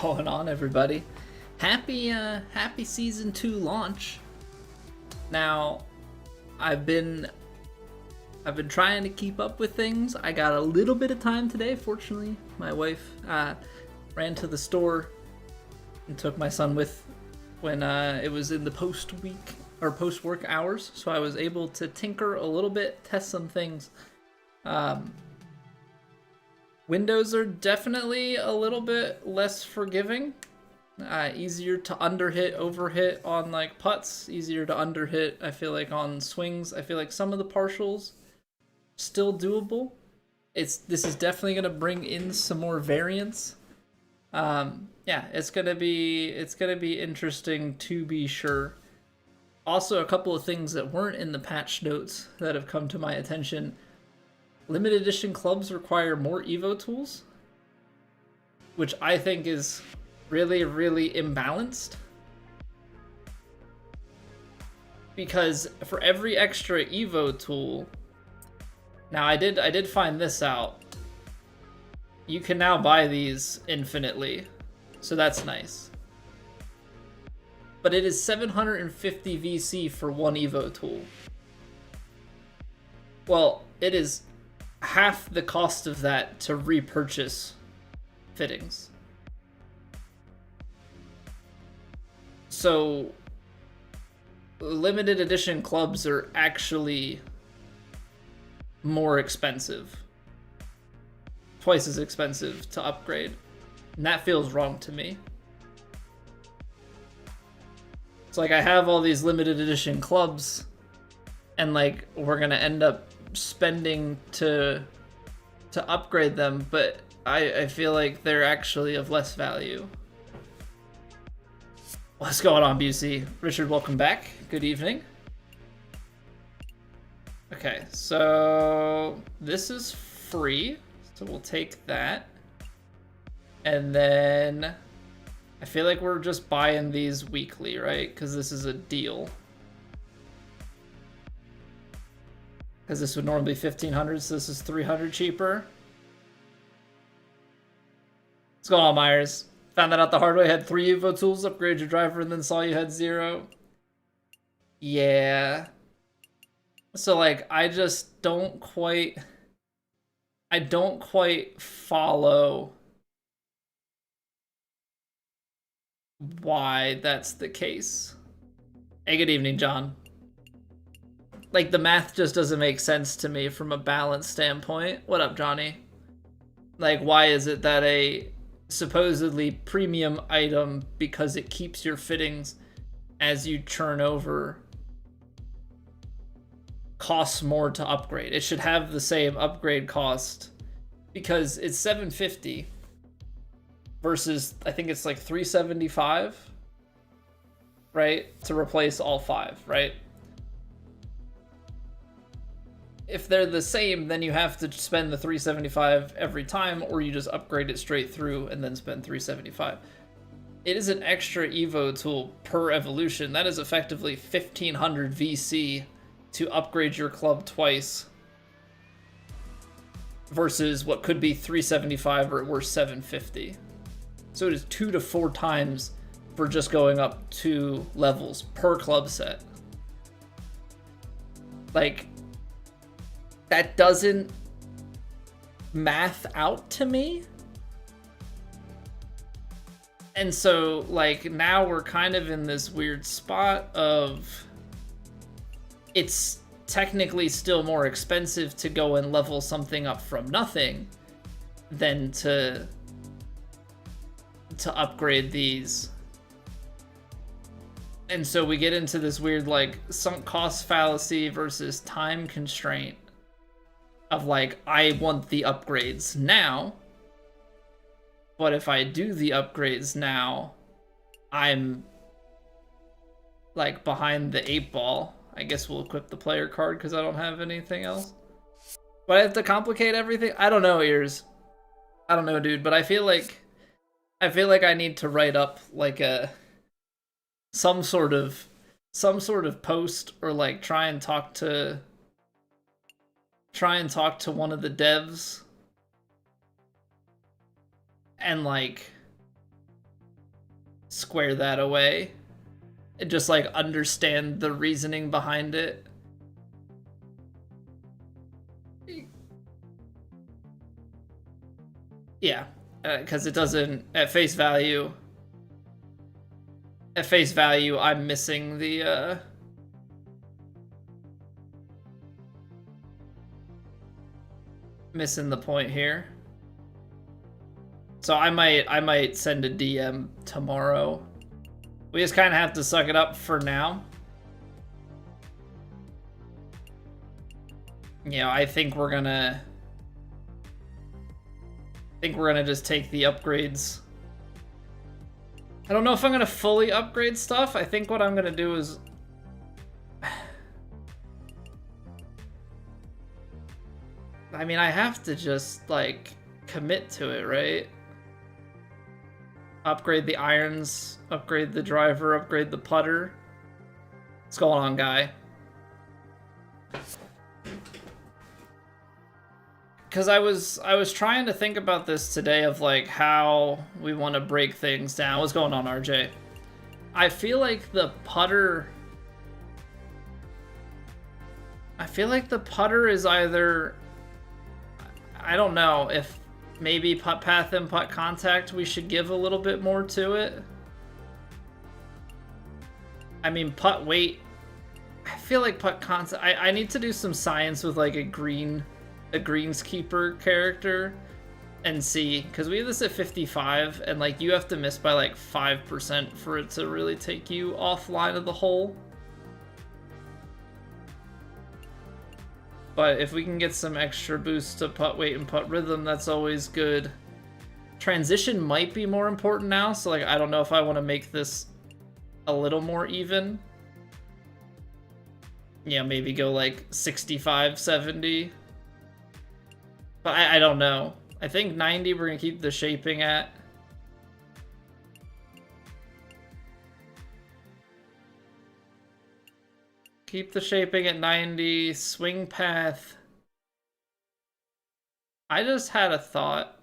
going on, everybody? Happy season 2 launch. Now, I've been trying to keep up with things. I got a little bit of time today. Fortunately, my wife ran to the store and took my son with when it was in the post-work hours, so I was able to tinker a little bit, test some things. Windows are definitely a little bit less forgiving. Easier to underhit, overhit on like putts. Easier to underhit, I feel like, on swings. I feel like some of the partials still doable. This is definitely gonna bring in some more variance. Yeah, it's gonna be interesting to be sure. Also, a couple of things that weren't in the patch notes that have come to my attention. Limited edition clubs require more Evo tools, which I think is really, really imbalanced. Because for every extra Evo tool, now I did find this out. You can now buy these infinitely, so that's nice. But it is 750 VC for one Evo tool. Well, it is half the cost of that to repurchase fittings. So limited edition clubs are actually more expensive. Twice as expensive to upgrade. And that feels wrong to me. It's like I have all these limited edition clubs and like we're gonna end up spending to upgrade them, but I feel like they're actually of less value. What's going on, Busey? Richard, welcome back. Good evening. Okay, so this is free, so we'll take that. And then I feel like we're just buying these weekly, right? Because this is a deal. Because this would normally be 1,500, so this is 300 cheaper. What's going on, Myers? Found that out the hard way. Had 3 Evo tools, upgrade your driver, and then saw you had 0. Yeah. So, like, I just don't quite... I don't quite follow why that's the case. Hey, good evening, John. Like, the math just doesn't make sense to me from a balance standpoint. What up, Johnny? Like, why is it that a supposedly premium item, because it keeps your fittings as you churn over, costs more to upgrade? It should have the same upgrade cost because it's $750 versus I think it's like $375, right? To replace all 5, right? If they're the same, then you have to spend the $375 every time, or you just upgrade it straight through and then spend $375. It is an extra Evo tool per evolution. That is effectively 1,500 VC to upgrade your club twice versus what could be $375 or worse $750. So it is 2 to 4 times for just going up 2 levels per club set. Like, that doesn't math out to me. And so, like, now we're kind of in this weird spot of it's technically still more expensive to go and level something up from nothing than to upgrade these. And so we get into this weird, like, sunk cost fallacy versus time constraint of, like, I want the upgrades now, but if I do the upgrades now, I'm, like, behind the 8 ball. I guess we'll equip the player card because I don't have anything else. But I have to complicate everything? I don't know, Ears. I don't know, dude, but I feel like I need to write up, like, some sort of post, or, like, try and talk to one of the devs and, like, square that away and just like understand the reasoning behind it. Yeah, because it doesn't, at face value, I'm missing the, missing the point here. So I might send a DM tomorrow. We just kind of have to suck it up for now. You know, I think we're gonna just take the upgrades. I don't know if I'm gonna fully upgrade stuff. I think what I'm gonna do is I mean, I have to just like commit to it, right? Upgrade the irons, upgrade the driver, upgrade the putter. What's going on, guy? Because I was trying to think about this today of like how we want to break things down. What's going on, RJ? I feel like the putter is either, I don't know if maybe putt path and putt contact we should give a little bit more to it. I mean, putt weight, I feel like putt contact, I need to do some science with like a greenskeeper character and see, because we have this at 55 and like you have to miss by like 5% for it to really take you offline of the hole. But if we can get some extra boost to putt weight and putt rhythm, that's always good. Transition might be more important now, so like I don't know if I want to make this a little more even. Yeah, maybe go like 65, 70. But I don't know. I think 90 we're going to keep the shaping at. Keep the shaping at 90. Swing path. I just had a thought.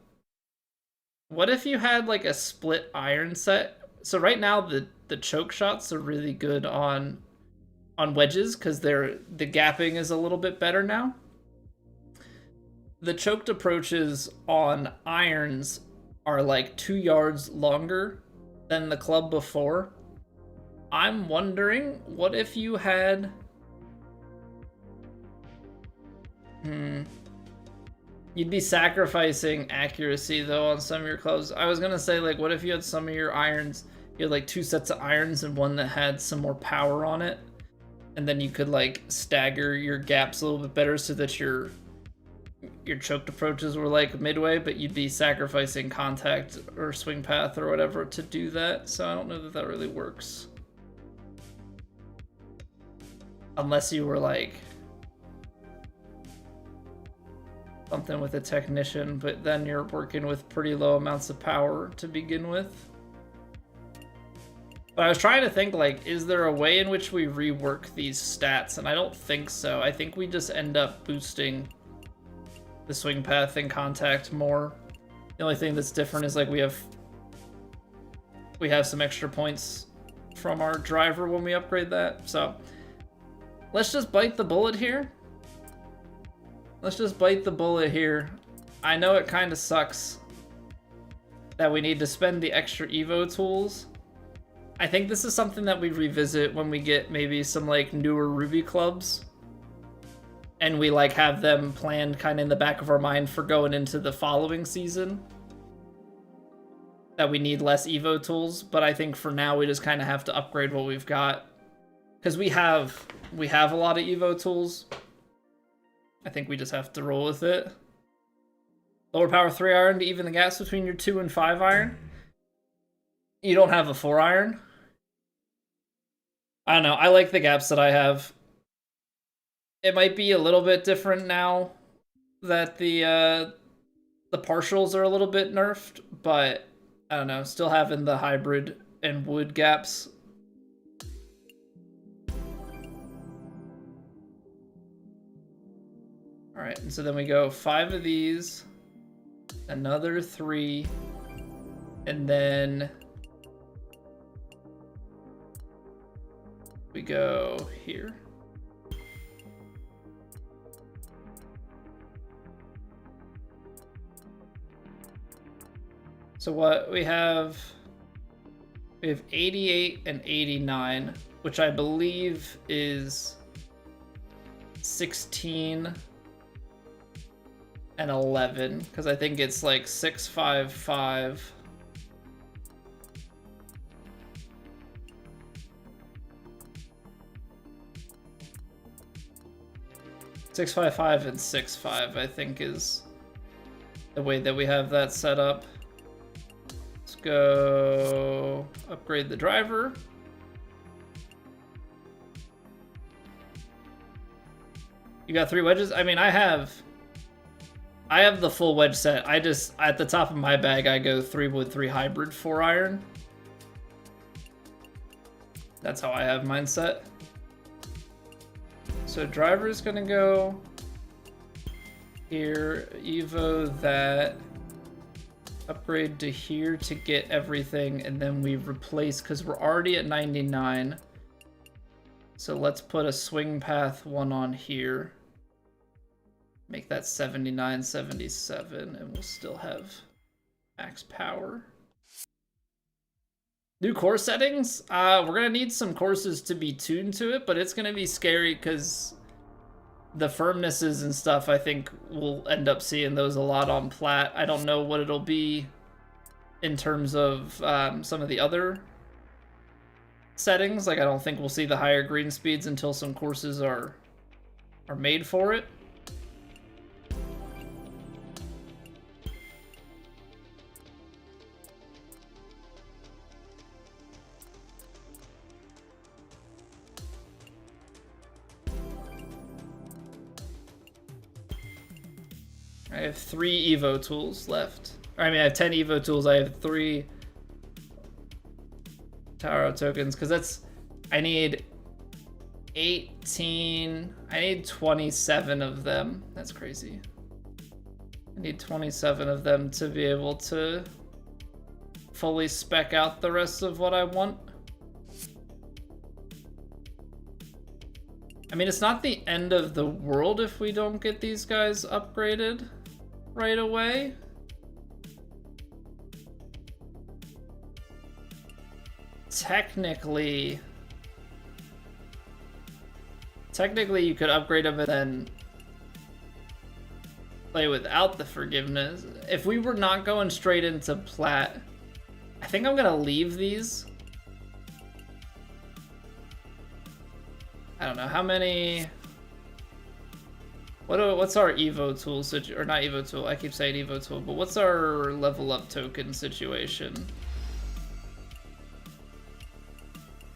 What if you had like a split iron set? So right now the choke shots are really good on wedges because the gapping is a little bit better now. The choked approaches on irons are like 2 yards longer than the club before. I'm wondering, what if you had... You'd be sacrificing accuracy, though, on some of your clubs. I was going to say, like, what if you had some of your irons, you had, like, 2 sets of irons and one that had some more power on it? And then you could, like, stagger your gaps a little bit better so that your choked approaches were, like, midway, but you'd be sacrificing contact or swing path or whatever to do that. So I don't know that that really works. Unless you were like something with a technician, but then you're working with pretty low amounts of power to begin with. But I was trying to think, like, is there a way in which we rework these stats? And I don't think so. I think we just end up boosting the swing path and contact more. The only thing that's different is like we have some extra points from our driver when we upgrade that. So let's just bite the bullet here. Let's just bite the bullet here. I know it kind of sucks that we need to spend the extra Evo tools. I think this is something that we revisit when we get maybe some like newer Ruby clubs. And we like have them planned kind of in the back of our mind for going into the following season. That we need less Evo tools, but I think for now we just kind of have to upgrade what we've got. Because we have a lot of Evo tools. I think we just have to roll with it. Lower power 3 iron to even the gaps between your 2 and 5 iron. You don't have a 4 iron. I don't know. I like the gaps that I have. It might be a little bit different now that the partials are a little bit nerfed, but I don't know. Still having the hybrid and wood gaps. All right, and so then we go 5 of these, another 3, and then We go here. So what we have 88 and 89, which I believe is 16 and 11, because I think it's like 655. Six, 5, and 6, 5, I think is the way that we have that set up. Let's go upgrade the driver. You got 3 wedges? I mean, I have the full wedge set. I just, at the top of my bag, I go 3 wood, 3 hybrid, 4 iron. That's how I have mine set. So driver's gonna go here, Evo that, upgrade to here to get everything, and then we replace, because we're already at 99. So let's put a swing path 1 on here. Make that 79, 77, and we'll still have max power. New course settings? We're gonna need some courses to be tuned to it, but it's gonna be scary because the firmnesses and stuff, I think we'll end up seeing those a lot on plat. I don't know what it'll be in terms of some of the other settings. Like, I don't think we'll see the higher green speeds until some courses are made for it. I have 3 Evo tools left. I mean, I have 10 Evo tools. I have 3 Taro tokens, because that's, I need 18, I need 27 of them. That's crazy. I need 27 of them to be able to fully spec out the rest of what I want. I mean, it's not the end of the world if we don't get these guys upgraded right away. Technically you could upgrade them and then play without the forgiveness. If we were not going straight into plat, I think I'm gonna leave these. I don't know how many. What's our Evo tool or not Evo tool? I keep saying Evo tool, but what's our level up token situation?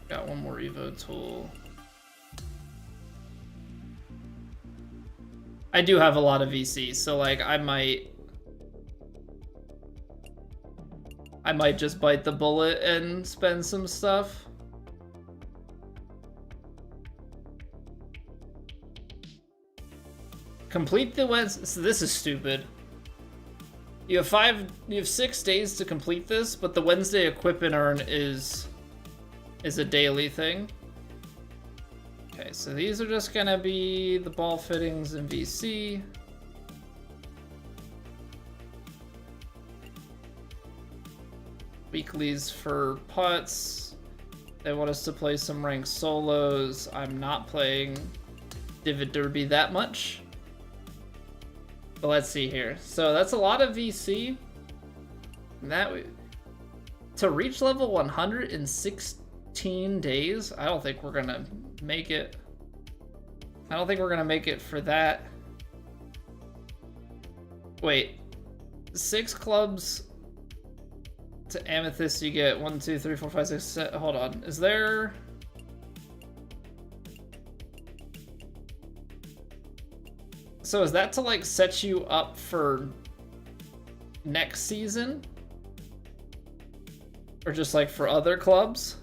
Got one more Evo tool. I do have a lot of VC, so like I might just bite the bullet and spend some stuff. Complete the Wednesday. So this is stupid. You have 6 days to complete this, but the Wednesday equip and earn is a daily thing. Okay, so these are just gonna be the ball fittings and VC. Weeklies for putts. They want us to play some ranked solos. I'm not playing Divot Derby that much. But let's see here. So that's a lot of VC. To reach level 100 in 16 days, I don't think we're gonna make it. I don't think we're gonna make it for that. Wait, 6 clubs to Amethyst, you get 1, 2, 3, 4, 5, 6, 7. Hold on, is there? So is that to like set you up for next season? Or just like for other clubs?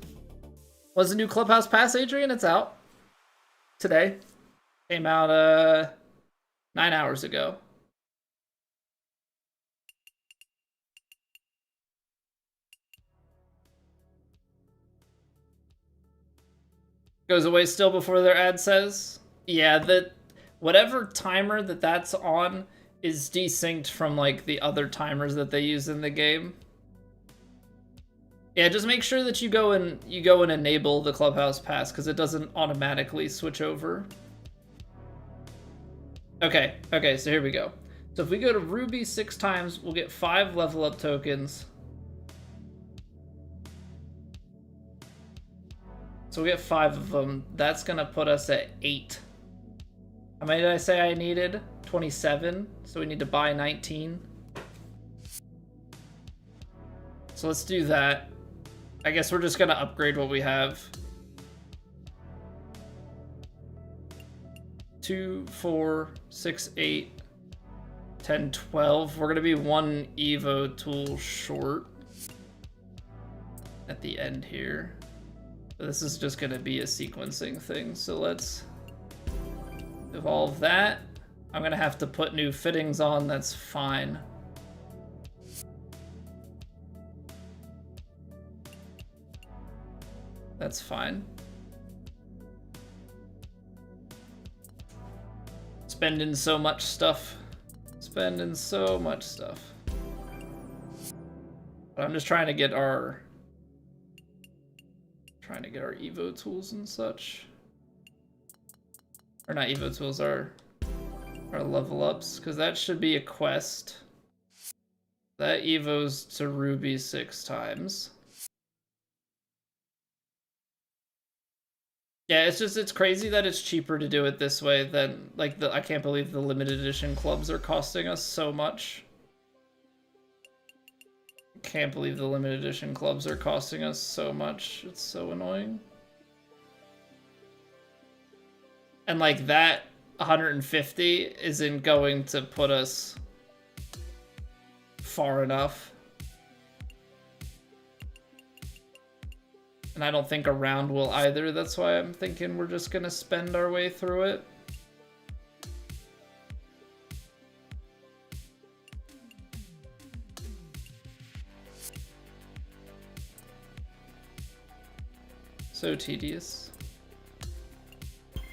Was the new Clubhouse Pass, Adrian? It's out today. Came out 9 hours ago. Goes away still before their ad says. Yeah, that whatever timer that's on is desynced from like the other timers that they use in the game. Yeah, just make sure that you go and enable the Clubhouse Pass because it doesn't automatically switch over. Okay, so here we go. So if we go to Ruby 6 times, we'll get 5 level up tokens. So we get 5 of them. That's gonna put us at 8. How many did I say I needed? 27. So we need to buy 19. So let's do that. I guess we're just gonna upgrade what we have. 2, 4, 6, 8, 10, 12. We're gonna be 1 Evo tool short at the end here. This is just gonna be a sequencing thing. So let's evolve that. I'm gonna have to put new fittings on, that's fine. That's fine. Spending so much stuff. Spending so much stuff. But I'm just trying to get our Evo tools and such. Or not Evo tools, our level ups, because that should be a quest. That Evos to Ruby 6 times. Yeah, it's crazy that it's cheaper to do it this way than, like, I can't believe the limited edition clubs are costing us so much. Can't believe the limited edition clubs are costing us so much. It's so annoying. And, like, that 150 isn't going to put us far enough. And I don't think a round will either. That's why I'm thinking we're just gonna spend our way through it. So tedious.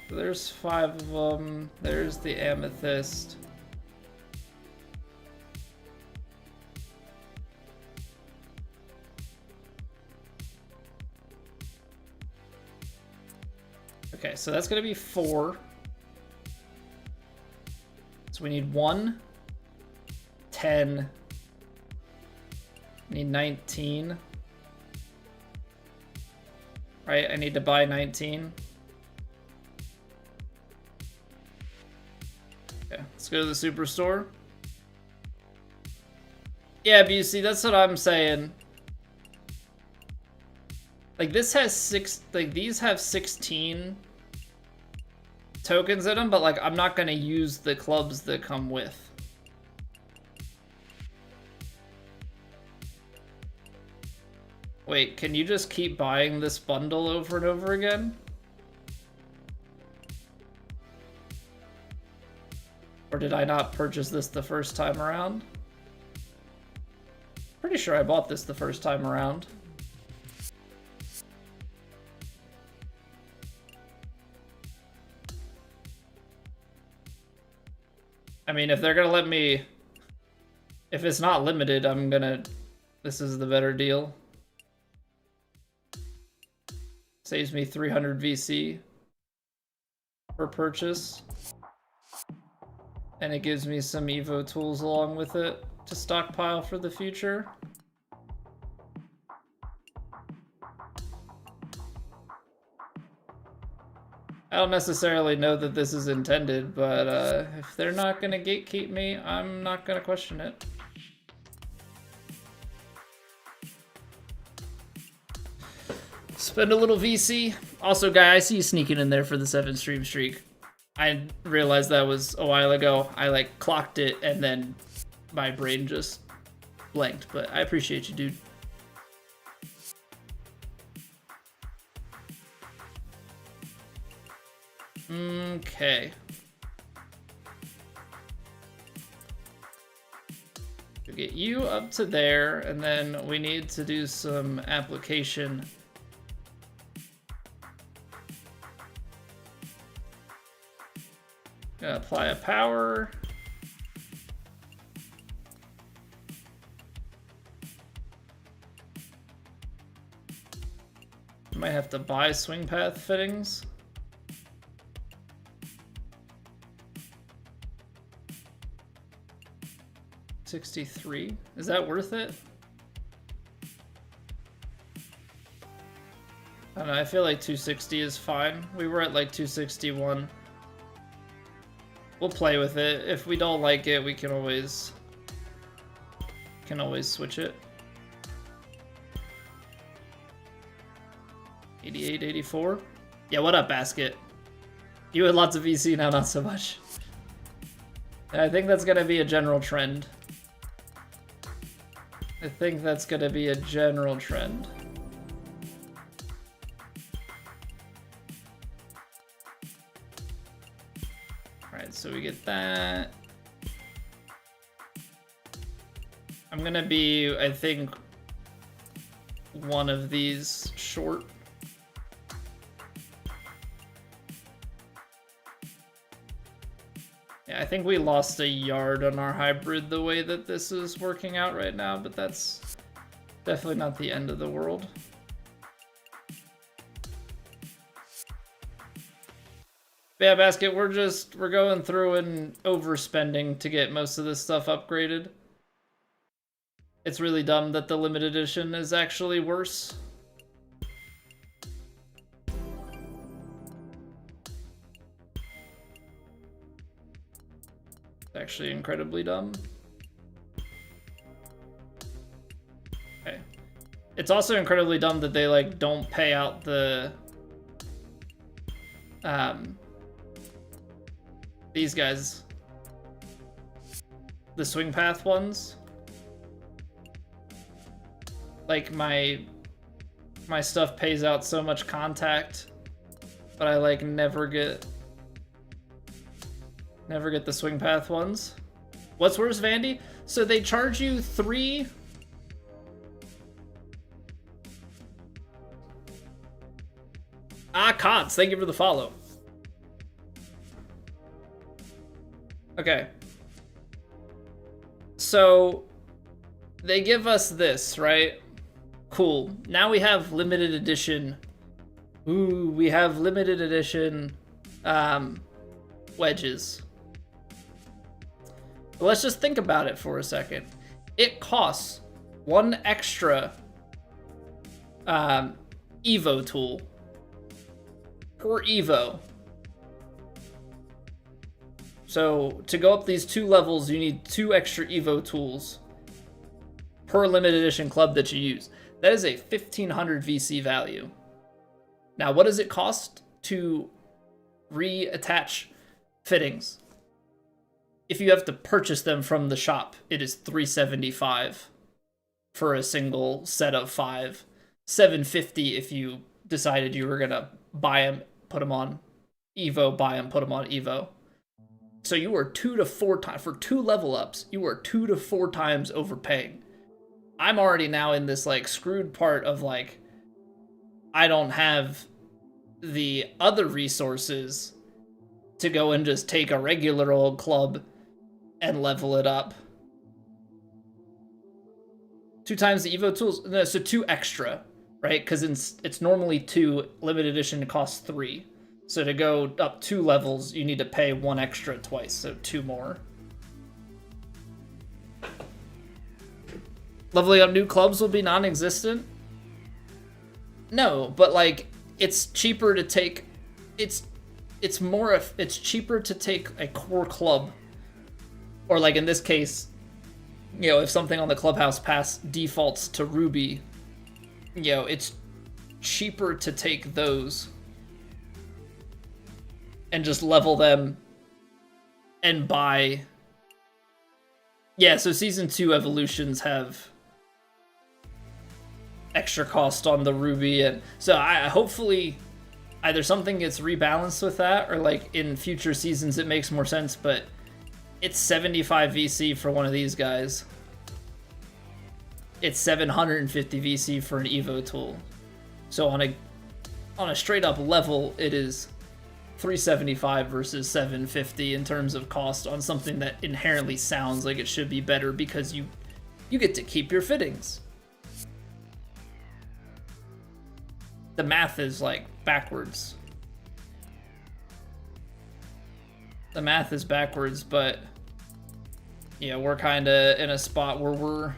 So there's 5 of them. There's the amethyst. Okay, so that's gonna be 4. So we need 1, 10, need 19. Right, I need to buy 19. Okay, let's go to the superstore. Yeah, Busey, that's what I'm saying. Like, this has 6, like, these have 16 tokens in them, but, like, I'm not gonna use the clubs that come with. Wait, can you just keep buying this bundle over and over again? Or did I not purchase this the first time around? Pretty sure I bought this the first time around. I mean, if they're gonna let me... If it's not limited, I'm gonna... This is the better deal. Saves me 300 VC per purchase. And it gives me some Evo tools along with it to stockpile for the future. I don't necessarily know that this is intended, but if they're not gonna gatekeep me, I'm not gonna question it. Spend a little VC. Also, guy, I see you sneaking in there for the 7 stream streak. I realized that was a while ago. I like clocked it and then my brain just blanked, but I appreciate you, dude. Okay. We'll get you up to there, and then we need to do some application Gonna apply a power. Might have to buy swing path fittings. $63. Is that worth it? I don't know, I feel like 260 is fine. We were at like 261. We'll play with it. If we don't like it, we can always switch it. 88, 84. Yeah, what up, Basket? You had lots of VC, now not so much. I think that's gonna be a general trend. I think that's gonna be a general trend. Alright, so we get that. I'm gonna be, I think, one of these short. Yeah, I think we lost a yard on our hybrid the way that this is working out right now, but that's definitely not the end of the world. But yeah, Basket, we're going through and overspending to get most of this stuff upgraded. It's really dumb that the limited edition is actually worse. Actually incredibly dumb. Okay. It's also incredibly dumb that they like don't pay out the these guys, the swing path ones. Like my stuff pays out so much contact, but I like never get the swing path ones. What's worse, Vandy? So they charge you 3... Cons, thank you for the follow. Okay. So they give us this, right? Cool. Now we have limited edition. Ooh, we have limited edition wedges. But let's just think about it for a second. It costs one extra Evo tool per Evo. So to go up these 2 levels, you need 2 extra Evo tools per limited edition club that you use. That is a 1500 VC value. Now, what does it cost to reattach fittings? If you have to purchase them from the shop, it is $375 for a single set of 5. $750 if you decided you were gonna buy them, put them on Evo, buy them, put them on Evo. So you are 2 to 4 times, for 2 level ups, you are 2 to 4 times overpaying. I'm already now in this like screwed part of like, I don't have the other resources to go and just take a regular old club and level it up. 2 times the Evo tools, no, so 2 extra, right? Because it's normally 2, limited edition costs 3. So to go up 2 levels, you need to pay 1 extra twice, so 2 more. Leveling up new clubs will be non-existent? No, but like, it's cheaper to take, it's cheaper to take a core club, or like in this case, you know, if something on the Clubhouse Pass defaults to Ruby, you know, it's cheaper to take those and just level them and buy. Yeah, so Season 2 evolutions have extra cost on the Ruby, and so I hopefully either something gets rebalanced with that, or like in future seasons it makes more sense, but it's 75 VC for one of these guys. It's 750 VC for an Evo tool. So on a straight up level, it is $375 versus $750 in terms of cost on something that inherently sounds like it should be better because you get to keep your fittings. The math is like backwards. The math is backwards, but yeah, we're kind of in a spot where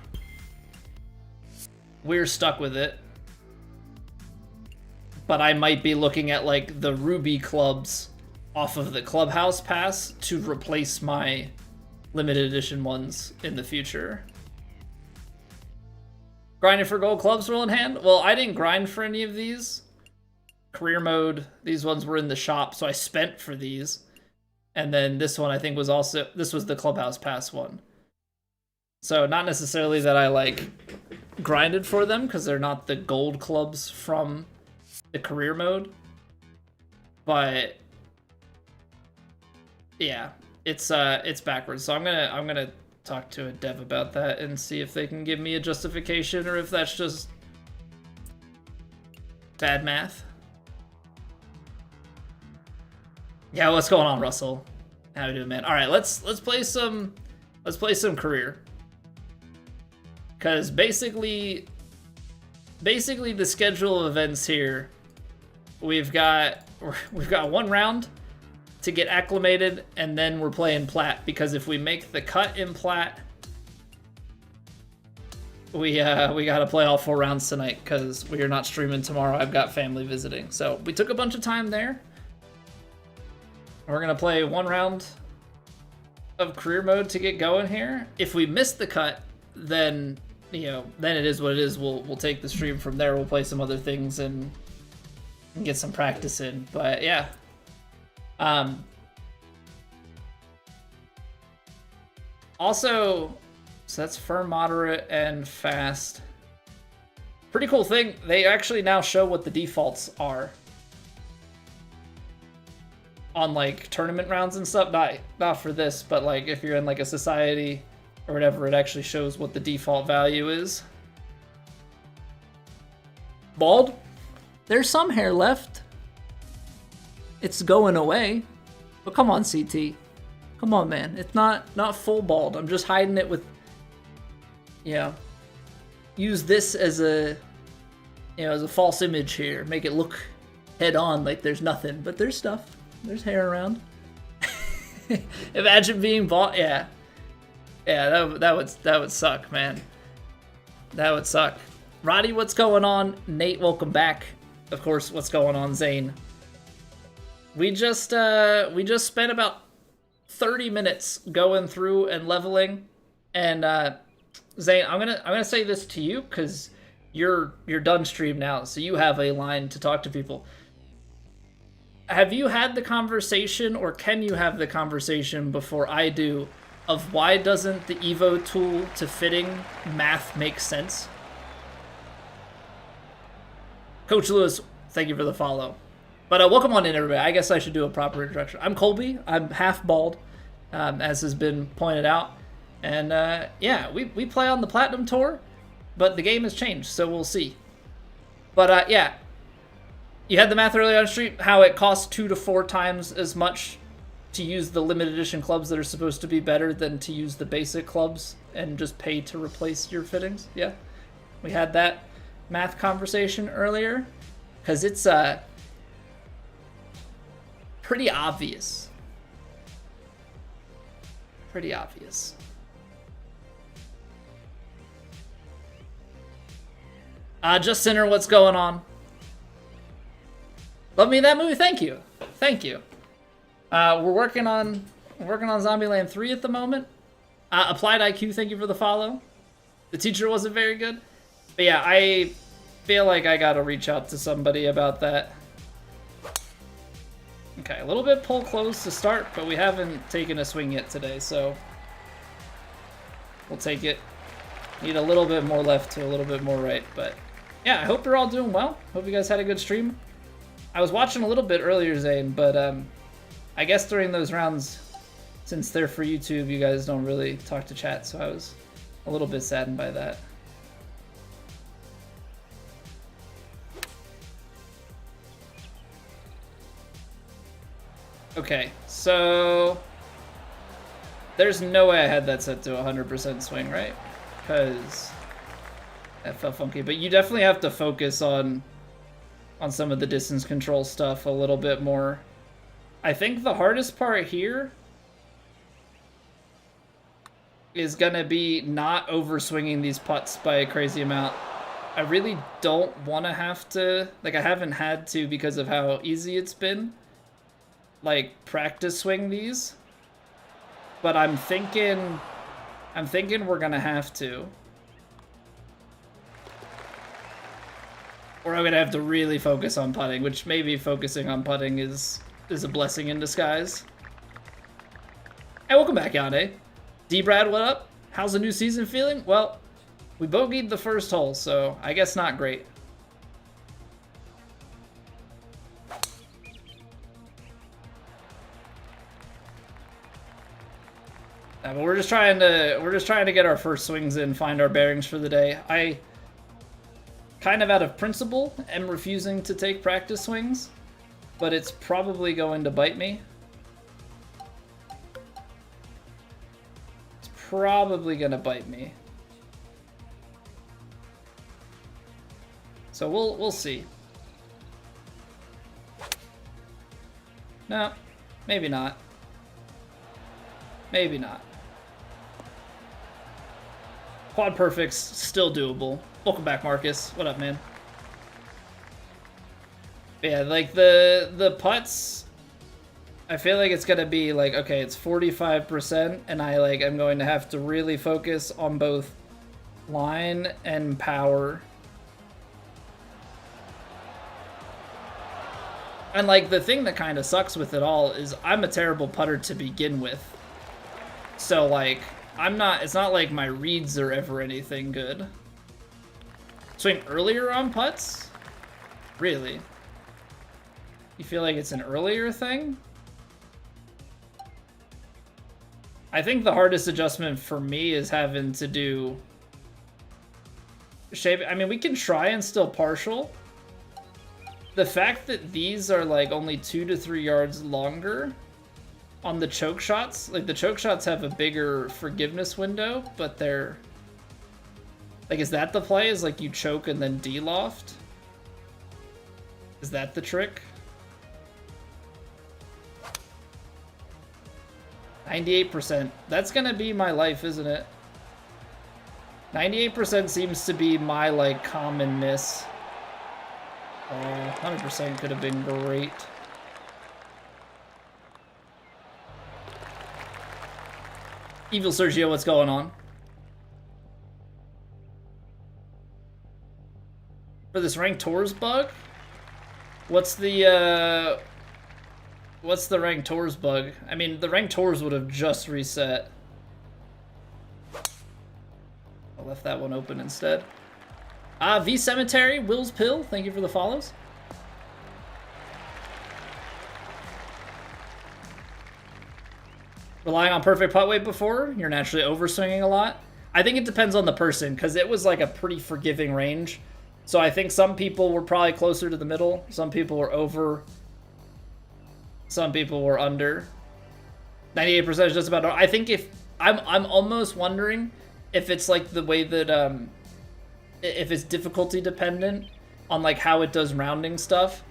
we're stuck with it. But I might be looking at like the Ruby clubs off of the Clubhouse Pass to replace my limited edition ones in the future. Grinding for gold clubs roll in hand? Well, I didn't grind for any of these. Career mode, these ones were in the shop, so I spent for these. And then this one I think was also, this was the Clubhouse Pass one. So not necessarily that I like grinded for them because they're not the gold clubs from the career mode. But yeah, it's backwards. So I'm gonna talk to a dev about that and see if they can give me a justification or if that's just bad math. Yeah, what's going on, Russell? How you doing, man? All right, let's play some career. Cause basically the schedule of events here, we've got one round to get acclimated, and then we're playing Plat, because if we make the cut in Plat, we gotta play all 4 rounds tonight because we are not streaming tomorrow. I've got family visiting. So we took a bunch of time there. We're gonna play 1 round of career mode to get going here. If we miss the cut, then then it is what it is. We'll take the stream from there. We'll play some other things and get some practice in. But yeah. Also, so that's firm, moderate, and fast. Pretty cool thing. They actually now show what the defaults are on like tournament rounds and stuff. Not for this, but like if you're in like a society or whatever, it actually shows what the default value is. Bald? There's some hair left. It's going away. But come on, CT. Come on, man. It's not full bald. I'm just hiding it with, use this as a, as a false image here. Make it look head on like there's nothing, but there's stuff. There's hair around. Imagine being bald. Yeah. Yeah, that would suck, man. That would suck. Roddy, what's going on? Nate, welcome back. Of course, what's going on, Zane? We just spent about 30 minutes going through and leveling. And Zane, I'm gonna say this to you because you're done stream now, so you have a line to talk to people. Have you had the conversation, or can you have the conversation before I do, of why doesn't the Evo tool to fitting math make sense? Coach Lewis, thank you for the follow. But welcome on in, everybody. I guess I should do a proper introduction. I'm Colby. I'm half bald, as has been pointed out. And yeah, we play on the Platinum Tour, but the game has changed, so we'll see. But yeah, you had the math earlier on stream, how it costs 2 to 4 times as much to use the limited edition clubs that are supposed to be better than to use the basic clubs and just pay to replace your fittings. Yeah, we had that math conversation earlier because it's pretty obvious. Pretty obvious. Just Sinner, what's going on? Love me that movie. Thank you. Thank you. We're working on Zombieland 3 at the moment. Applied IQ, thank you for the follow. The teacher wasn't very good. But yeah, I feel like I gotta reach out to somebody about that. Okay, a little bit pull close to start, but we haven't taken a swing yet today, so we'll take it. Need a little bit more left to a little bit more right, but yeah, I hope you're all doing well. Hope you guys had a good stream. I was watching a little bit earlier, Zane, but I guess during those rounds, since they're for YouTube, you guys don't really talk to chat, so I was a little bit saddened by that. Okay, so there's no way I had that set to 100% swing, right? Because that felt funky. But you definitely have to focus on some of the distance control stuff a little bit more. I think the hardest part here is gonna be not overswinging these putts by a crazy amount. I really don't want to have to, like, I haven't had to because of how easy it's been, like, practice swing these. But I'm thinking we're gonna have to. Or I'm gonna have to really focus on putting, which maybe focusing on putting is a blessing in disguise. Hey, welcome back, Yane. D-Brad, what up? How's the new season feeling? Well, we bogeyed the first hole, so I guess not great. But we're just trying to get our first swings in, find our bearings for the day. I kind of out of principle am refusing to take practice swings, but it's probably going to bite me. It's probably gonna bite me. So we'll see. No, maybe not. Maybe not. Quad perfect's still doable. Welcome back, Marcus. What up, man? Yeah, like the putts, I feel like it's gonna be like, okay, it's 45%, and I'm going to have to really focus on both line and power. And like the thing that kind of sucks with it all is I'm a terrible putter to begin with. So like it's not like my reads are ever anything good. Swing earlier on putts? Really? You feel like it's an earlier thing? I think the hardest adjustment for me is having to do shape. I mean, we can try and still partial. The fact that these are like only 2 to 3 yards longer on the choke shots, like the choke shots have a bigger forgiveness window, but they're like, is that the play? Is like you choke and then de-loft? Is that the trick? 98%. That's gonna be my life, isn't it? 98% seems to be my like common miss. 100% could have been great. Evil Sergio, what's going on? For this ranked tours bug? What's the ranked tours bug? I mean, the ranked tours would have just reset. I left that one open instead. V Cemetery, Will's Pill, thank you for the follows. Relying on perfect putt weight before, you're naturally overswinging a lot. I think it depends on the person, because it was like a pretty forgiving range. So I think some people were probably closer to the middle, some people were over, some people were under. 98% is just about. I think if I'm almost wondering if it's like the way that if it's difficulty dependent on like how it does rounding stuff.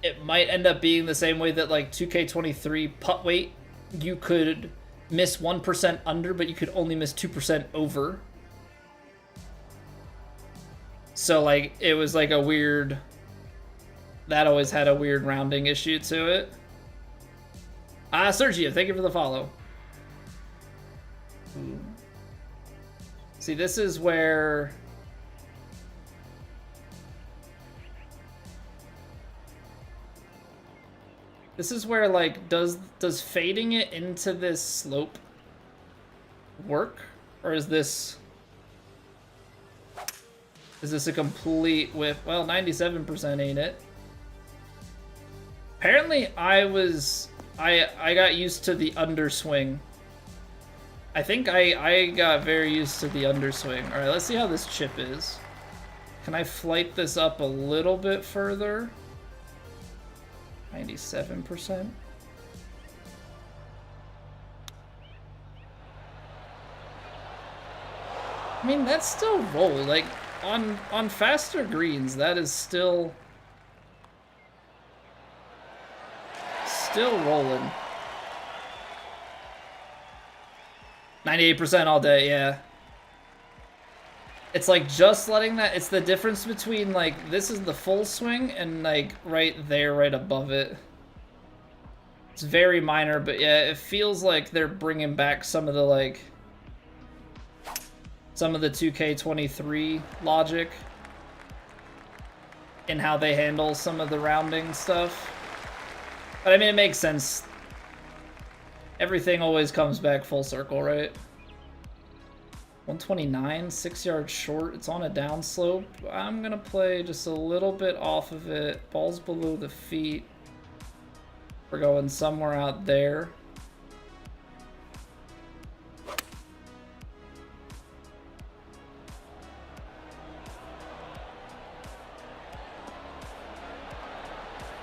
It might end up being the same way that like 2K23 putt weight, you could miss 1% under, but you could only miss 2% over. So like it was like a weird, that always had a weird rounding issue to it. Sergio, thank you for the follow. See, this is where like does fading it into this slope work, or is this a complete whiff? Well, 97% ain't it. Apparently I got used to the underswing. I think I got very used to the underswing. All right, let's see how this chip is. Can I flight this up a little bit further? 97%. I mean, that's still roll. Like, on faster greens, that is still rolling. 98% all day, yeah. It's like just letting that, it's the difference between like, this is the full swing and like right there, right above it. It's very minor, but yeah, it feels like they're bringing back some of the like, some of the 2K23 logic in how they handle some of the rounding stuff. But I mean, it makes sense. Everything always comes back full circle, right? 129, 6 yards short. It's on a downslope. I'm gonna play just a little bit off of it. Ball's below the feet. We're going somewhere out there.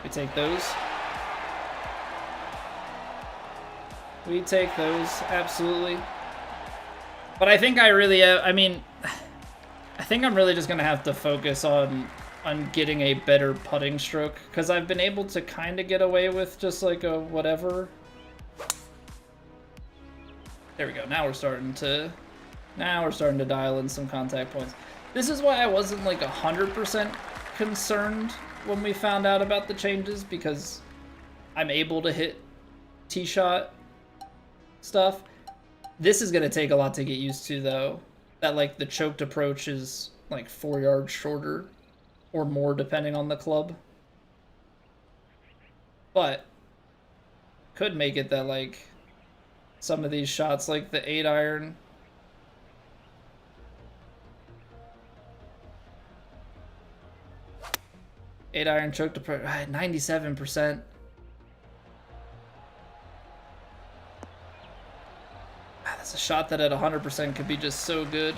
We take those. We take those, absolutely. But I think I really, I mean, I think I'm really just gonna have to focus on getting a better putting stroke, because I've been able to kind of get away with just like a whatever. There we go. Now we're starting to dial in some contact points. This is why I wasn't like 100% concerned when we found out about the changes, because I'm able to hit tee shot stuff. This is gonna take a lot to get used to, though. That like the choked approach is like 4 yards shorter or more depending on the club. But could make it that like some of these shots, like the 8-iron, choked approach, 97%. That's a shot that at 100% could be just so good.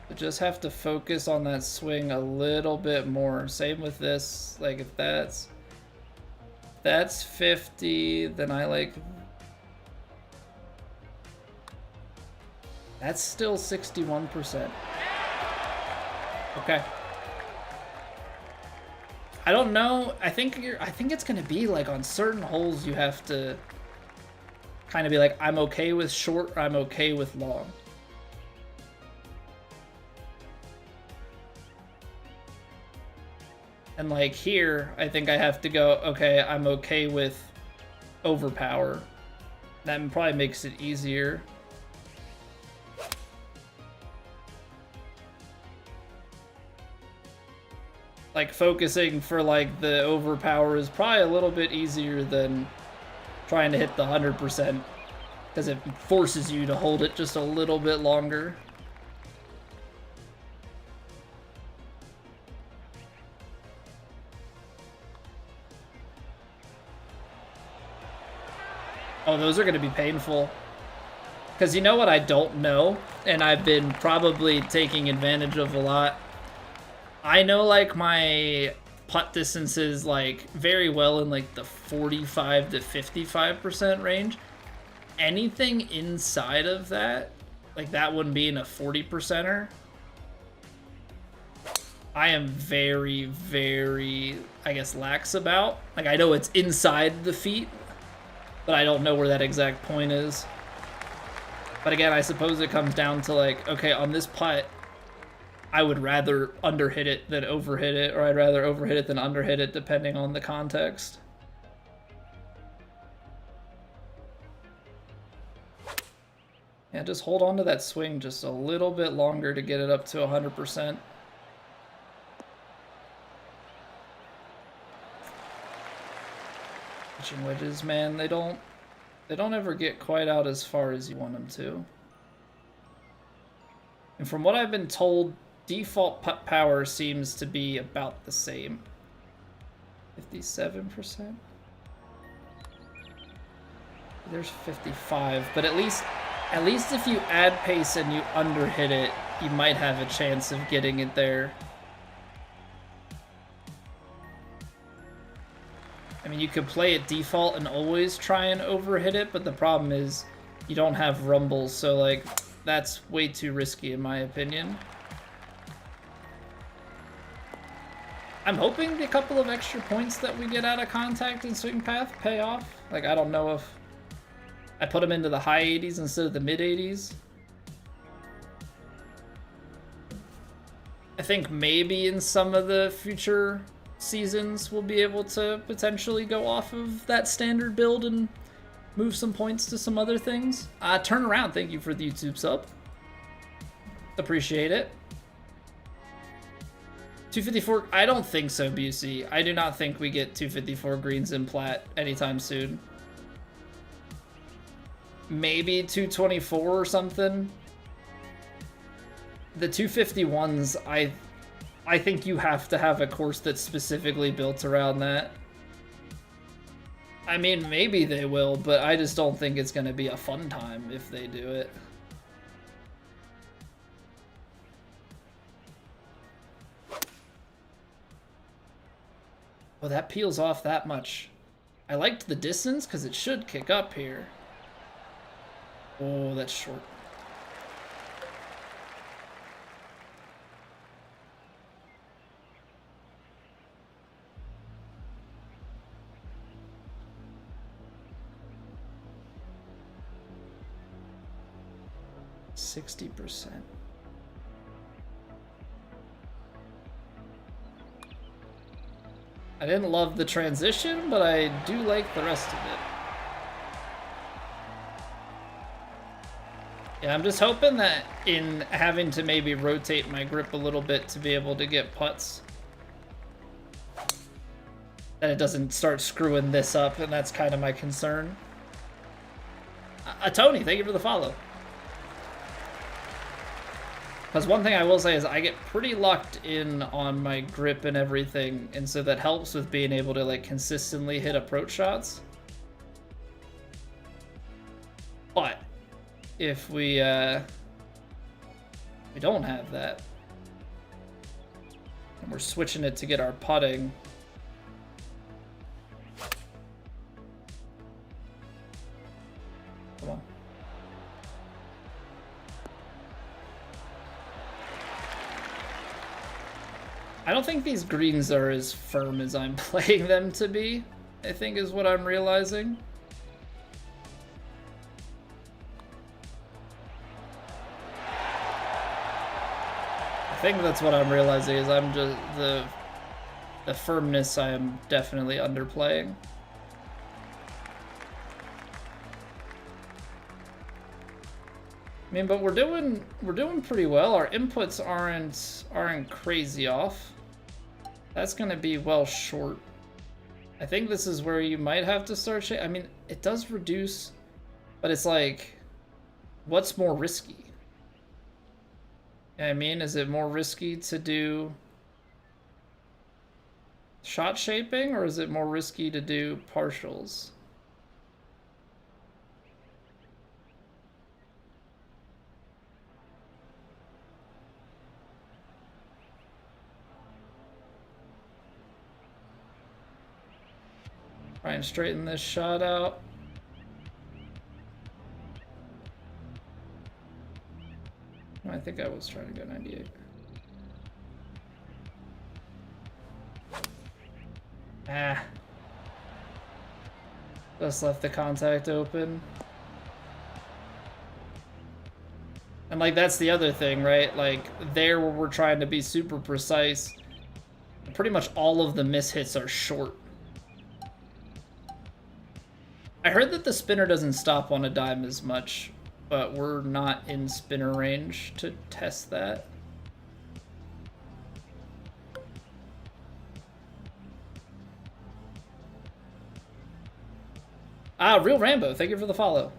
But just have to focus on that swing a little bit more. Same with this. Like if that's 50, then I like, that's still 61%. Okay. I don't know. I think it's gonna be like on certain holes you have to kind of be like, I'm okay with short, or I'm okay with long. And like here, I think I have to go, okay, I'm okay with overpower. That probably makes it easier. Like focusing for like the overpower is probably a little bit easier than trying to hit the 100%, because it forces you to hold it just a little bit longer. Oh, those are going to be painful. Because you know what I don't know, and I've been probably taking advantage of a lot? I know like my putt distances like very well in like the 45 to 55% range. Anything inside of that, like that wouldn't be in a 40%er. I am very, very, I guess, lax about. Like I know it's inside the feet, but I don't know where that exact point is. But again, I suppose it comes down to like, okay, on this putt, I would rather underhit it than overhit it, or I'd rather overhit it than underhit it, depending on the context. Yeah, just hold on to that swing just a little bit longer to get it up to 100%. Pitching wedges, man, they don't ever get quite out as far as you want them to. And from what I've been told, default putt power seems to be about the same. 57%. There's 55, but at least if you add pace and you underhit it, you might have a chance of getting it there. I mean, you could play it default and always try and overhit it, but the problem is you don't have rumbles, so like That's way too risky in my opinion. I'm hoping the couple of extra points that we get out of contact and swing path pay off. Like, I don't know if I put them into the high 80s instead of the mid 80s. I think maybe in some of the future seasons we'll be able to potentially go off of that standard build and move some points to some other things. Turn around, thank you for the YouTube sub. Appreciate it. 254, I don't think so, BC. I do not think we get 254 greens in plat anytime soon. Maybe 224 or something. The 251s, I think you have to have a course that's specifically built around that. I mean, maybe they will, but I just don't think it's going to be a fun time if they do it. Well, that peels off that much. I liked the distance because it should kick up here. Oh, that's short. %60. I didn't love the transition, but I do like the rest of it. Yeah, I'm just hoping that in having to maybe rotate my grip a little bit to be able to get putts, that it doesn't start screwing this up, and that's kind of my concern. Tony, thank you for the follow. Because one thing I will say is I get pretty locked in on my grip and everything, and so that helps with being able to like consistently hit approach shots. But if we don't have that, and we're switching it to get our putting, come on. I don't think these greens are as firm as I'm playing them to be, I think is what I'm realizing. I think that's what I'm realizing is I'm just the firmness I am definitely underplaying. I mean, but we're doing pretty well. Our inputs aren't crazy off. That's gonna be well short. I think this is where you might have to start I mean, it does reduce, but it's like, what's more risky? You know what I mean, is it more risky to do shot shaping, or is it more risky to do partials? Try and straighten this shot out. I think I was trying to go 98. Ah. Just left the contact open. And like, that's the other thing, right? Like, there where we're trying to be super precise, pretty much all of the mishits are short. I heard that the spinner doesn't stop on a dime as much, but we're not in spinner range to test that. Real Rambo, thank you for the follow.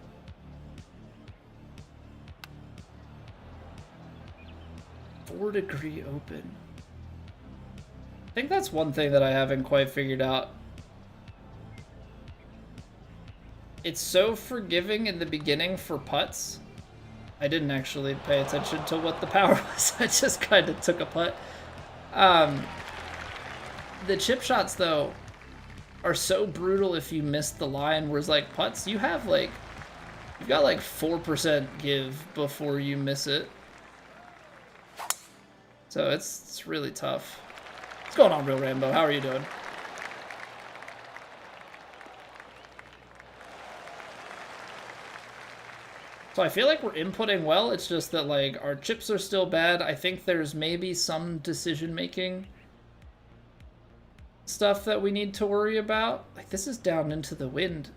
.4° open. I think that's one thing that I haven't quite figured out. It's so forgiving in the beginning for putts. I didn't actually pay attention to what the power was. I just kind of took a putt. The chip shots, though, are so brutal if you miss the line, whereas, like, putts, you have You've got like 4% give before you miss it. So it's really tough. What's going on, Real Rambo? How are you doing? So I feel like we're inputting well. It's just that like our chips are still bad. I think there's maybe some decision-making stuff that we need to worry about. Like this is down into the wind.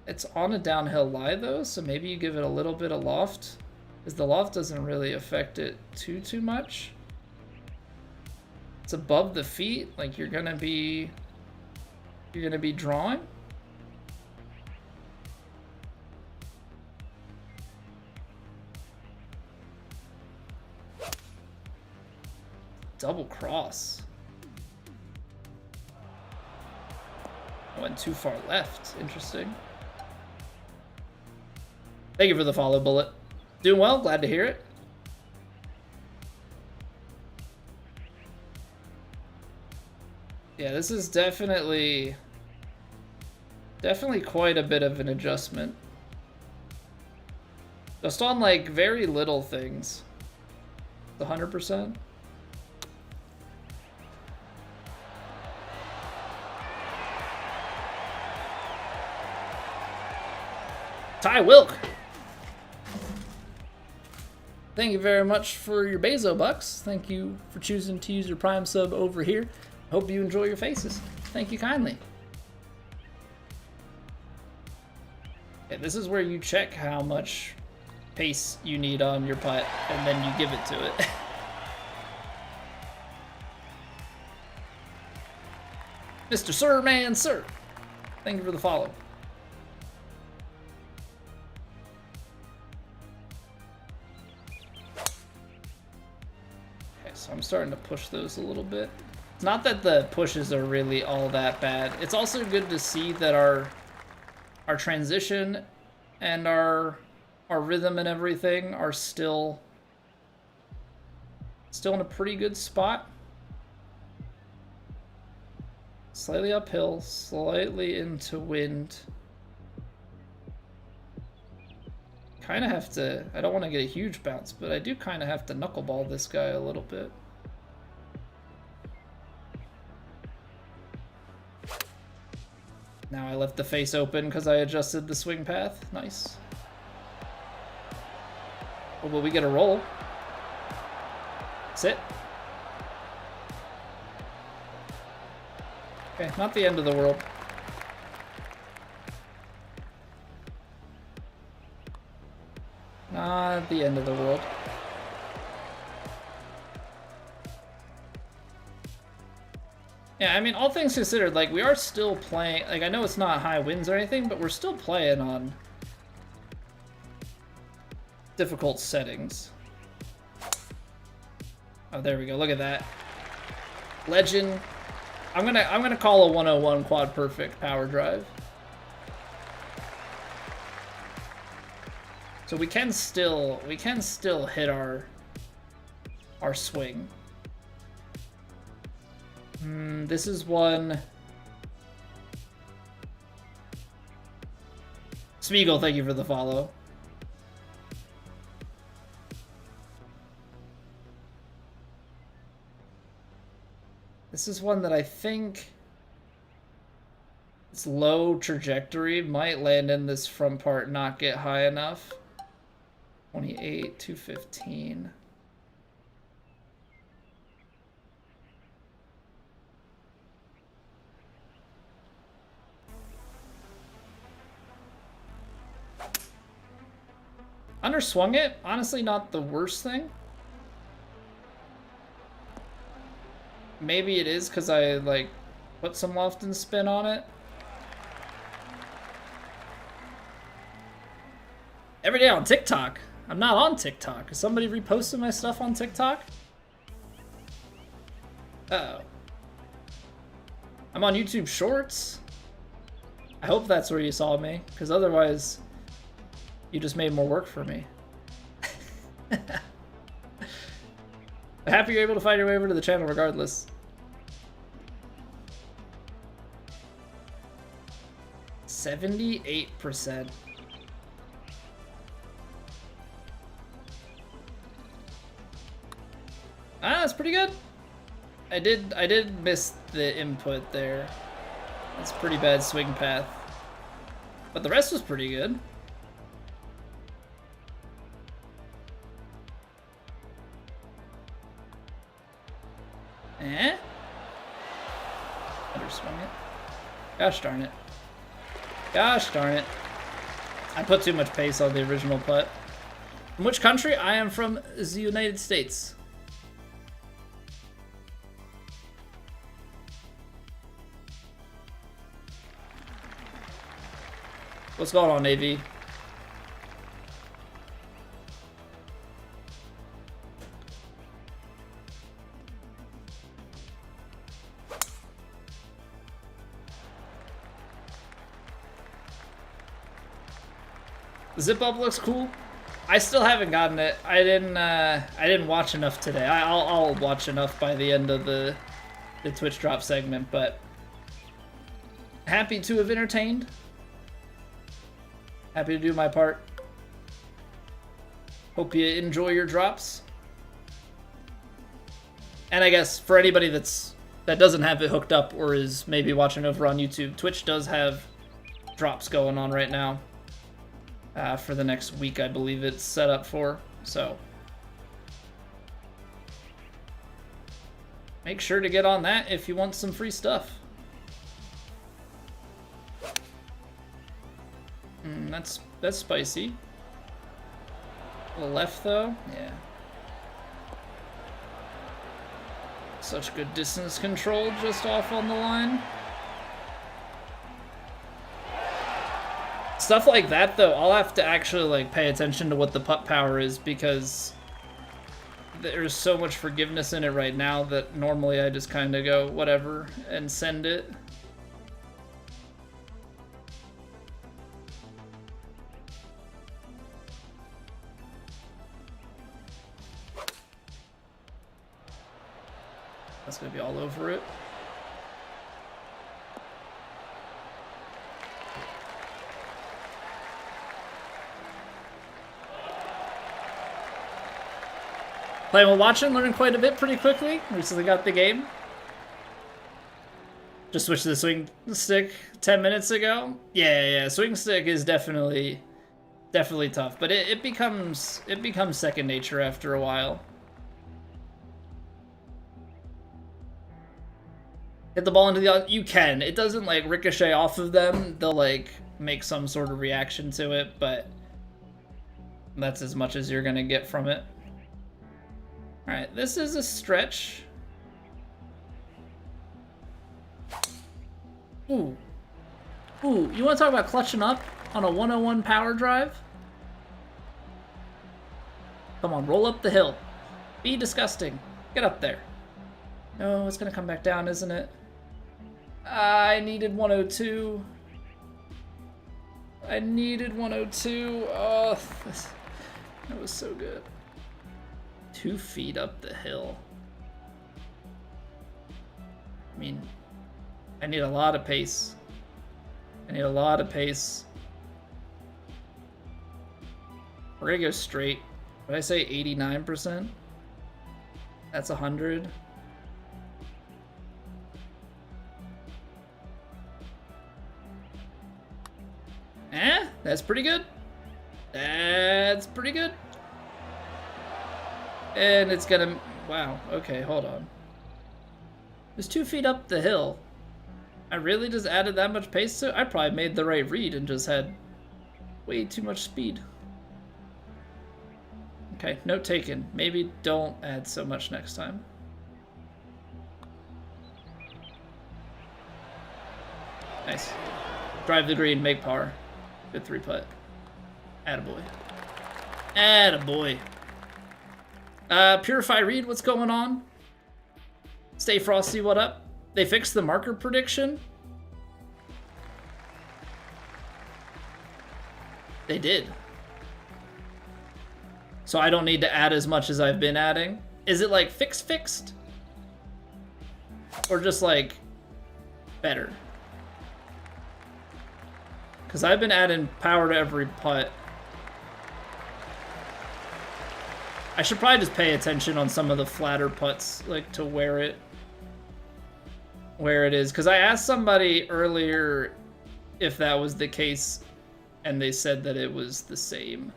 It's on a downhill lie though, so maybe you give it a little bit of loft, because the loft doesn't really affect it too much. It's above the feet, like you're gonna be drawing. Double cross. I went too far left. Interesting. Thank you for the follow, Bullet. Doing well, glad to hear it. Yeah, this is definitely quite a bit of an adjustment. Just on like very little things. The 100%. Ty Wilk. Thank you very much for your Bezo bucks. Thank you for choosing to use your Prime sub over here. Hope you enjoy your faces. Thank you kindly. Yeah, this is where you check how much pace you need on your putt, and then you give it to it. Mr. Sir, man, sir. Thank you for the follow. So I'm starting to push those a little bit. It's not that the pushes are really all that bad. It's also good to see that our transition and our rhythm and everything are still in a pretty good spot. Slightly uphill, slightly into wind. Kind of have to, I don't want to get a huge bounce, but I do kind of have to knuckleball this guy a little bit. Now I left the face open because I adjusted the swing path. Nice. Oh, will we get a roll? Sit. Okay, not the end of the world. Not the end of the world. Yeah, I mean, all things considered, like, we are still playing, like, I know it's not high winds or anything, but we're still playing on difficult settings. Oh, there we go, look at that. Legend. I'm gonna call a 101 quad perfect power drive. So we can still hit our swing. This is one. Spiegel, thank you for the follow. This is one that I think its low trajectory might land in this front part, not get high enough. 28, 215. Underswung it. Honestly, not the worst thing. Maybe it is because I, like, put some loft and spin on it. Every day on TikTok. I'm not on TikTok. Is somebody reposting my stuff on TikTok? Uh-oh. I'm on YouTube Shorts. I hope that's where you saw me, because otherwise you just made more work for me. I'm happy you're able to find your way over to the channel regardless. %78%. Ah, that's pretty good. I did miss the input there. That's a pretty bad swing path. But the rest was pretty good. Eh? Underswung it. Gosh darn it. Gosh darn it. I put too much pace on the original putt. From which country? I am from the United States. What's going on, AV? The zip up looks cool. I still haven't gotten it. I didn't watch enough today. I'll watch enough by the end of the Twitch drop segment, but happy to have entertained. Happy to do my part. Hope you enjoy your drops. And I guess for anybody that doesn't have it hooked up or is maybe watching over on YouTube, Twitch does have drops going on right now. For the next week, I believe it's set up for. So make sure to get on that if you want some free stuff. That's spicy. The left though, yeah. Such good distance control just off on the line. Stuff like that though, I'll have to actually like pay attention to what the putt power is because there's so much forgiveness in it right now that normally I just kind of go whatever and send it. That's gonna be all over it. Playing while watching, learning quite a bit pretty quickly. Recently got the game. Just switched to the swing stick 10 minutes ago. Yeah. Swing stick is definitely tough, but it becomes second nature after a while. Hit the ball into the... You can. It doesn't, like, ricochet off of them. They'll, like, make some sort of reaction to it, but that's as much as you're going to get from it. Alright, this is a stretch. Ooh. Ooh, you want to talk about clutching up on a 101 power drive? Come on, roll up the hill. Be disgusting. Get up there. No, it's going to come back down, isn't it? I needed 102. I needed 102. Oh, that was so good. 2 feet up the hill. I mean, I need a lot of pace. I need a lot of pace. We're gonna go straight. Did I say 89%? That's 100. That's pretty good. That's pretty good. And it's gonna... Wow, okay, hold on. It's 2 feet up the hill. I really just added that much pace to it? I probably made the right read and just had way too much speed. Okay, note taken. Maybe don't add so much next time. Nice. Drive the green, make par. Good 3-putt. Attaboy. Attaboy. Purify Reed, what's going on? Stay Frosty, what up? They fixed the marker prediction? They did. So I don't need to add as much as I've been adding? Is it like fixed? Or just like better? Because I've been adding power to every putt. I should probably just pay attention on some of the flatter putts, like to where it is. Because I asked somebody earlier if that was the case, and they said that it was the same.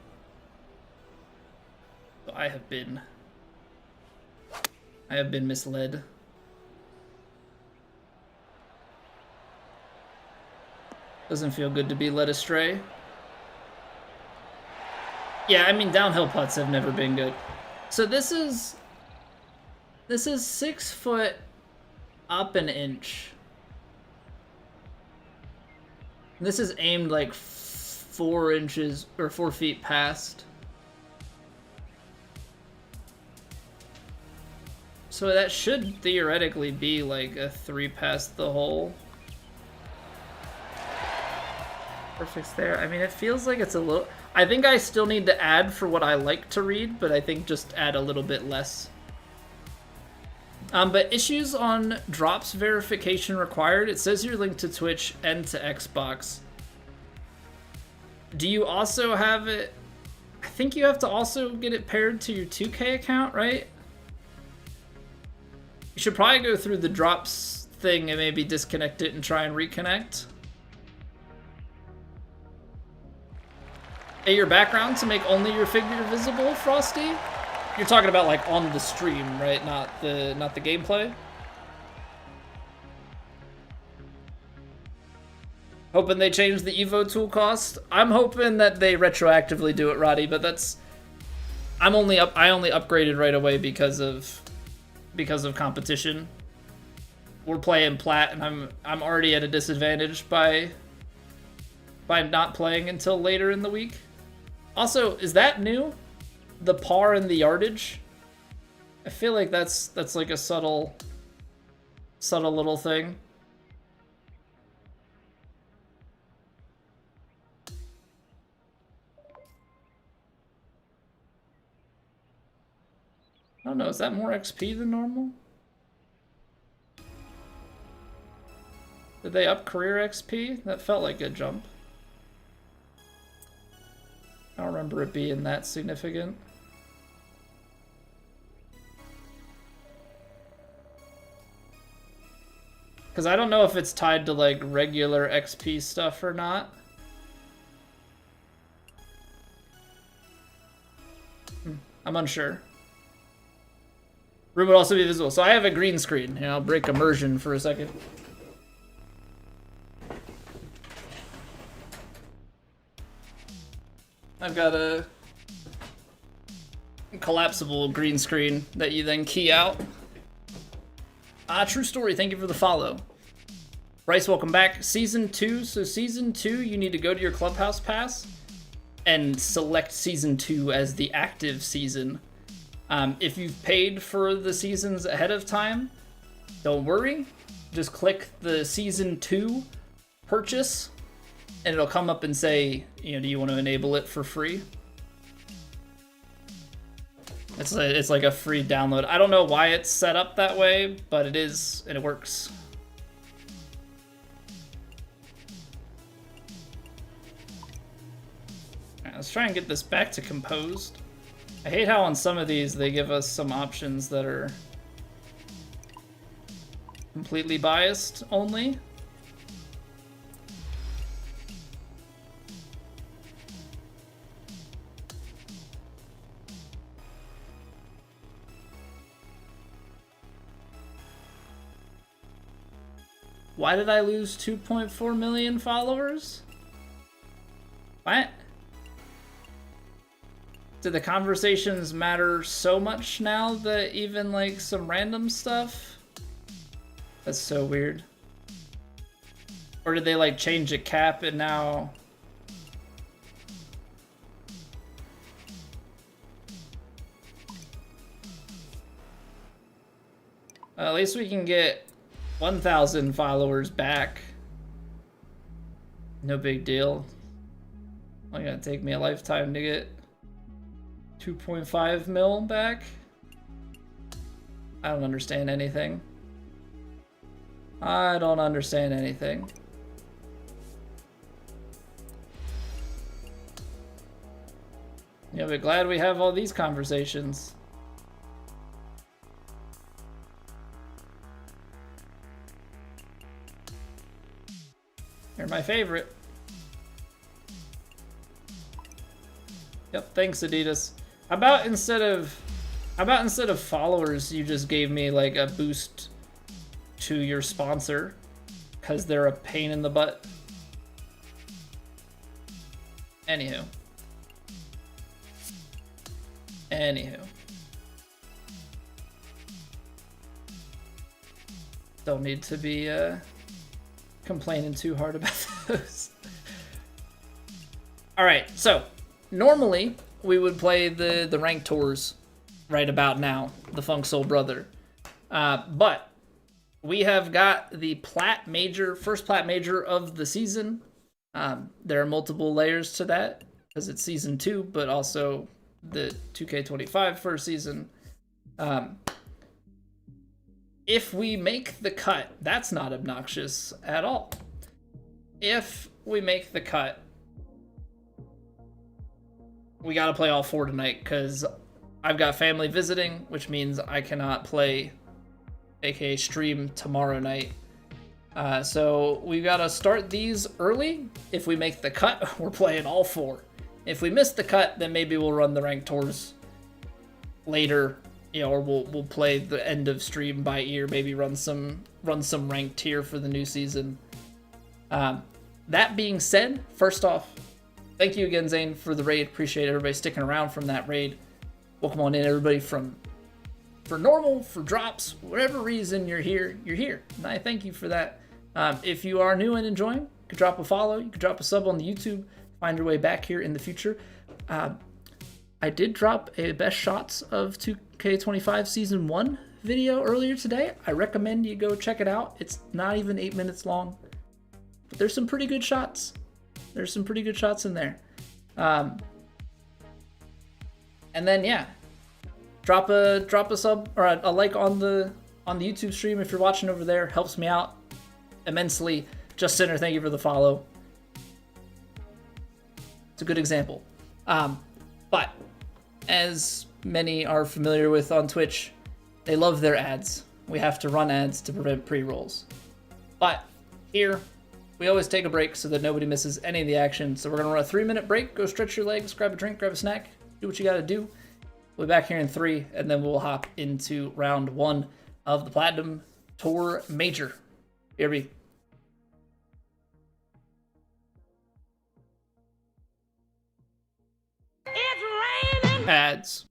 So I have been misled. Doesn't feel good to be led astray. Yeah, I mean, downhill putts have never been good. So this is 6 foot up an inch. This is aimed like 4 inches or 4 feet past. So that should theoretically be like a 3 past the hole. Perfect's there. I mean, it feels like it's a little... I think I still need to add for what I like to read, but I think just add a little bit less. But issues on drops verification required. It says you're linked to Twitch and to Xbox. Do you also have it... I think you have to also get it paired to your 2K account, right? You should probably go through the drops thing and maybe disconnect it and try and reconnect. Your background to make only your figure visible, Frosty? You're talking about like on the stream, right? Not the gameplay. Hoping they change the Evo tool cost. I'm hoping that they retroactively do it, Roddy, but that's... I only upgraded right away because of competition. We're playing plat, and I'm already at a disadvantage by not playing until later in the week. Also, is that new? The par and the yardage? I feel like that's like a subtle little thing. I don't know, is that more XP than normal? Did they up career XP? That felt like a jump. I don't remember it being that significant. Because I don't know if it's tied to like regular XP stuff or not. I'm unsure. Room would also be visible. So I have a green screen. Here, I'll break immersion for a second. I've got a collapsible green screen that you then key out. True story, thank you for the follow. Bryce, welcome back. Season 2, so Season 2, you need to go to your Clubhouse Pass and select Season 2 as the active season. If you've paid for the seasons ahead of time, don't worry. Just click the Season 2 purchase, and it'll come up and say, you know, do you want to enable it for free? It's like a free download. I don't know why it's set up that way, but it is, and it works. Alright, let's try and get this back to composed. I hate how on some of these they give us some options that are completely biased only. Why did I lose 2.4 million followers? What? Do the conversations matter so much now that even like some random stuff? That's so weird. Or did they like change a cap and now... At least we can get 1,000 followers back. No big deal. Only gonna take me a lifetime to get 2.5 mil back. I don't understand anything. I don't understand anything. Yeah, but glad we have all these conversations. You're my favorite. Yep, thanks Adidas. How about instead of followers, you just gave me like a boost to your sponsor, because they're a pain in the butt. Anywho. Don't need to be complaining too hard about those. Alright, so normally we would play the ranked tours right about now, the Funk Soul Brother. But we have got the Plat Major, first Plat Major of the season. There are multiple layers to that because it's season 2, but also the 2K25 first season. If we make the cut, that's not obnoxious at all. If we make the cut, we gotta play all 4 tonight because I've got family visiting, which means I cannot play, aka stream, tomorrow night. So we gotta start these early. If we make the cut, we're playing all 4. If we miss the cut, then maybe we'll run the ranked tours later, you know, or we'll play the end of stream by ear. Maybe run some ranked tier for the new season. That being said, first off, thank you again, Zane, for the raid. Appreciate everybody sticking around from that raid. Welcome on in, everybody, for normal, for drops, whatever reason you're here, and I thank you for that. If you are new and enjoying, you could drop a follow, you could drop a sub on the YouTube, find your way back here in the future. I did drop a best shots of 2K25 Season 1 video earlier today. I recommend you go check it out. It's not even 8 minutes long, but there's some pretty good shots. There's some pretty good shots in there. And then, yeah, drop a sub or a like on the YouTube stream if you're watching over there. Helps me out immensely. Just Sinner, thank you for the follow. It's a good example. But as many are familiar with on Twitch, they love their ads. We have to run ads to prevent pre-rolls. But here, we always take a break so that nobody misses any of the action. So we're gonna run a 3-minute break, go stretch your legs, grab a drink, grab a snack, do what you gotta do. We'll be back here in 3, and then we'll hop into round 1 of the Platinum Tour Major. Here we It's raining! Ads.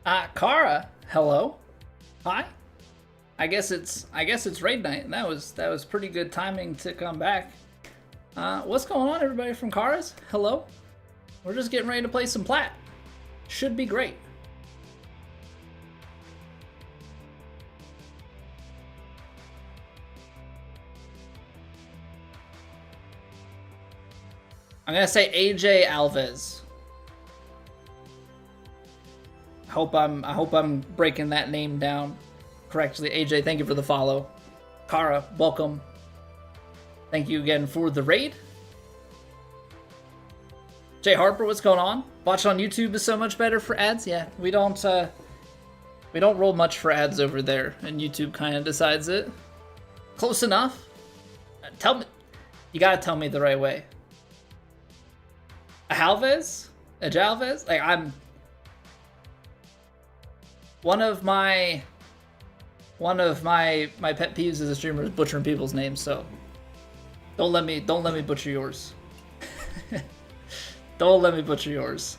Kara, hello. Hi. I guess it's raid night, and that was pretty good timing to come back. What's going on, everybody from Kara's? Hello. We're just getting ready to play some plat. Should be great. I'm gonna say AJ Alves. I hope I'm breaking that name down correctly. AJ, thank you for the follow. Kara, welcome. Thank you again for the raid. Jay Harper, what's going on? Watch on YouTube is so much better for ads. Yeah, we don't roll much for ads over there, and YouTube kind of decides it. Close enough. Tell me, you gotta tell me the right way. A Jalvez? Like, I'm one of my pet peeves as a streamer is butchering people's names, so don't let me butcher yours. Don't let me butcher yours.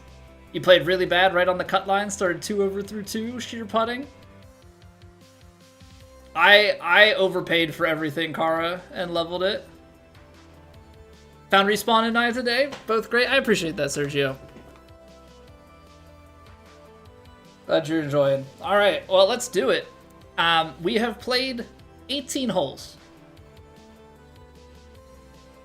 You played really bad right on the cut line, started 2 over through 2 sheer putting. I overpaid for everything, Kara, and leveled it. Found Respawn and I today. Both great. I appreciate that, Sergio. Glad you're enjoying. All right, well, let's do it. We have played 18 holes.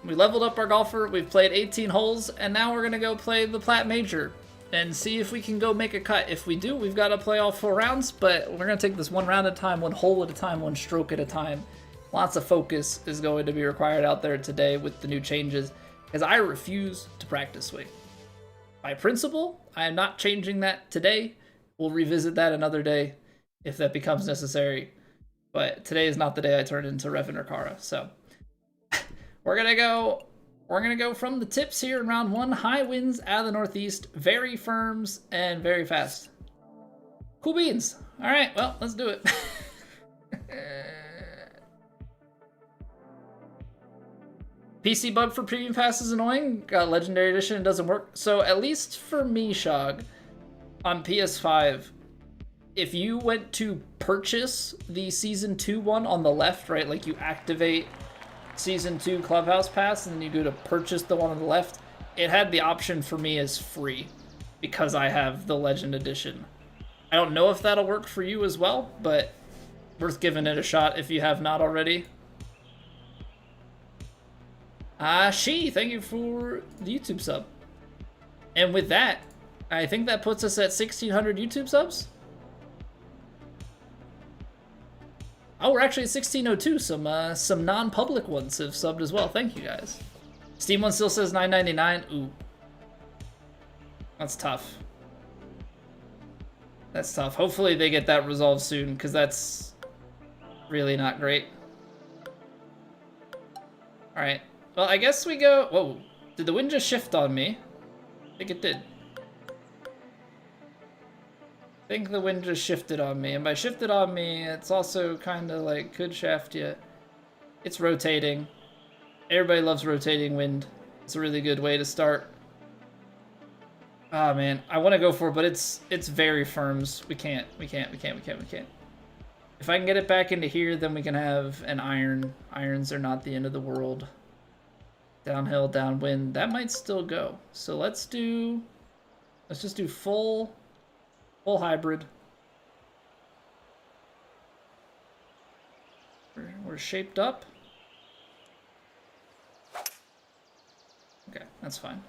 We leveled up our golfer. We've played 18 holes, and now we're going to go play the Plat Major and see if we can go make a cut. If we do, we've got to play all 4 rounds, but we're going to take this 1 round at a time, 1 hole at a time, 1 stroke at a time. Lots of focus is going to be required out there today with the new changes, because I refuse to practice swing. By principle, I am not changing that today. We'll revisit that another day if that becomes necessary. But today is not the day I turn into Revan or Kara. So we're gonna go from the tips here in round 1. High winds out of the northeast, very firms and very fast. Cool beans. All right, well, let's do it. PC bug for premium pass is annoying. Got legendary edition, it doesn't work. So at least for me, Shog, on PS5, if you went to purchase the Season 2 one on the left, right, like you activate Season 2 Clubhouse Pass and then you go to purchase the one on the left, it had the option for me as free because I have the Legend Edition. I don't know if that'll work for you as well, but worth giving it a shot if you have not already. Thank you for the YouTube sub. And with that, I think that puts us at 1,600 YouTube subs. Oh, we're actually at 1,602. Some non-public ones have subbed as well. Thank you, guys. Steam one still says $9.99. Ooh. That's tough. That's tough. Hopefully they get that resolved soon, because that's really not great. Alright. Well, I guess we go... Whoa. Did the wind just shift on me? I think it did. I think the wind just shifted on me. And by shifted on me, it's also kind of like could shaft you. It's rotating. Everybody loves rotating wind. It's a really good way to start. Ah, man. I want to go for it, but it's very firms. We can't. If I can get it back into here, then we can have an iron. Irons are not the end of the world. Downhill, downwind. That might still go. So let's just do full hybrid. We're shaped up. Okay, that's fine.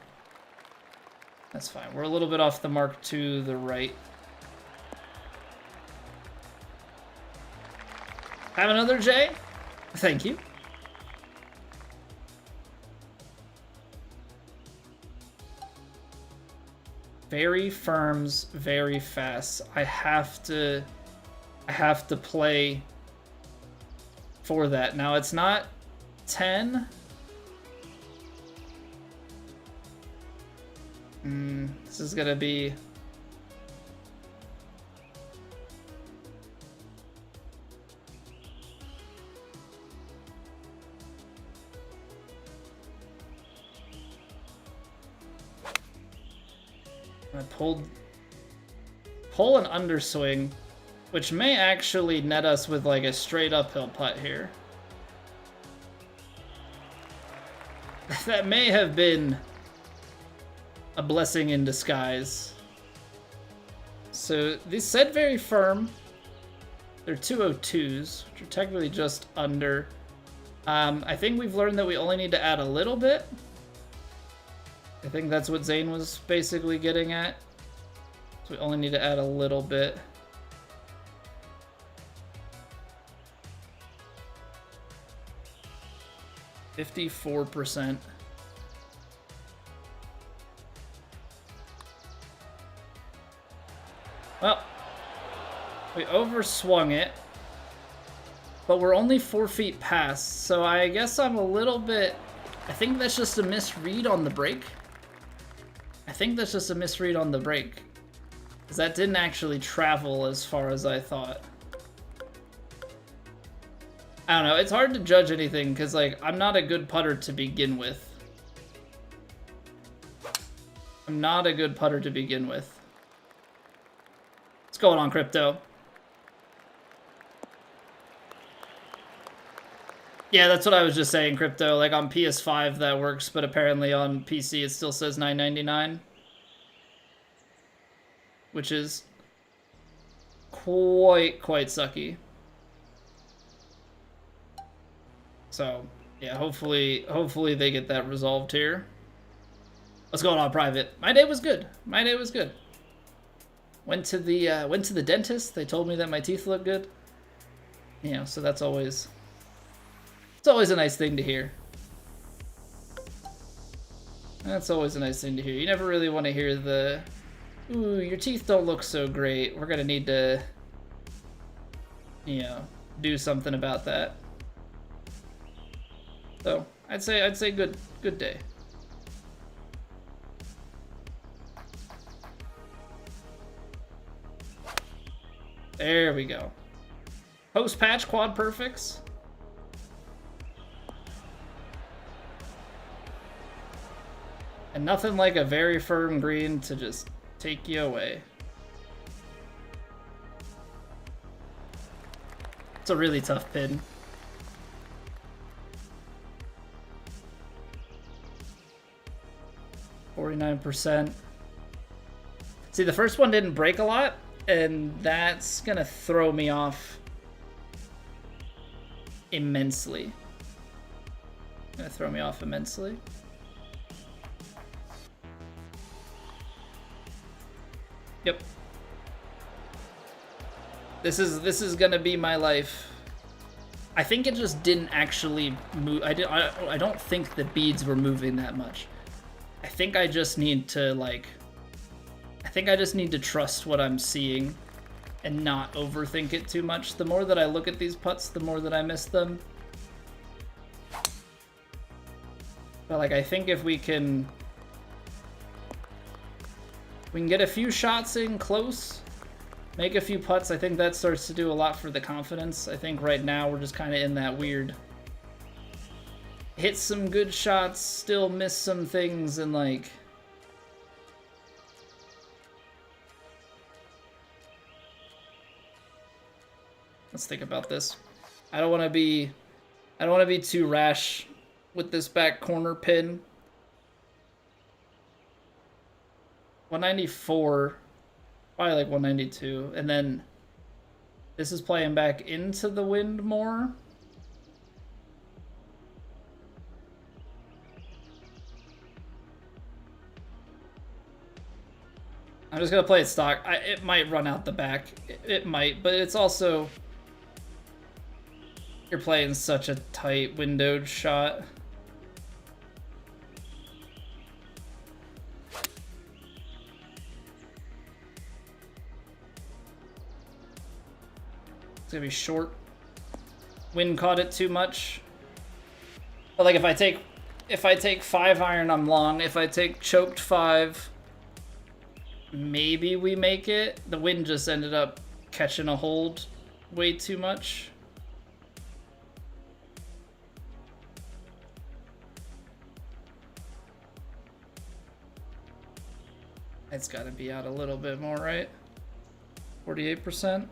That's fine. We're a little bit off the mark to the right. Have another J? Thank you. Very firms, very fast. I have to play for that. Now it's not 10. This is gonna be... I pulled pull an underswing, which may actually net us with like a straight uphill putt here. That may have been a blessing in disguise. So these set very firm. They're 202s, which are technically just under. I think we've learned that we only need to add a little bit. I think that's what Zane was basically getting at. So we only need to add a little bit. %. Well, we overswung it, but we're only 4 feet past, so I guess I'm a little bit... I think that's just a misread on the brake. Because that didn't actually travel as far as I thought. I don't know, it's hard to judge anything, because, like, I'm not a good putter to begin with. What's going on, Crypto? Yeah, that's what I was just saying, Crypto. Like, on PS5 that works, but apparently on PC it still says $9.99. Which is quite sucky. So, yeah, hopefully they get that resolved here. What's going on, Private? My day was good. Went to the dentist. They told me that my teeth look good. You know, so that's always... It's always a nice thing to hear. That's always a nice thing to hear. You never really want to hear the... Ooh, your teeth don't look so great. We're gonna need to... You know, do something about that. So, I'd say good day. There we go. Post-patch quad perfects. And nothing like a very firm green to just take you away. It's a really tough pin. %. See, the first one didn't break a lot, and that's gonna throw me off immensely. Yep. This is gonna be my life. I think it just didn't actually move. I don't think the beads were moving that much. I think I just need to trust what I'm seeing and not overthink it too much. The more that I look at these putts, the more that I miss them. But like, I think if we can get a few shots in close, make a few putts, I think that starts to do a lot for the confidence. I think right now we're just kind of in that weird hit some good shots, still miss some things, and like... Let's think about this. I don't want to be too rash with this back corner pin. 194, probably like 192, and then this is playing back into the wind more. I'm just gonna play it stock. It might run out the back. It might, but it's also... You're playing such a tight windowed shot. It's gonna be short. Wind caught it too much. But like if I take 5-iron, I'm long. If I take choked 5, maybe we make it. The wind just ended up catching a hold way too much. It's got to be out a little bit more, right? 48%.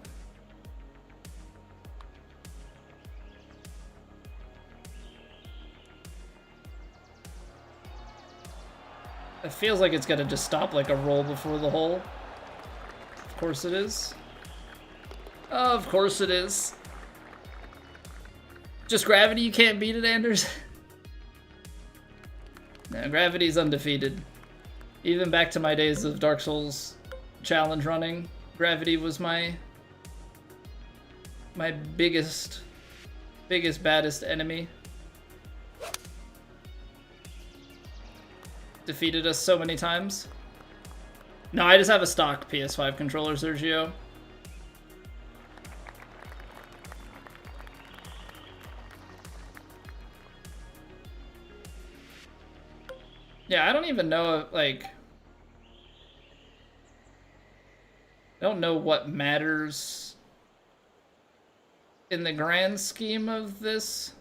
It feels like it's gonna just stop like a roll before the hole. Of course it is. Of course it is. Just gravity, you can't beat it, Anders? No, gravity's undefeated. Even back to my days of Dark Souls challenge running, gravity was my biggest, baddest enemy. Defeated us so many times. No, I just have a stock PS5 controller, Sergio. Yeah, I don't even know, like... I don't know what matters in the grand scheme of this.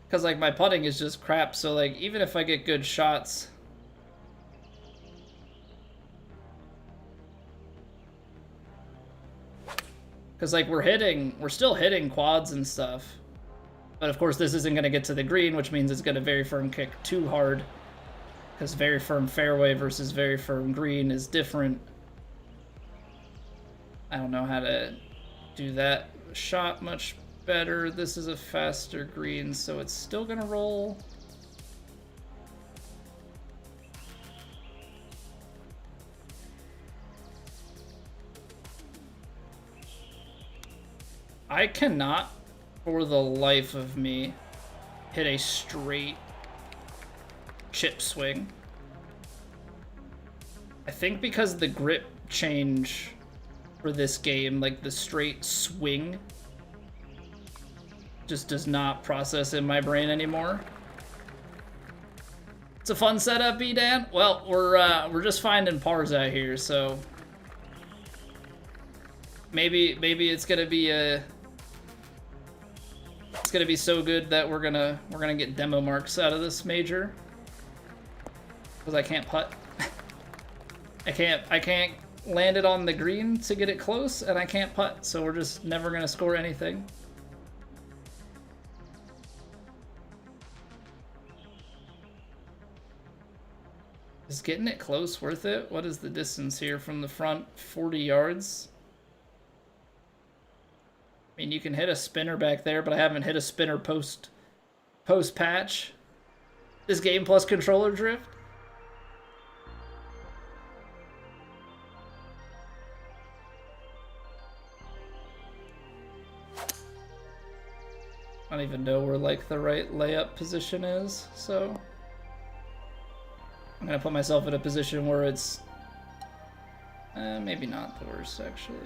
Because, like, my putting is just crap, so, like, even if I get good shots... Because, like, we're still hitting quads and stuff. But, of course, this isn't going to get to the green, which means it's going to very firm kick too hard. Because very firm fairway versus very firm green is different. I don't know how to do that shot much better. This is a faster green, so it's still going to roll. I cannot, for the life of me, hit a straight chip swing. I think because the grip change for this game, like the straight swing, just does not process in my brain anymore. It's a fun setup, E-Dan. Well, we're just finding pars out here, so maybe it's gonna be a... It's gonna be so good that we're gonna get demo marks out of this major. Because I can't putt. I can't land it on the green to get it close, and I can't putt, so we're just never gonna score anything. Is getting it close worth it? What is the distance here from the front? 40 yards? I mean, you can hit a spinner back there, but I haven't hit a spinner post patch. This game plus controller drift? I don't even know where, like, the right layup position is, so I'm gonna put myself in a position where it's maybe not the worst, actually.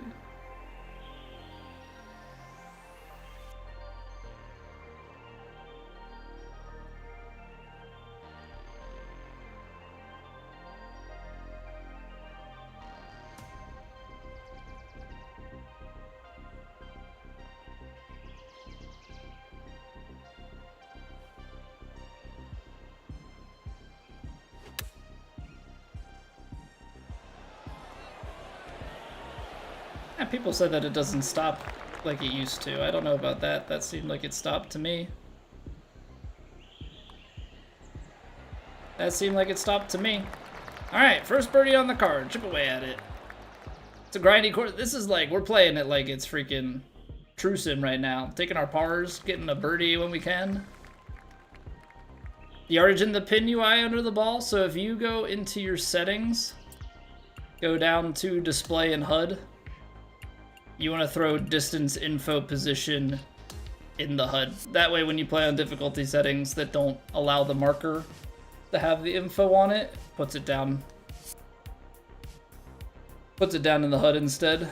Yeah, people said that it doesn't stop like it used to. I don't know about that. That seemed like it stopped to me. That seemed like it stopped to me. Alright, first birdie on the card. Chip away at it. It's a grindy course. This is like, we're playing it like it's freaking True Sim right now. Taking our pars, getting a birdie when we can. The yardage in the pin UI under the ball. So if you go into your settings, go down to display and HUD, you want to throw distance info position in the HUD. That way when you play on difficulty settings that don't allow the marker to have the info on it, puts it down in the HUD instead.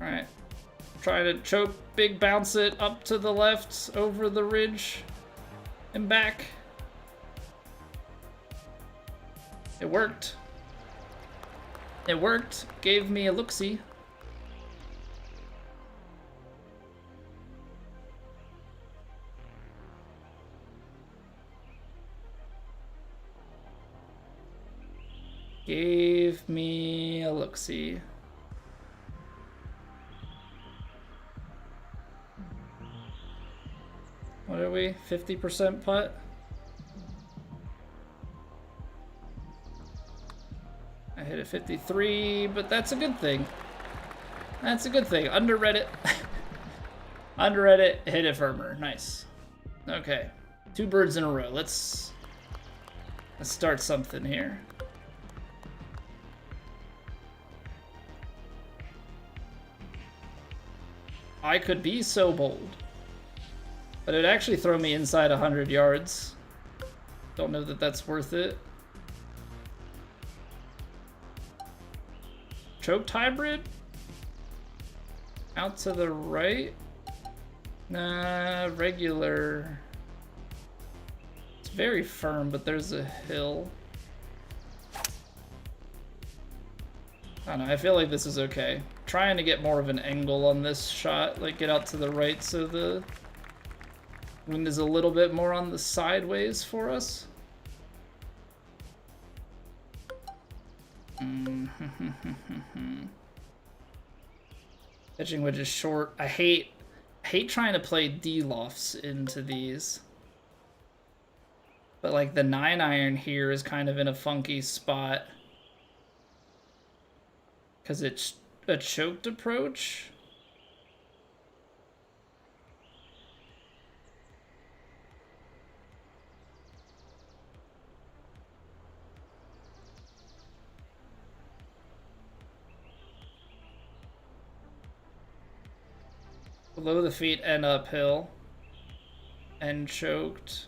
Alright. Try to choke, big bounce it up to the left over the ridge. And back. It worked. It worked. Gave me a look-see. Gave me a look-see. What are we? 50% putt? I hit a 53, but that's a good thing. That's a good thing. Underread it. Underread it, hit it firmer. Nice. Okay. 2 birds in a row. Let's start something here. I could be so bold, but it'd actually throw me inside 100 yards. Don't know that that's worth it. Choked hybrid? Out to the right? Nah, regular. It's very firm, but there's a hill. I don't know, I feel like this is okay. Trying to get more of an angle on this shot, like get out to the right so the wind is a little bit more on the sideways for us. Pitching wedge is short. I hate trying to play D-lofts into these. But like the 9-iron here is kind of in a funky spot. Because it's a choked approach. Below the feet and uphill. And choked.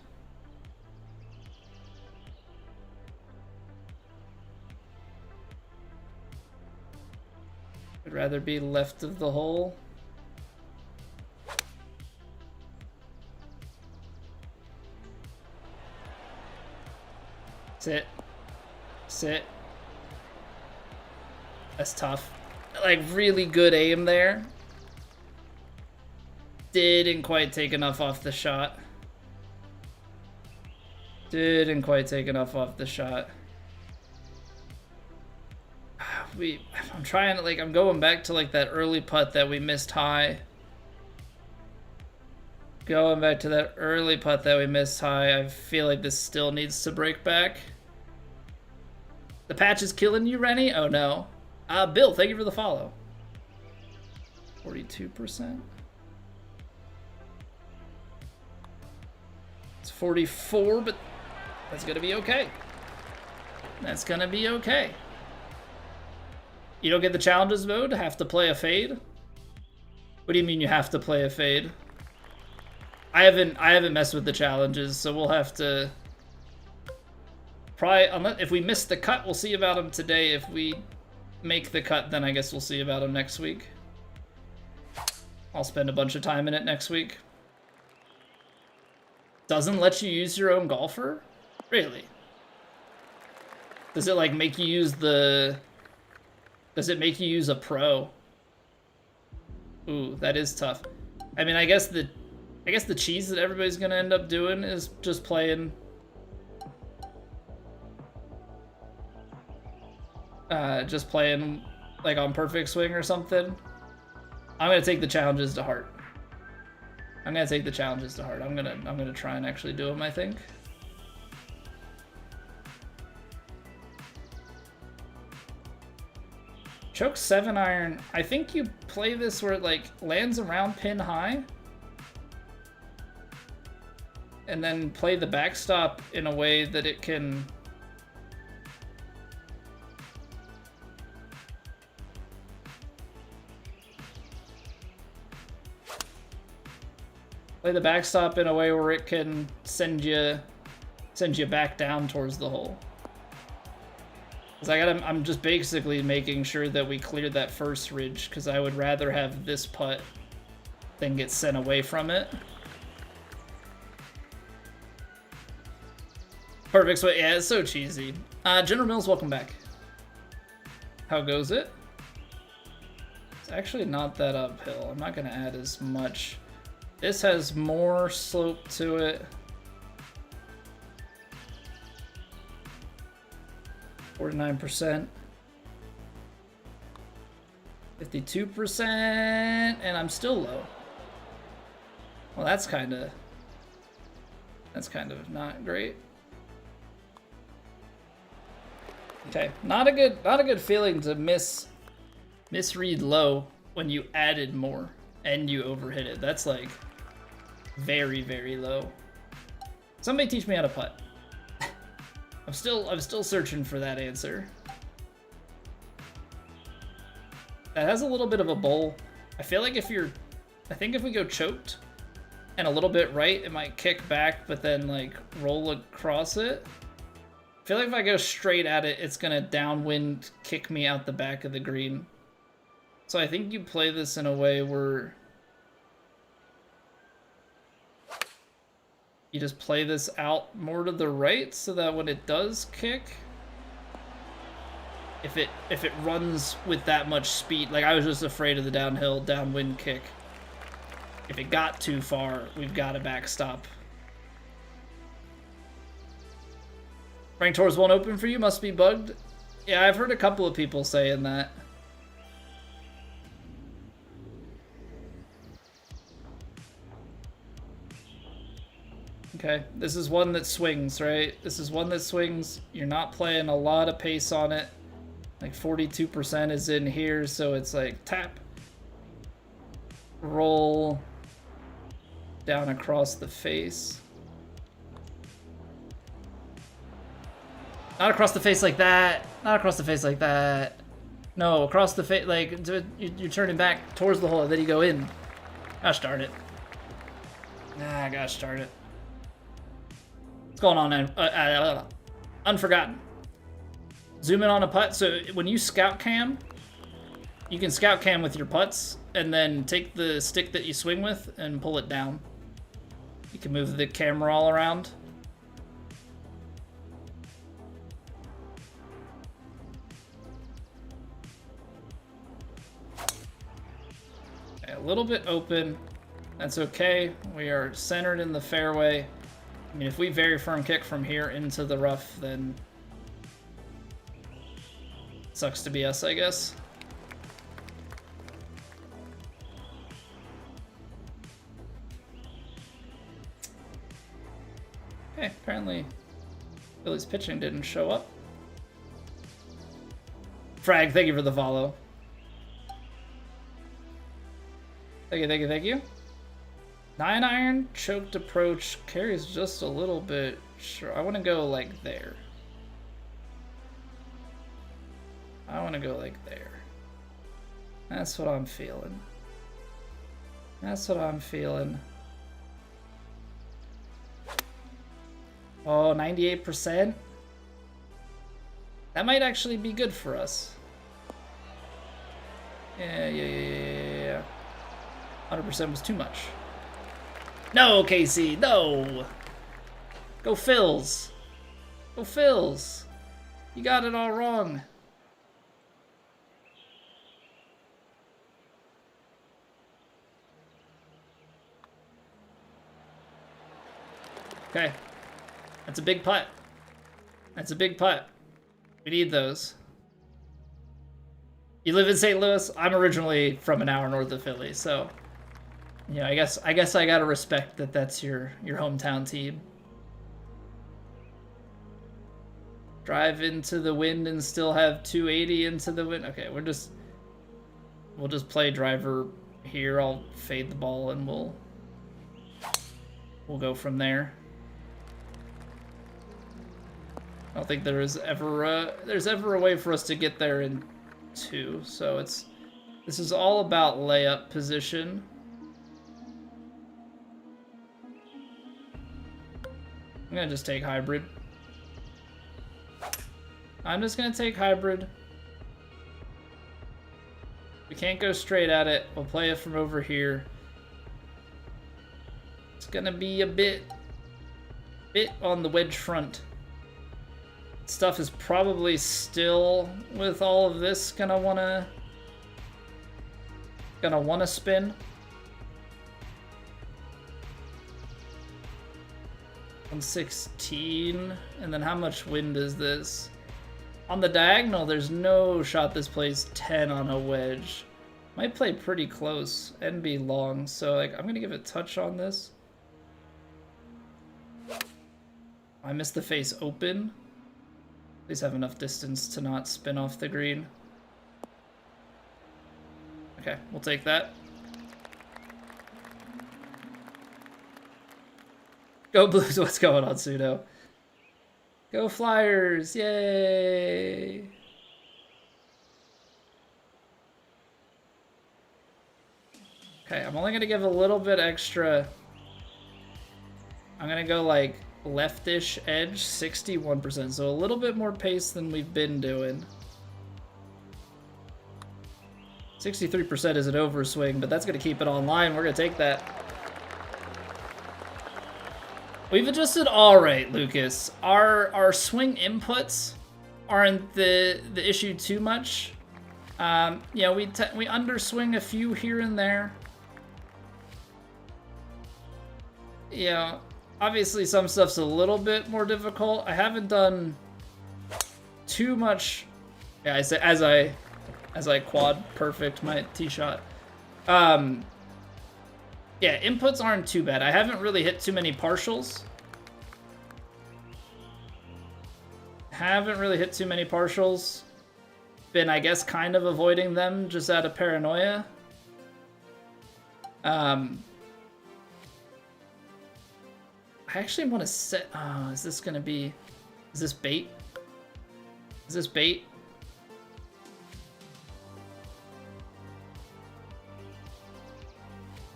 I'd rather be left of the hole. Sit. Sit. That's tough. Like, really good aim there. Didn't quite take enough off the shot. Didn't quite take enough off the shot. I'm trying to, like, I'm going back to, like, that early putt that we missed high. Going back to that early putt that we missed high. I feel like this still needs to break back. The patch is killing you, Rennie? Oh, no. Bill, thank you for the follow. 42%. It's 44, but that's gonna be okay. That's gonna be okay. You don't get the challenges mode, have to play a fade? What do you mean you have to play a fade? I haven't messed with the challenges, so we'll have to probably, unless if we miss the cut, we'll see about them today. If we make the cut, then I guess we'll see about them next week. I'll spend a bunch of time in it next week. Doesn't let you use your own golfer? Really? Does it like make you use the... Does it make you use a pro? Ooh, that is tough. I mean, I guess the cheese that everybody's gonna end up doing is just playing... like on perfect swing or something. I'm gonna take the challenges to heart. I'm gonna take the challenges to heart. I'm gonna try and actually do them, I think. Choke 7-iron. I think you play this where it like lands around pin high. And then play the backstop in a way that it can... Play the backstop in a way where it can send you back down towards the hole. Cause I'm just basically making sure that we clear that first ridge, because I would rather have this putt than get sent away from it. Perfect swing. Yeah, it's so cheesy. General Mills, welcome back. How goes it? It's actually not that uphill. I'm not going to add as much. This has more slope to it. 49%. 52%. And I'm still low. Well, that's kind of not great. Okay, not a good feeling to misread low when you added more and you overhit it. That's like very, very low. Somebody teach me how to putt. I'm still searching for that answer. That has a little bit of a bowl. I feel like I think if we go choked and a little bit right, it might kick back, but then like roll across it. I feel like if I go straight at it, it's gonna downwind kick me out the back of the green. So I think you play this in a way where you just play this out more to the right so that when it does kick, if it runs with that much speed, like I was just afraid of the downwind kick. If it got too far, we've got a backstop. Rank Tours won't open for you, must be bugged. Yeah, I've heard a couple of people saying that. Okay, this is one that swings, right? This is one that swings. You're not playing a lot of pace on it. Like 42% is in here, so it's like tap, roll, down across the face. Not across the face like that. Not across the face like that. No, across the face, like, you're turning back towards the hole, and then you go in. Gosh darn it. Ah, gosh darn it. What's going on? Unforgotten. Zoom in on a putt. So when you scout cam, you can scout cam with your putts, and then take the stick that you swing with and pull it down. You can move the camera all around. A little bit open. That's okay. We are centered in the fairway. I mean, if we very firm kick from here into the rough, then sucks to be us, I guess. Okay, apparently Billy's pitching didn't show up. Frag, thank you for the follow. Thank you, thank you, thank you. 9-iron, choked approach, carries just a little bit. Sure, I want to go like there. I want to go like there. That's what I'm feeling. That's what I'm feeling. Oh, 98%? That might actually be good for us. Yeah. 100% was too much. No, Casey, no! Go Phils. Go Phils. You got it all wrong. Okay. That's a big putt. That's a big putt. We need those. You live in St. Louis? I'm originally from an hour north of Philly, so you know, I guess I gotta respect that that's your hometown team. Drive into the wind and still have 280 into the wind. Okay, we'll just play driver here. I'll fade the ball and we'll go from there. I don't think there's ever a way for us to get there in two. So this is all about layup position. I'm gonna just take hybrid. I'm just gonna take hybrid. We can't go straight at it. We'll play it from over here. It's gonna be a bit on the wedge front. Stuff is probably still, with all of this, gonna wanna spin. 116, and then how much wind is this? On the diagonal, there's no shot this plays 10 on a wedge. Might play pretty close and be long, so like I'm gonna give it touch on this. I missed the face open. Please have enough distance to not spin off the green. Okay, we'll take that. Go Blues, what's going on, Pseudo? Go Flyers, yay! Okay, I'm only gonna give a little bit extra. I'm gonna go like leftish edge, 61%, so a little bit more pace than we've been doing. 63% is an overswing, but that's gonna keep it online. We're gonna take that. We've adjusted all right, Lucas. Our swing inputs aren't the issue too much. Yeah, we underswing a few here and there. Yeah, obviously some stuff's a little bit more difficult. I haven't done too much. Yeah, I say as I quad perfect my tee shot. Yeah, inputs aren't too bad. I haven't really hit too many partials. Been, I guess, kind of avoiding them just out of paranoia. I actually want to set... Oh, is this going to be... Is this bait? Is this bait?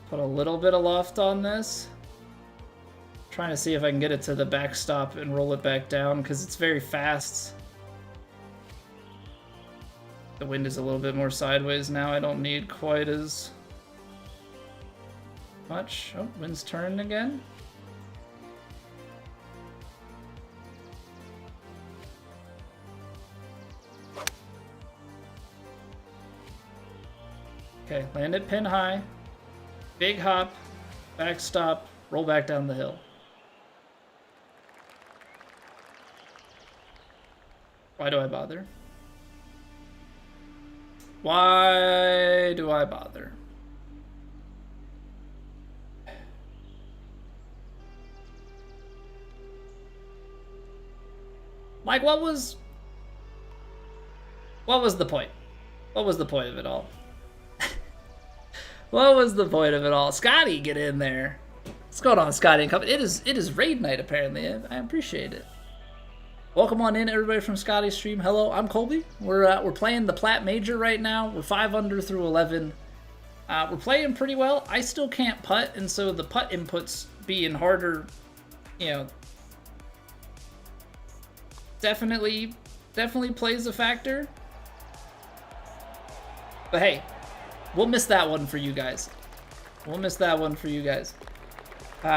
Put a little bit of loft on this. Trying to see if I can get it to the backstop and roll it back down because it's very fast. The wind is a little bit more sideways now. I don't need quite as much. Oh, wind's turned again. Okay, land it pin high. Big hop, backstop, roll back down the hill. Why do I bother? Why do I bother? Mike, what was the point? What was the point of it all? What was the point of it all? Scotty, get in there. What's going on, Scotty and company? It is raid night, apparently. I appreciate it. Welcome on in, everybody from Scotty's stream. Hello, I'm Colby. We're playing the Plat Major right now. We're 5 under through 11. We're playing pretty well. I still can't putt, and so the putt inputs being harder, you know, definitely plays a factor. But hey, we'll miss that one for you guys. But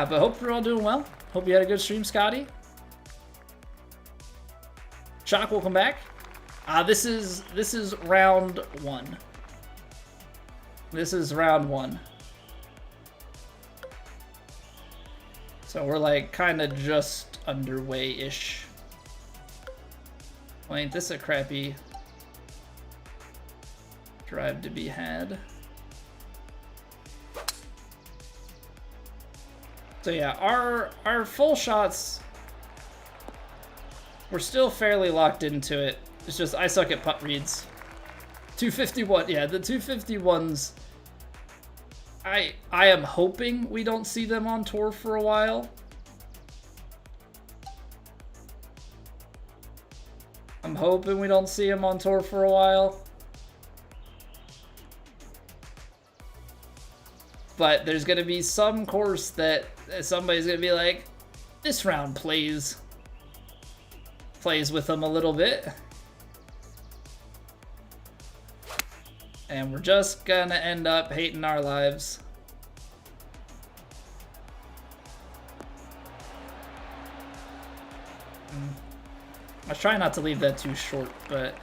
hope you're all doing well. Hope you had a good stream, Scotty. Shock, welcome back. This is round one. This is round one. So we're like kind of just underway-ish. Well, ain't this a crappy drive to be had? So yeah, our full shots, we're still fairly locked into it. It's just I suck at putt reads. 251, yeah, the 251s. I am hoping we don't see them on tour for a while. I'm hoping we don't see them on tour for a while. But there's gonna be some course that somebody's gonna be like, this round plays with them a little bit. And we're just gonna end up hating our lives. trying not to leave that too short, but...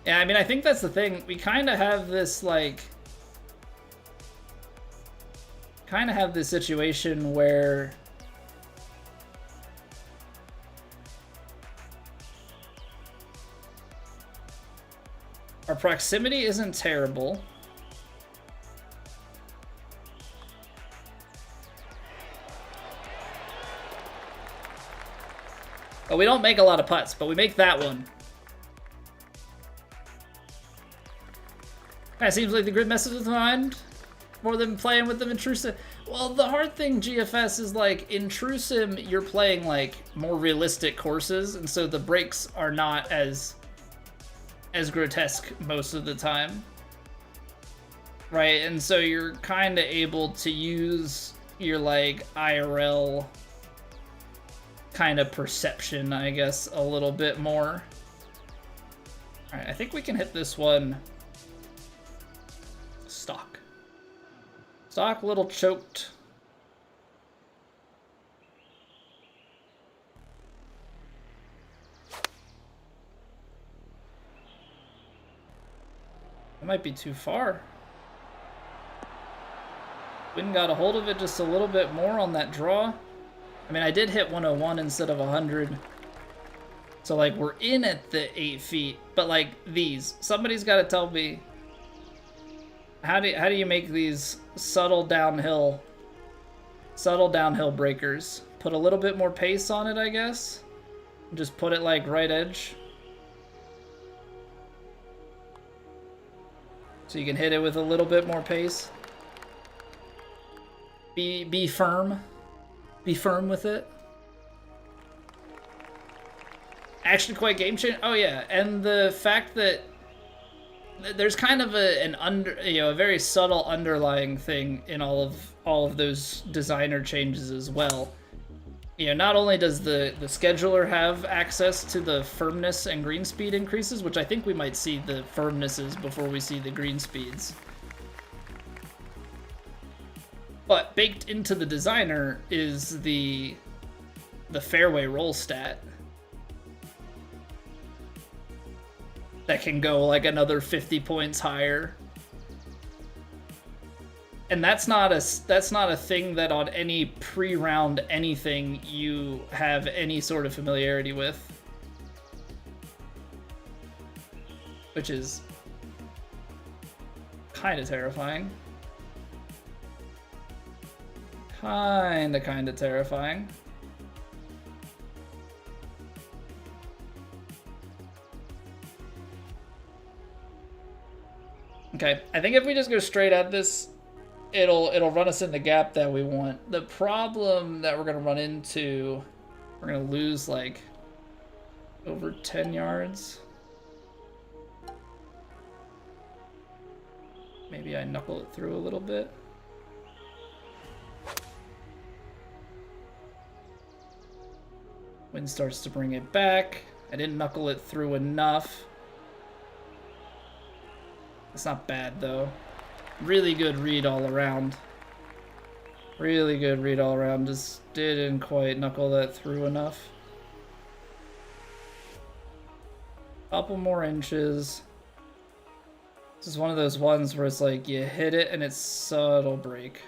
Yeah, I mean, I think that's the thing. We kind of have this, like... kind of have this situation where... our proximity isn't terrible. But we don't make a lot of putts, but we make that one. Kind of seems like the grid messes with my mind more than playing with them in True Sim. Well, the hard thing, GFS, is like in True Sim, you're playing like more realistic courses, and so the breaks are not as grotesque most of the time, right? And so you're kind of able to use your like IRL kind of perception, I guess, a little bit more. All right, I think we can hit this one stock. Stock, a little choked. It might be too far. Wind got a hold of it just a little bit more on that draw. I mean, I did hit 101 instead of 100. So, like, we're in at the 8 feet. But, like, these. Somebody's got to tell me, how do you make these subtle downhill breakers? Put a little bit more pace on it, I guess. Just put it, like, right edge. So you can hit it with a little bit more pace. Be firm. Be firm with it. Actually quite game changing. Oh yeah, and the fact that there's kind of a very subtle underlying thing in all of those designer changes as well. You know, not only does the scheduler have access to the firmness and green speed increases, which I think we might see the firmnesses before we see the green speeds. But baked into the designer is the fairway roll stat that can go like another 50 points higher. And that's not a thing that on any pre-round anything you have any sort of familiarity with, which is kind of terrifying. Kind of terrifying. Okay, I think if we just go straight at this, it'll run us in the gap that we want. The problem that we're gonna run into, we're gonna lose like over 10 yards. Maybe I knuckle it through a little bit. Wind starts to bring it back. I didn't knuckle it through enough. It's not bad though. Really good read all around. Really good read all around. Just didn't quite knuckle that through enough. Couple more inches. This is one of those ones where it's like you hit it and it's subtle break.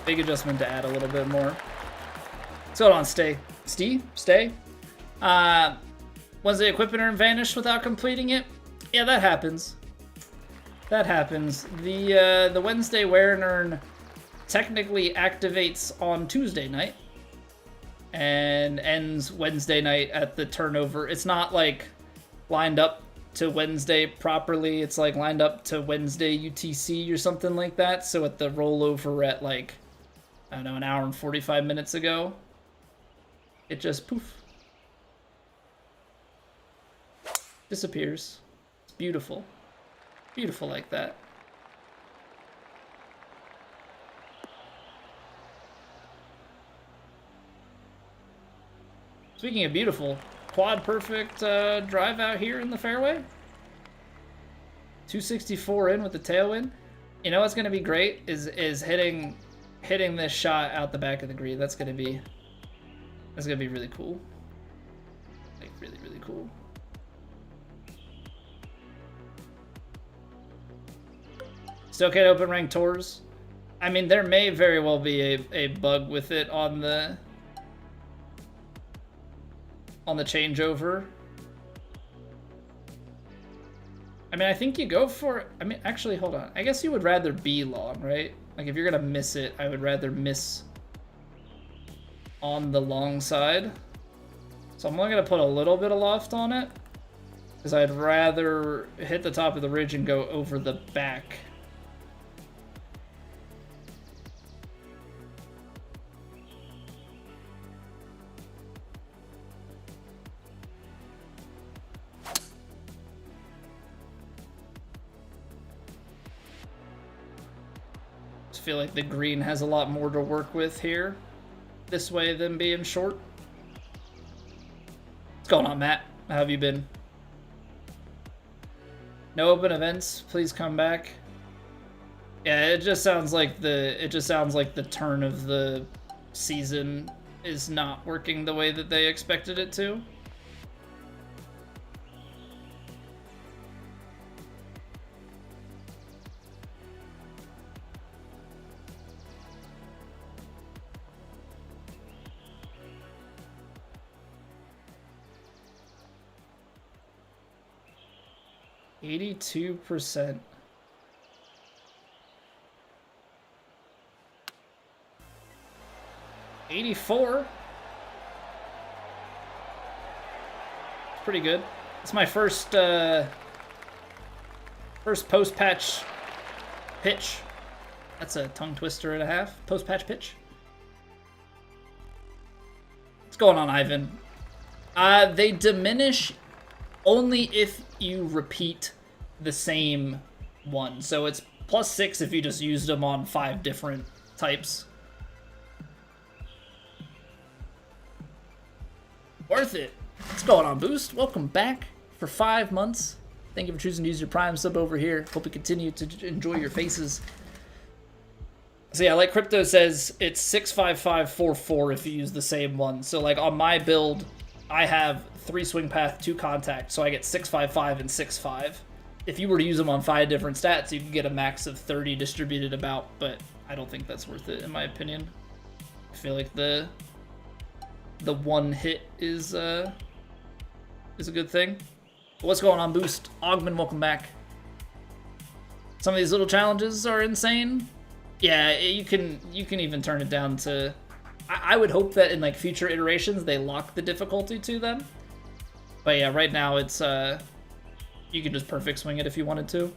Big adjustment to add a little bit more. What's going on, Stay? Stay? Was the equipment urn vanished without completing it? Yeah, that happens. That happens. The Wednesday wear and earn technically activates on Tuesday night and ends Wednesday night at the turnover. It's not like lined up to Wednesday properly. It's like lined up to Wednesday UTC or something like that. So at the rollover at like, I don't know, an hour and 45 minutes ago, it just poof. Disappears. It's beautiful. Beautiful like that. Speaking of beautiful, quad perfect drive out here in the fairway. 264 in with the tailwind. You know what's gonna be great is hitting this shot out the back of the green. That's gonna be really cool. Like really, really cool. Still can't open ranked tours. I mean, there may very well be a bug with it on the changeover. I mean, I think you go for, I mean, actually, hold on. I guess you would rather be long, right? Like, if you're gonna miss it, I would rather miss on the long side. So I'm only gonna put a little bit of loft on it, because I'd rather hit the top of the ridge and go over the back. Feel like the green has a lot more to work with here this way than being short. What's going on, Matt? How have you been? No open events, please come back. Yeah, it just sounds like the turn of the season is not working the way that they expected it to. %82%. $84. Pretty good. It's my first post-patch pitch. That's a tongue twister and a half. Post-patch pitch. What's going on, Ivan? They diminish only if you repeat the same one. So it's +6 if you just used them on 5 different types. Worth it. What's going on, Boost? Welcome back for 5 months. Thank you for choosing to use your Prime sub over here. Hope you continue to enjoy your faces. So yeah, like Crypto says, it's 65544 if you use the same one. So like on my build, I have 3 swing path, 2 contact, so I get 655 and 65. If you were to use them on 5 different stats, you could get a max of 30 distributed about, but I don't think that's worth it in my opinion. I feel like the one hit is a good thing. But what's going on, Boost? Augman, welcome back. Some of these little challenges are insane. Yeah, you can even turn it down to. I would hope that in like future iterations they lock the difficulty to them. But yeah, right now it's you can just perfect swing it if you wanted to.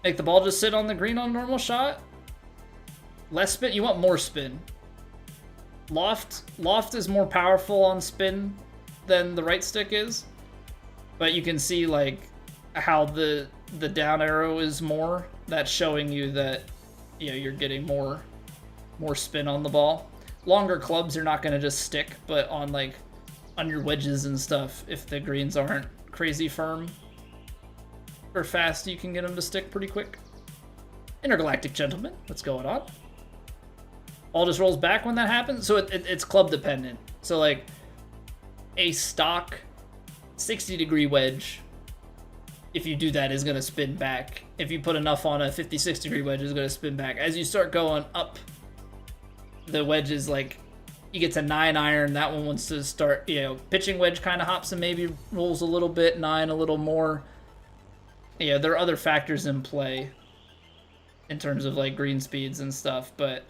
Make the ball just sit on the green on normal shot. Less spin. You want more spin. Loft is more powerful on spin than the right stick is. But you can see like how the down arrow is more. That's showing you that you're getting more spin on the ball. Longer clubs are not going to just stick, but on your wedges and stuff, if the greens aren't crazy firm or fast, you can get them to stick pretty quick. Intergalactic Gentleman, what's going on? Ball just rolls back when that happens, so it's club dependent. So like a stock 60-degree wedge, if you do that, is going to spin back. If you put enough on a 56-degree wedge, it's going to spin back. As you start going up, the wedges, like, you get to 9 iron, that one wants to start, pitching wedge kind of hops and maybe rolls a little bit, 9 a little more. Yeah, there are other factors in play in terms of, like, green speeds and stuff, but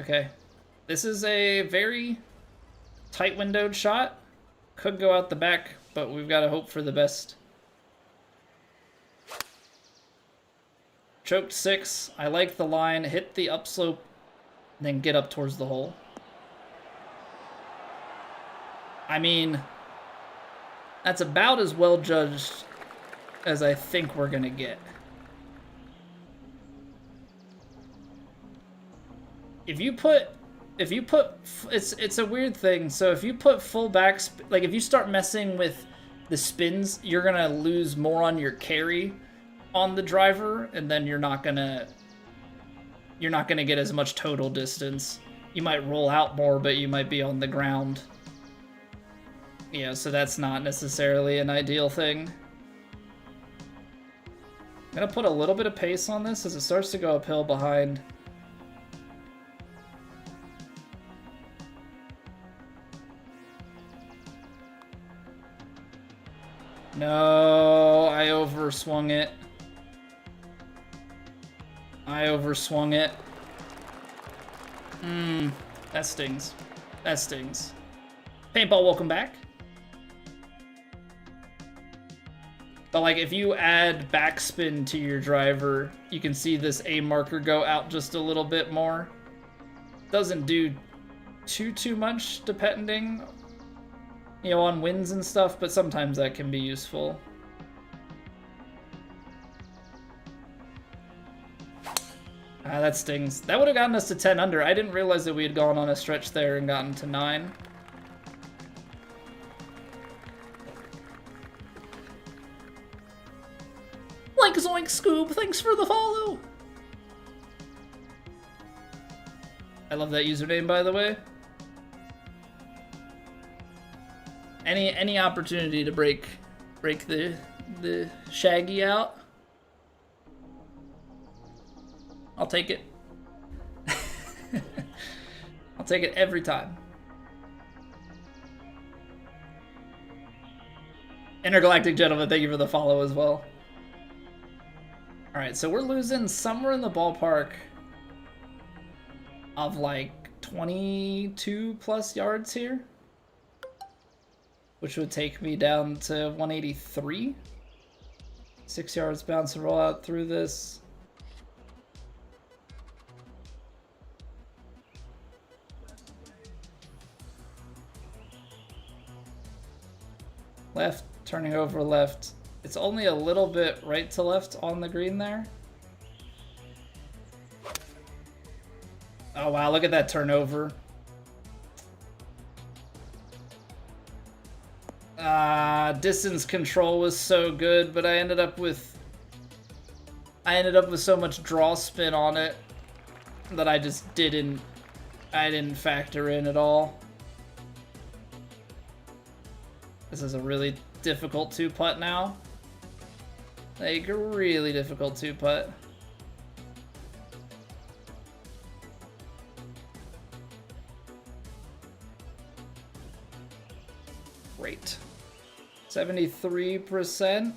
okay. This is a very tight windowed shot. Could go out the back, but we've got to hope for the best. Choked 6. I like the line. Hit the upslope, then get up towards the hole. I mean, that's about as well judged as I think we're going to get. If if you put, it's a weird thing. So if you put full back, like if you start messing with the spins, you're gonna lose more on your carry on the driver, and then you're not gonna get as much total distance. You might roll out more, but you might be on the ground. Yeah, so that's not necessarily an ideal thing. I'm gonna put a little bit of pace on this as it starts to go uphill behind. No, I overswung it. I overswung it. That stings. That stings. Paintball, welcome back. But like if you add backspin to your driver, you can see this A marker go out just a little bit more. Doesn't do too much depending, you know, on winds and stuff, but sometimes that can be useful. That stings. That would have gotten us to 10 under. I didn't realize that we had gone on a stretch there and gotten to 9. Like Zoink Scoob, thanks for the follow. I love that username, by the way. Any opportunity to break the Shaggy out, I'll take it. I'll take it every time. Intergalactic Gentleman, thank you for the follow as well. Alright, so we're losing somewhere in the ballpark of like 22 plus yards here, which would take me down to 183. 6 yards bounce and roll out through this. Left, turning over left. It's only a little bit right to left on the green there. Oh wow, look at that turnover. Distance control was so good, but I ended up with so much draw spin on it that I just didn't factor in at all. This is a really difficult 2-putt now. Like, a really difficult 2-putt. Great. 73%.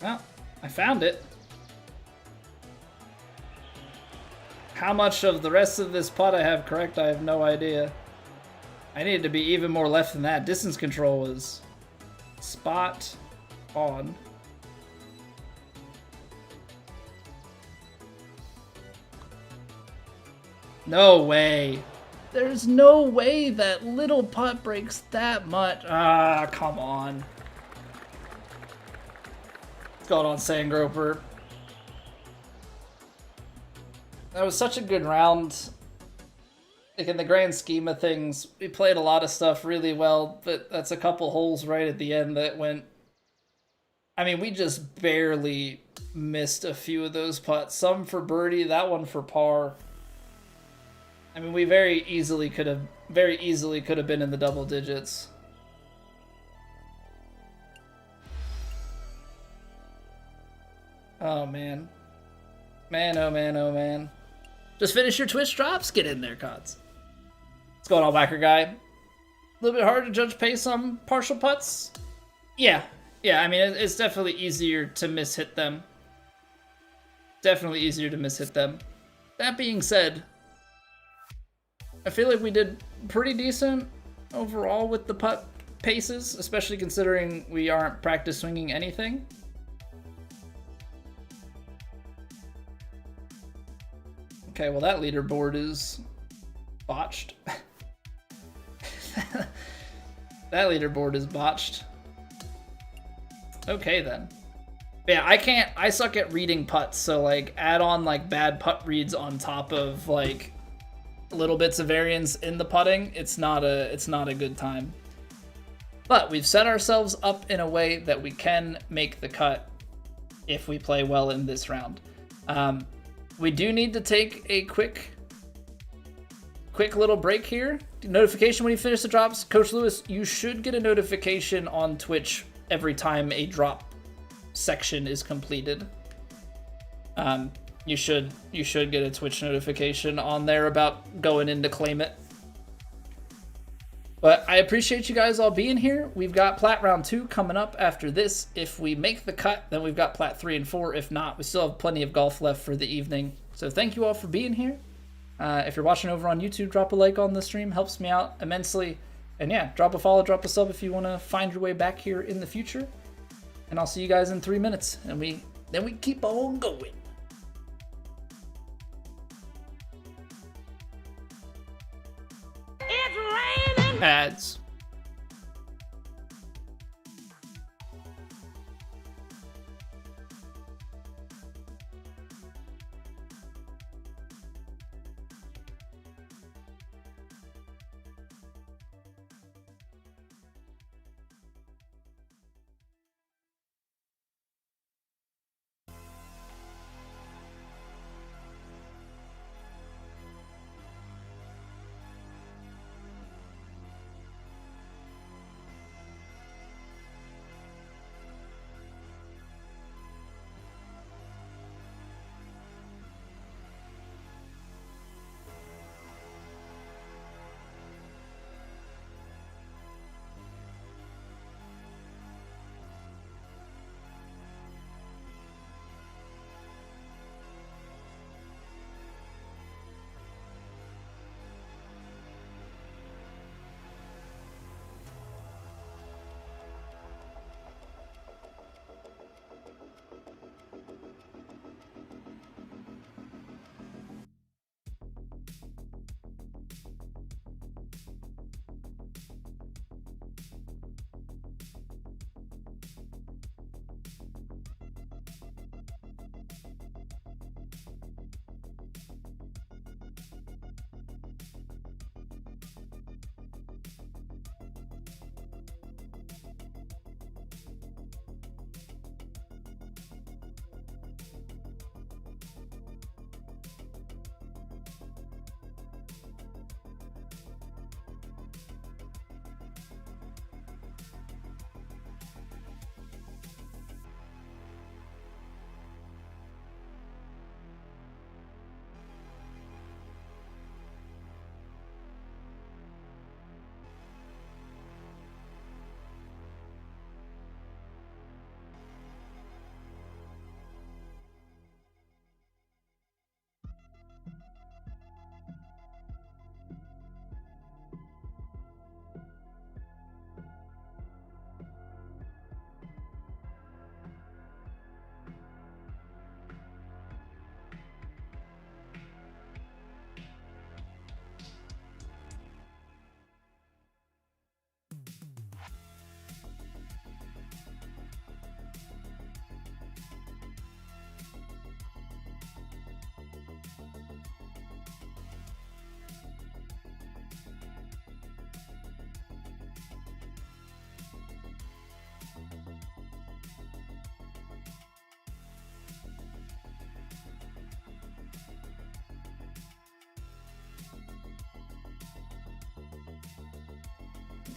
Well, I found it. How much of the rest of this putt I have correct, I have no idea. I needed to be even more left than that. Distance control was spot on. No way. There's no way that little putt breaks that much. Ah, come on. What's going on, Sandgroper? That was such a good round. Like, in the grand scheme of things, we played a lot of stuff really well, but that's a couple holes right at the end that went... I mean, we just barely missed a few of those putts. Some for birdie, that one for par. I mean, we very easily could have been in the double digits. Oh, man. Man, oh, man, oh, man. Just finish your Twitch drops? Get in there, Cods. What's going on, Whacker Guy? A little bit hard to judge pace on partial putts? Yeah. Yeah, I mean, it's definitely easier to mishit them. Definitely easier to mishit them. That being said, I feel like we did pretty decent overall with the putt paces, especially considering we aren't practice swinging anything. Okay, well that leaderboard is botched. That leaderboard is botched. Okay then. Yeah, I suck at reading putts, so like add on like bad putt reads on top of like little bits of variance in the putting. It's not a good time. But we've set ourselves up in a way that we can make the cut if we play well in this round. We do need to take a quick little break here. Notification when you finish the drops. Coach Lewis, you should get a notification on Twitch every time a drop section is completed. You should get a Twitch notification on there about going in to claim it. But I appreciate you guys all being here. We've got Plat Round 2 coming up after this. If we make the cut, then we've got Plat 3 and 4. If not, we still have plenty of golf left for the evening. So thank you all for being here. If you're watching over on YouTube, drop a like on the stream. Helps me out immensely. And yeah, drop a follow, drop a sub if you want to find your way back here in the future. And I'll see you guys in 3 minutes. And then we keep on going. It's raining! Ads.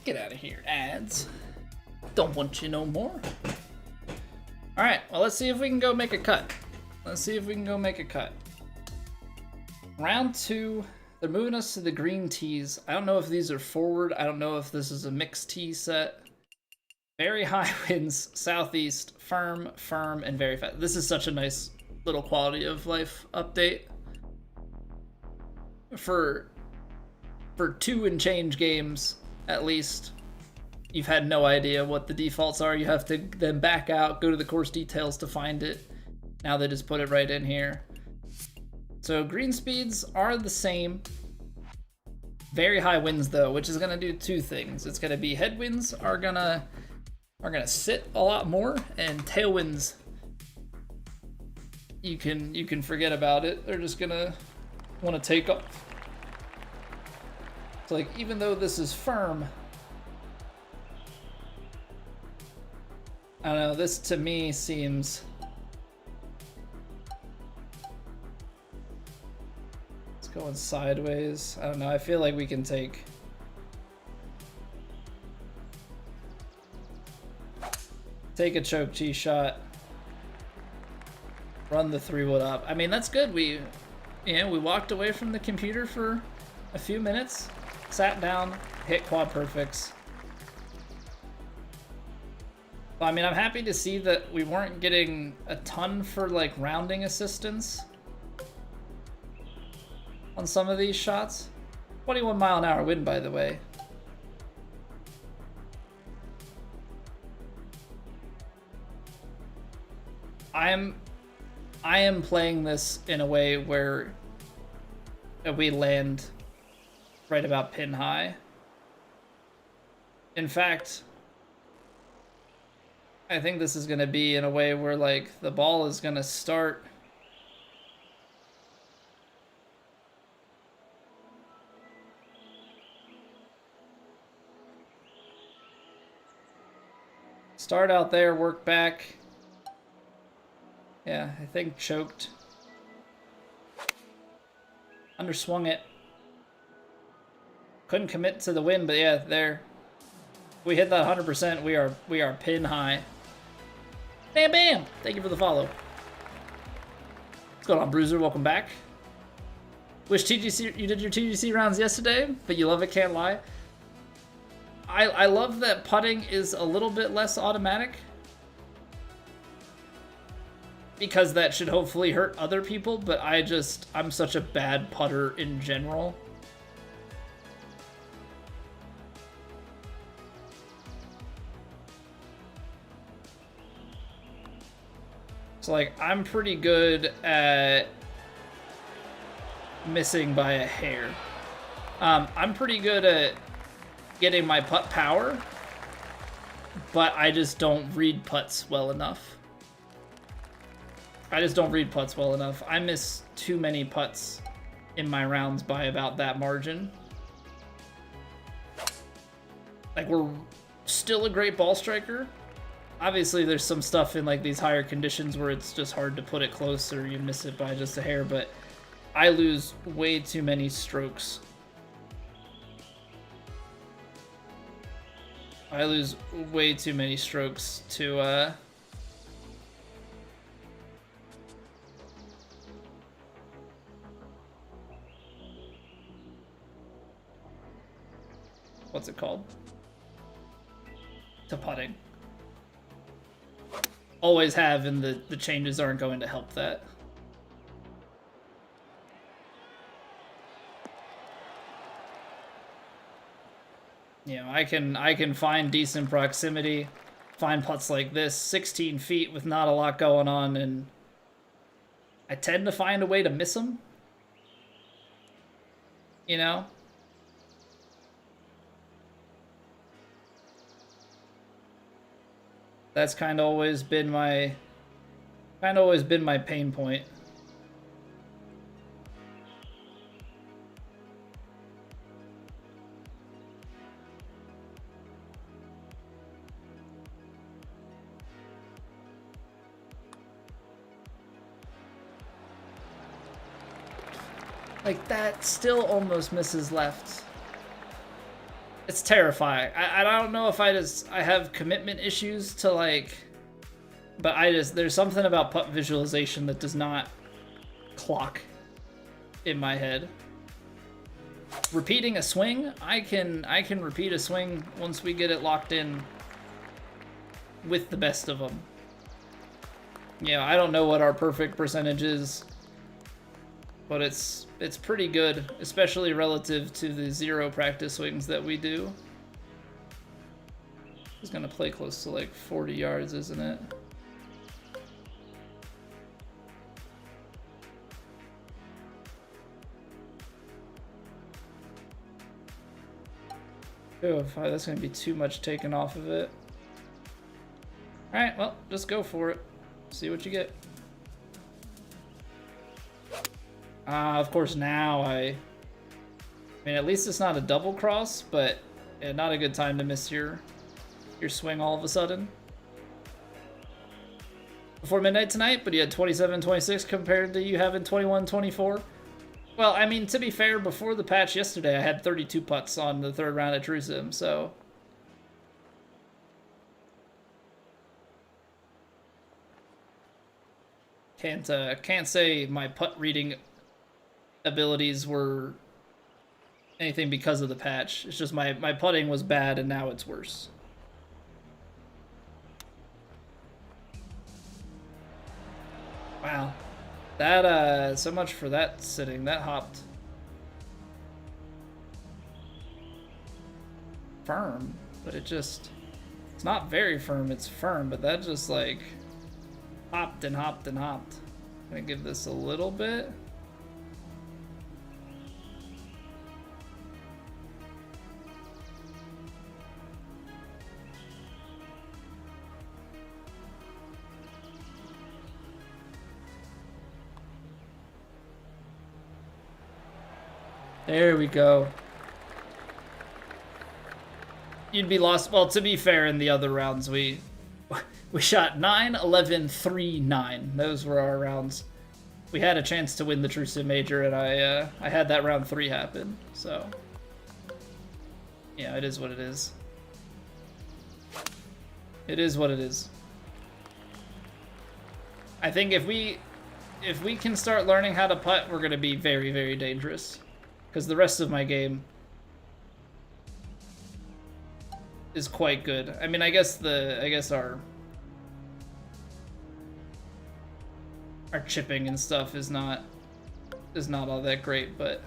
Get out of here, ads. Don't want you no more. Alright, well, let's see if we can go make a cut. Round 2, they're moving us to the green tees. I don't know if these are forward. I don't know if this is a mixed tee set. Very high winds, southeast, firm, and very fast. This is such a nice little quality of life update. For 2 and change games, at least, you've had no idea what the defaults are. You have to then back out, go to the course details to find it. Now they just put it right in here. So green speeds are the same. Very high winds though, which is gonna do 2 things. It's gonna be headwinds are gonna are gonna sit a lot more, and tailwinds, you can forget about it. They're just gonna want to take off. So like, even though this is firm, I don't know, this to me seems, it's going sideways. I don't know, I feel like we can take a choke tee shot, run the 3-wood up. I mean, that's good. We walked away from the computer for a few minutes, sat down, hit quad perfects. I mean, I'm happy to see that we weren't getting a ton for like rounding assistance on some of these shots. 21-mile-an-hour wind, by the way. I am playing this in a way where we land right about pin high. In fact, I think this is going to be in a way where like the ball is going to start out there, work back. Yeah, I think choked. Underswung it. Couldn't commit to the win, but yeah, there. We hit that 100%. We are pin high. Bam, bam! Thank you for the follow. What's going on, Bruiser? Welcome back. Wish TGC you did your TGC rounds yesterday, but you love it, can't lie. I love that putting is a little bit less automatic, because that should hopefully hurt other people, but I'm such a bad putter in general. So like, I'm pretty good at missing by a hair. I'm pretty good at getting my putt power, but I just don't read putts well enough. I miss too many putts in my rounds by about that margin. Like, we're still a great ball striker. Obviously, there's some stuff in like these higher conditions where it's just hard to put it close or you miss it by just a hair, but I lose way too many strokes. To what's it called? To putting. Always have, and the changes aren't going to help that. You know, I can find decent proximity, find putts like this, 16 feet with not a lot going on, and I tend to find a way to miss them. You know? That's kind of always been my pain point. Like, that still almost misses left. It's terrifying. I don't know if I have commitment issues to like, but there's something about putt visualization that does not clock in my head. Repeating a swing, I can repeat a swing once we get it locked in with the best of them. Yeah, I don't know what our perfect percentage is, but it's pretty good, especially relative to the 0 practice swings that we do. It's gonna play close to like 40 yards, isn't it? Oh, that's gonna be too much taken off of it. Alright, well, just go for it. See what you get. Of course, now I mean, at least it's not a double cross, but yeah, not a good time to miss your swing all of a sudden. Before midnight tonight, but you had 27-26 compared to you having 21-24. Well, I mean, to be fair, before the patch yesterday, I had 32 putts on the third round at TrueSim, so... Can't say my putt reading abilities were anything because of the patch. It's just my putting was bad and now it's worse. Wow. That, so much for that sitting. That hopped. Firm, but it's not very firm, it's firm, but that just like hopped and hopped and hopped. I'm gonna give this a little bit. There we go. You'd be lost. Well, to be fair, in the other rounds, we shot 9, 11, 3, 9. Those were our rounds. We had a chance to win the TrueSim Major, and I had that round 3 happen. So, yeah, it is what it is. It is what it is. I think if we can start learning how to putt, we're gonna be very, very dangerous. Because the rest of my game is quite good. I mean, I guess our chipping and stuff is not all that great, but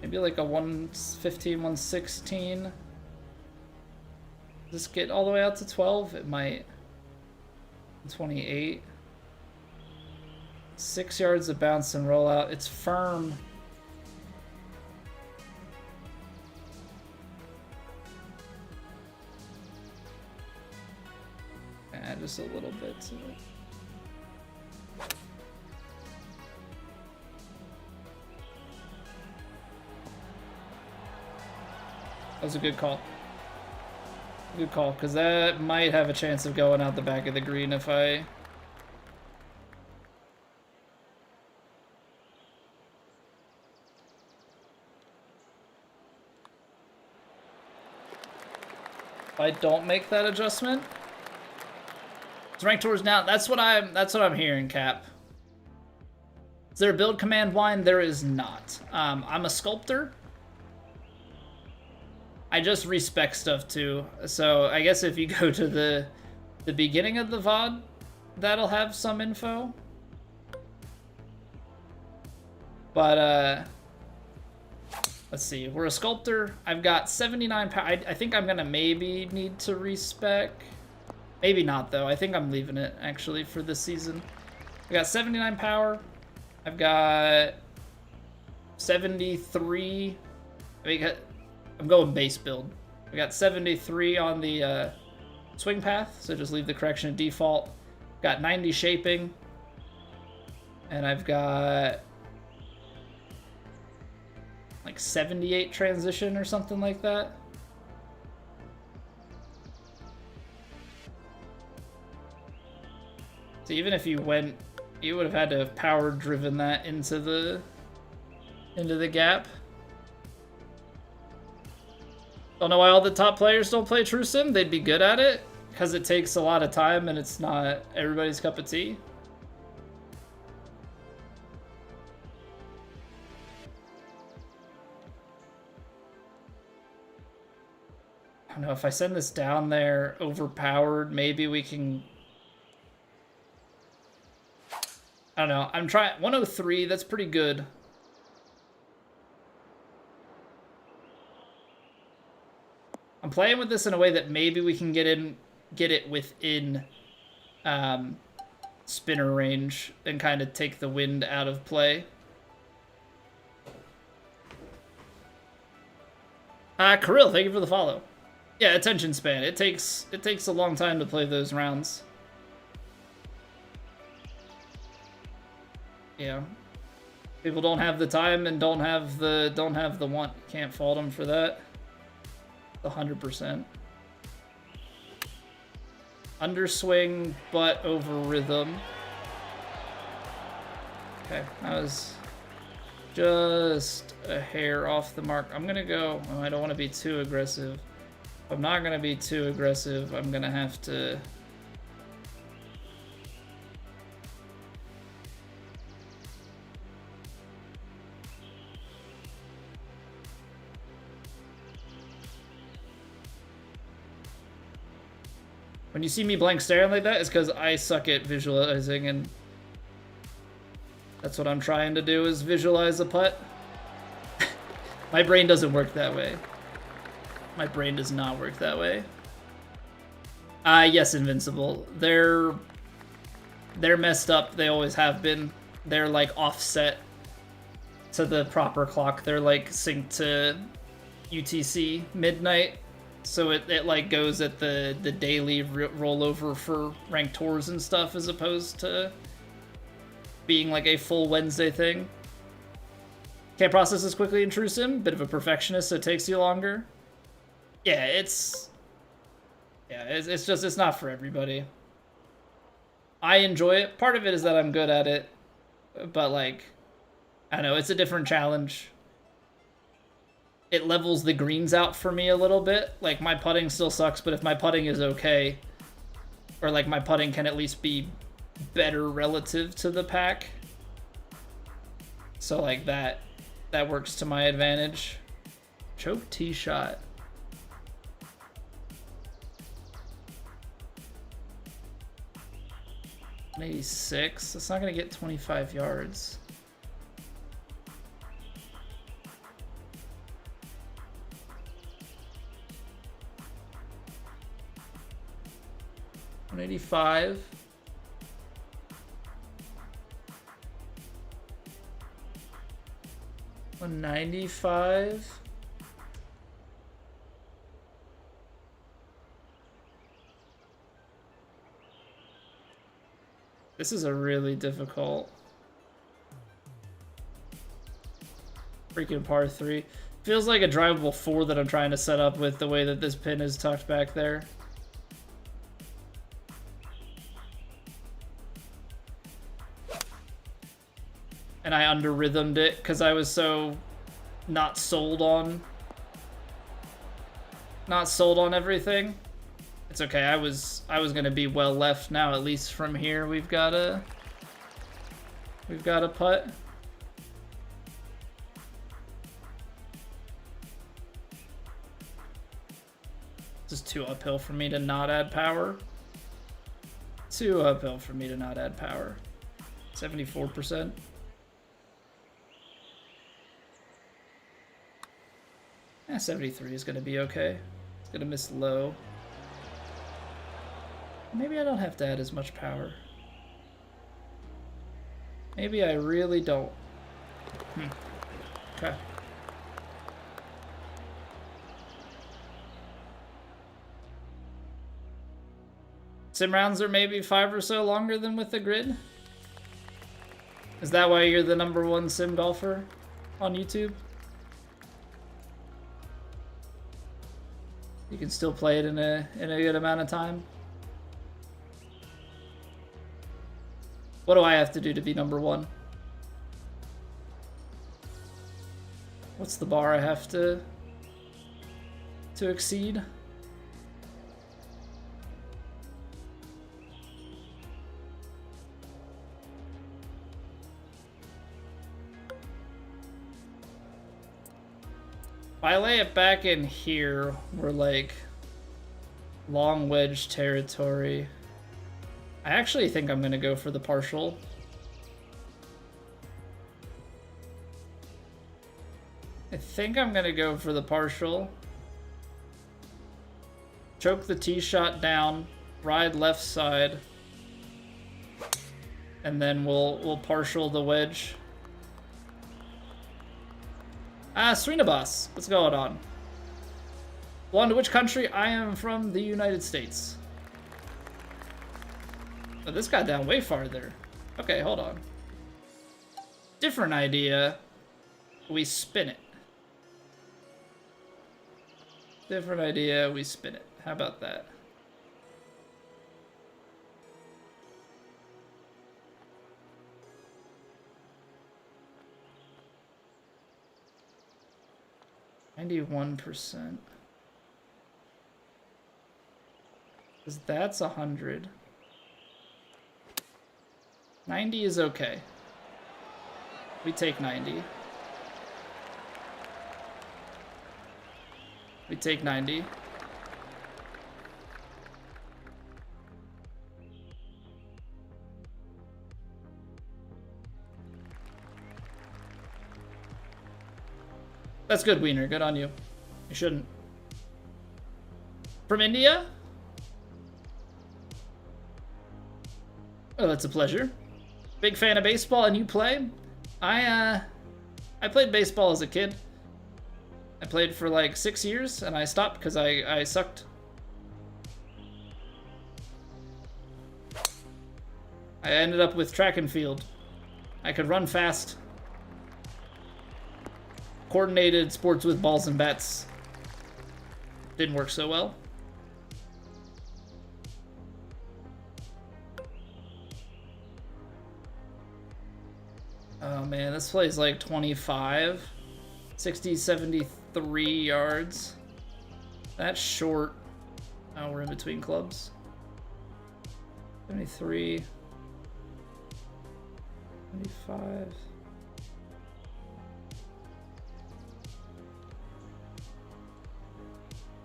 maybe like a 115, 116. Does this get all the way out to 12? It might. 28. 6 yards of bounce and roll out. It's firm. Add just a little bit to it. That was a good call. Good call, because that might have a chance of going out the back of the green if I... don't make that adjustment. It's ranked tours now. That's what I'm hearing, Cap. Is there a build command wine? There is not. I'm a sculptor. I just respec stuff too. So I guess if you go to the beginning of the VOD, that'll have some info. But let's see. We're a sculptor. I've got 79 power. I think I'm gonna maybe need to respec. Maybe not though. I think I'm leaving it actually for this season. I got 79 power. I've got 73. I'm going base build. I got 73 on the swing path, so just leave the correction at default. Got 90 shaping, and I've got like 78 transition or something like that. So even if you went, you would have had to have power driven that into the gap. Don't know why all the top players don't play TrueSim. They'd be good at it because it takes a lot of time and it's not everybody's cup of tea. I don't know, if I send this down there overpowered, maybe we can... I don't know. I'm trying 103. That's pretty good. I'm playing with this in a way that maybe we can get it within spinner range and kind of take the wind out of play. Kirill, thank you for the follow. Yeah, attention span. It takes a long time to play those rounds. Yeah. People don't have the time and don't have the want. Can't fault them for that. 100%. Underswing, but over rhythm. Okay, that was just a hair off the mark. I'm gonna go. Oh, I don't want to be too aggressive. If I'm not gonna be too aggressive, I'm gonna have to. When you see me blank staring like that, it's because I suck at visualizing, and that's what I'm trying to do, is visualize a putt. My brain doesn't work that way. My brain does not work that way. Yes, Invincible. They're messed up. They always have been. They're like offset to the proper clock. They're like synced to UTC midnight. So it like goes at the daily rollover for ranked tours and stuff, as opposed to being like a full Wednesday thing. Can't process as quickly in True Sim. Bit of a perfectionist, so it takes you longer. Yeah, it's just, it's not for everybody. I enjoy it. Part of it is that I'm good at it, but like, I don't know, it's a different challenge. It levels the greens out for me a little bit. Like, my putting still sucks, but if my putting is okay, or like my putting can at least be better relative to the pack, so like that works to my advantage. Choke tee shot. 86. That's not gonna get 25 yards. $185. $195. This is a really difficult freaking par 3. Feels like a drivable 4 that I'm trying to set up with the way that this pin is tucked back there. And I under-rhythmed it because I was so not sold on everything. It's okay. I was gonna be well left now. At least from here, we've got a putt. This is too uphill for me to not add power. Too uphill for me to not add power. 74%. Yeah, 73 is gonna be okay. It's gonna miss low. Maybe I don't have to add as much power. Maybe I really don't. Okay. Sim rounds are maybe 5 or so longer than with the grid? Is that why you're the #1 sim golfer on YouTube? You can still play it in a good amount of time? What do I have to do to be #1? What's the bar I have to exceed? If I lay it back in here, we're like long wedge territory. I actually think I'm gonna go for the partial. Choke the tee shot down, ride left side, and then we'll partial the wedge. Srinivas, what's going on? Belong to which country? I am from the United States. Oh, this got down way farther. Okay, hold on. Different idea. We spin it. Different idea, we spin it. How about that? %. Because that's 100. 90 is okay. We take 90. We take 90. That's good, Wiener. Good on you. You shouldn't. From India? Oh, that's a pleasure. Big fan of baseball, and you play? I played baseball as a kid. I played for like 6 years, and I stopped because I sucked. I ended up with track and field. I could run fast. Coordinated sports with balls and bats. Didn't work so well. Oh man, this plays like 25. 60, 73 yards. That's short. Oh, we're in between clubs. 73. 75.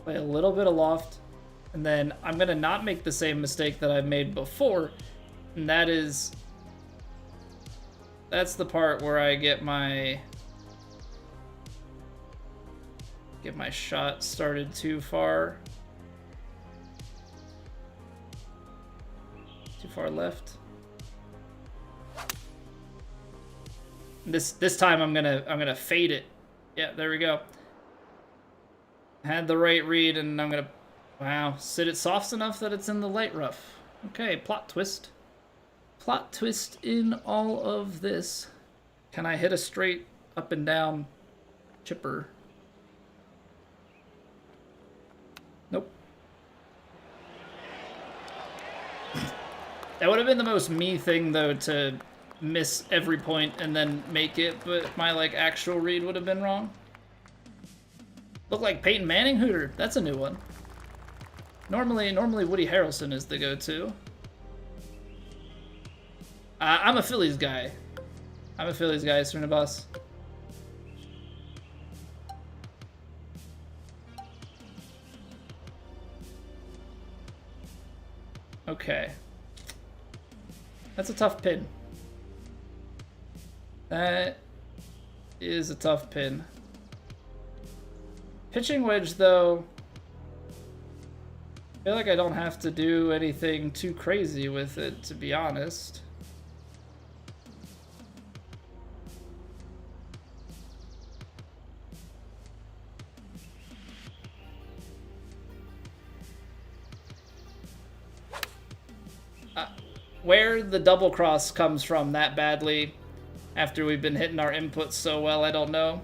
Play a little bit of loft, and then I'm gonna not make the same mistake that I've made before, and that's the part where I get my shot started too far left. This time I'm gonna fade it. Yeah, there we go. Had the right read, and I'm gonna, wow, sit it soft enough that it's in the light rough. Okay, plot twist. Plot twist in all of this. Can I hit a straight up and down chipper? Nope. That would have been the most me thing, though, to miss every point and then make it, but my, like, actual read would have been wrong. Look like Peyton Manning? Hooter. That's a new one. Normally Woody Harrelson is the go-to. I'm a Phillies guy. Srinivas. Okay. That's a tough pin. That is a tough pin. Pitching wedge, though, I feel like I don't have to do anything too crazy with it, to be honest. Where the double cross comes from that badly after we've been hitting our inputs so well, I don't know.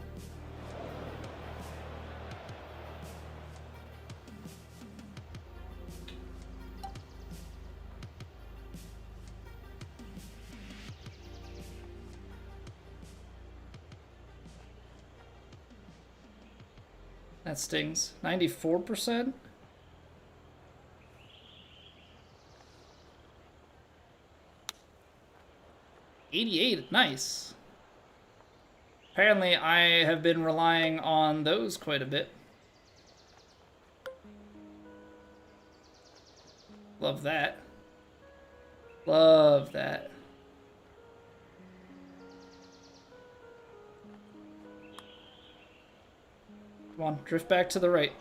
That stings. 94%? $88, nice. Apparently I have been relying on those quite a bit. Love that. Love that. Come on, drift back to the right.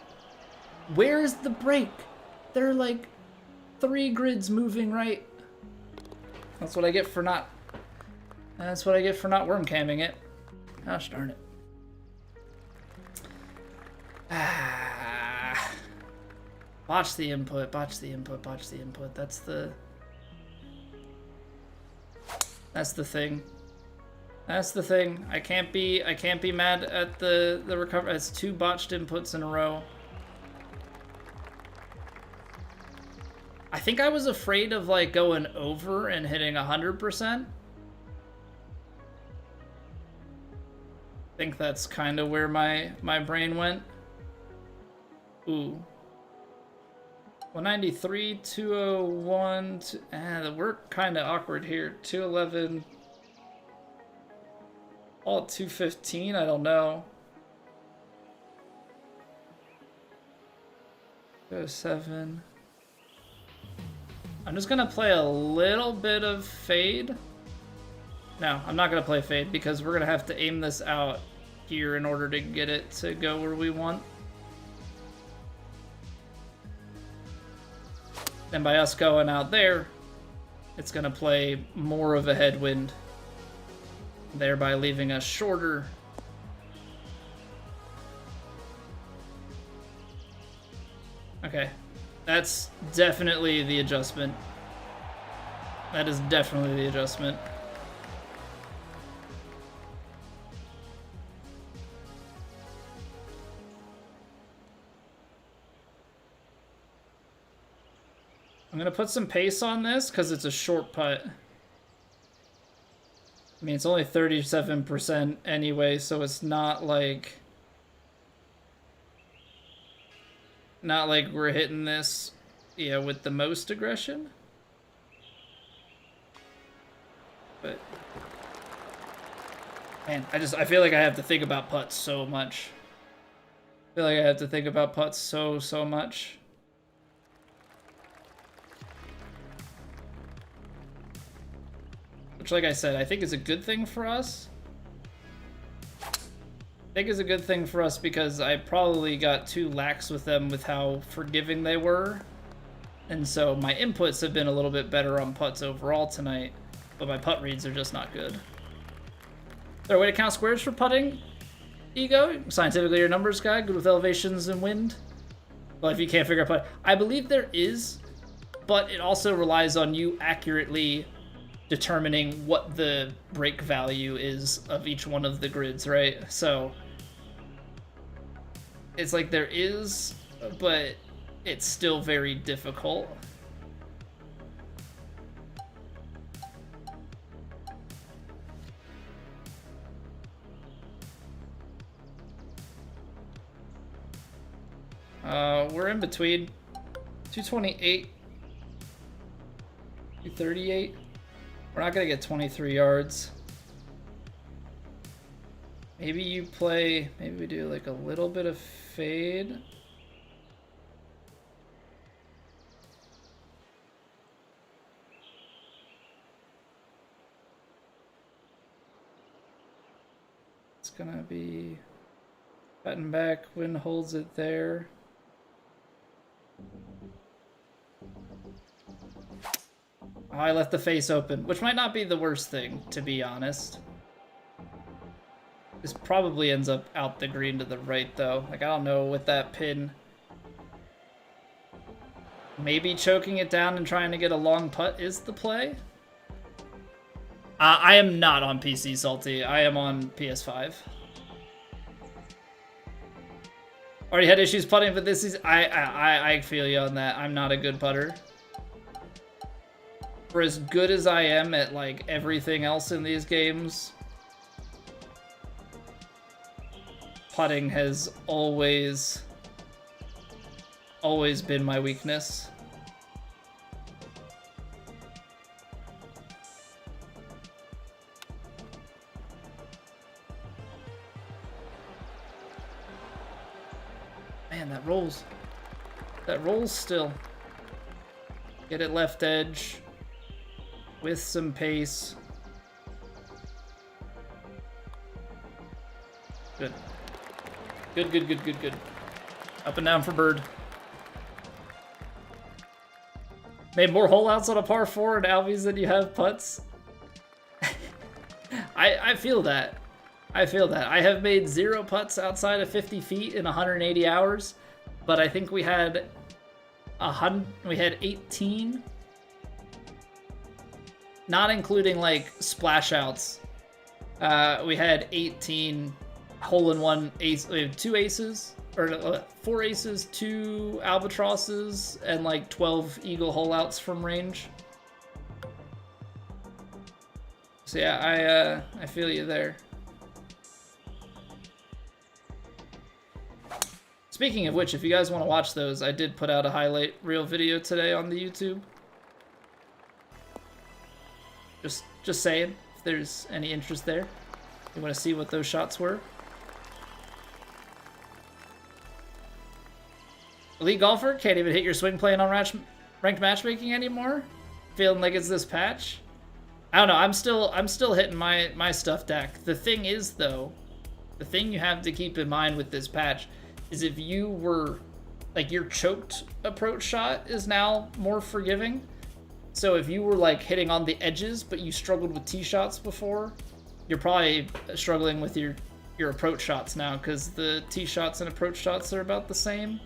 Where is the break? There are like 3 grids moving right. That's what I get for not worm camming it. Gosh darn it. Botch the input, botch the input, botch the input. That's the thing. That's the thing. I can't be mad at the recovery. It's 2 botched inputs in a row. I think I was afraid of like going over and hitting 100%. I think that's kind of where my brain went. Ooh. 193, 201, we're kind of awkward here. 211. All at 215, I don't know. 207. I'm just gonna play a little bit of fade. No, I'm not gonna play fade because we're gonna have to aim this out here in order to get it to go where we want. And by us going out there, it's gonna play more of a headwind, thereby leaving us shorter. Okay, that's definitely the adjustment. That is definitely the adjustment. I'm gonna put some pace on this because it's a short putt. I mean, it's only 37% anyway, so it's not like we're hitting this, yeah, with the most aggression. But man, I feel like I have to think about putts so much. I feel like I have to think about putts so much. Which, like I said, I think is a good thing for us. I think is a good thing for us because I probably got too lax with them with how forgiving they were. And so my inputs have been a little bit better on putts overall tonight, but my putt reads are just not good. Is there a way to count squares for putting, Ego? Scientifically, your numbers guy, good with elevations and wind? Well, if you can't figure out putt, I believe there is, but it also relies on you accurately determining what the break value is of each one of the grids, right? So it's like there is, but it's still very difficult. We're in between 228, 238. We're not gonna get 23 yards. Maybe you play, maybe we do like a little bit of fade. It's gonna be button back, wind holds it there. Oh, I left the face open, which might not be the worst thing, to be honest. This probably ends up out the green to the right, though. Like, I don't know with that pin. Maybe choking it down and trying to get a long putt is the play. I am not on PC, Salty. I am on PS5. Already had issues putting, but this is... I feel you on that. I'm not a good putter. For as good as I am at, like, everything else in these games, putting has always been my weakness. Man, that rolls. That rolls still. Get it left edge with some pace. Good. Good, good, good, good, good. Up and down for bird. Made more hole outs on a par 4 in Albies than you have putts. I feel that. I feel that. I have made 0 putts outside of 50 feet in 180 hours, but I think we had We had 18, not including like splash outs. We had 18 hole-in-one ace. We have 2 aces, or 4 aces, 2 albatrosses, and like 12 eagle hole outs from range. So yeah, I feel you there. Speaking of which, if you guys want to watch those, I did put out a highlight reel video today on the YouTube. Just saying, if there's any interest there. You want to see what those shots were. Elite golfer can't even hit your swing playing on ranked matchmaking anymore. Feeling like it's this patch. I don't know. I'm still hitting my stuff deck. The thing is though, the thing you have to keep in mind with this patch is if you were like your choked approach shot is now more forgiving. So if you were like hitting on the edges but you struggled with tee shots before, you're probably struggling with your approach shots now because the tee shots and approach shots are about the same.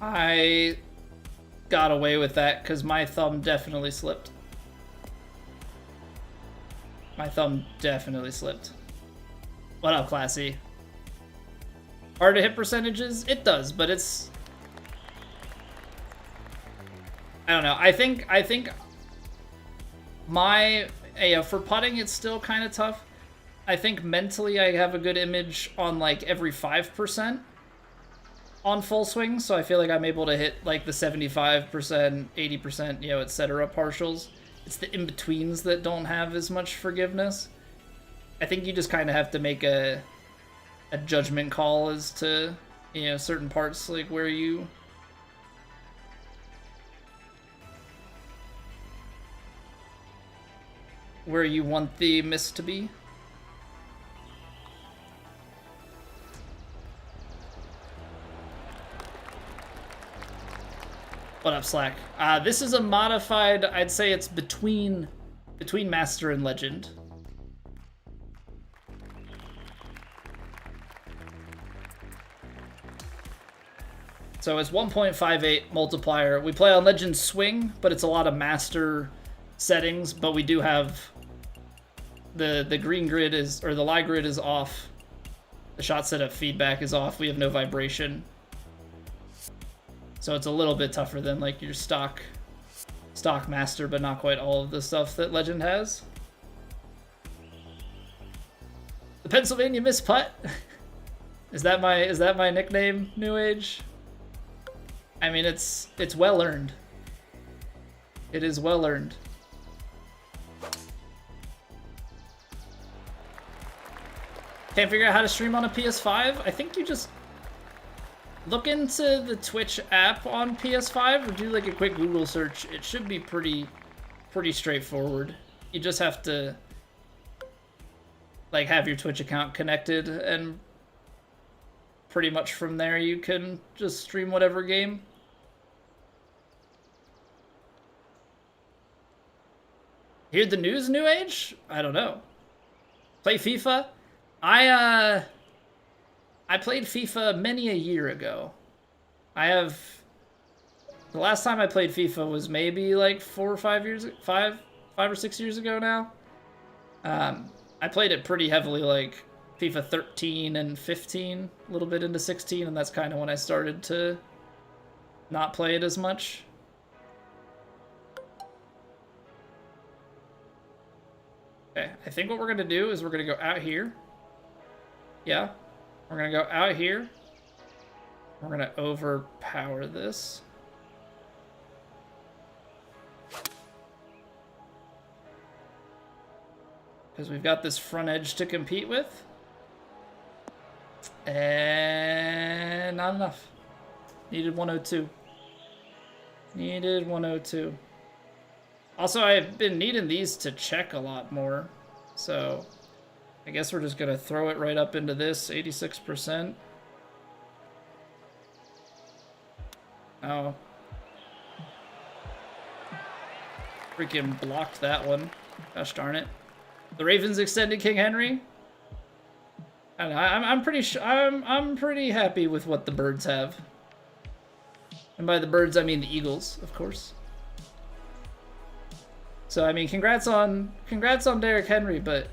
I got away with that because my thumb definitely slipped. My thumb definitely slipped. What up, Classy? Hard to hit percentages? It does, but it's... I don't know. I think my... Yeah, for putting, it's still kind of tough. I think mentally I have a good image on like every 5%. On full swing, so I feel like I'm able to hit like the 75%, 80%, you know, etc. partials. It's the in-betweens that don't have as much forgiveness. I think you just kind of have to make a judgment call as to, you know, certain parts, like where you want the miss to be. What up, Slack? This is a modified, I'd say it's between Master and Legend. So it's 1.58 multiplier. We play on Legend Swing, but it's a lot of Master settings, but we do have the green grid is, or the lie grid is off. The shot setup feedback is off. We have no vibration. So it's a little bit tougher than like your stock Master, but not quite all of the stuff that Legend has. The Pennsylvania Miss Putt. Is that my nickname, New Age? I mean, it's well earned. It is well earned. Can't figure out how to stream on a PS5? I think you just look into the Twitch app on PS5 or do like a quick Google search. It should be pretty straightforward. You just have to like have your Twitch account connected, and pretty much from there you can just stream whatever game. Hear the news, New Age? I don't know. Play FIFA? I played FIFA many a year ago. The last time I played FIFA was maybe like 4 or 5 years, 5 or 6 years ago now. I played it pretty heavily, like FIFA 13 and 15, a little bit into 16, and that's kind of when I started to not play it as much. Okay, I think what we're gonna do is we're gonna go out here. Yeah. We're gonna go out here. We're gonna overpower this. Because we've got this front edge to compete with. And not enough. Needed 102. Needed 102. Also, I've been needing these to check a lot more, so I guess we're just gonna throw it right up into this 86%. Oh. Freaking blocked that one. Gosh darn it. The Ravens extended King Henry. And I'm pretty happy with what the Birds have. And by the Birds, I mean the Eagles, of course. So I mean, congrats on Derrick Henry, but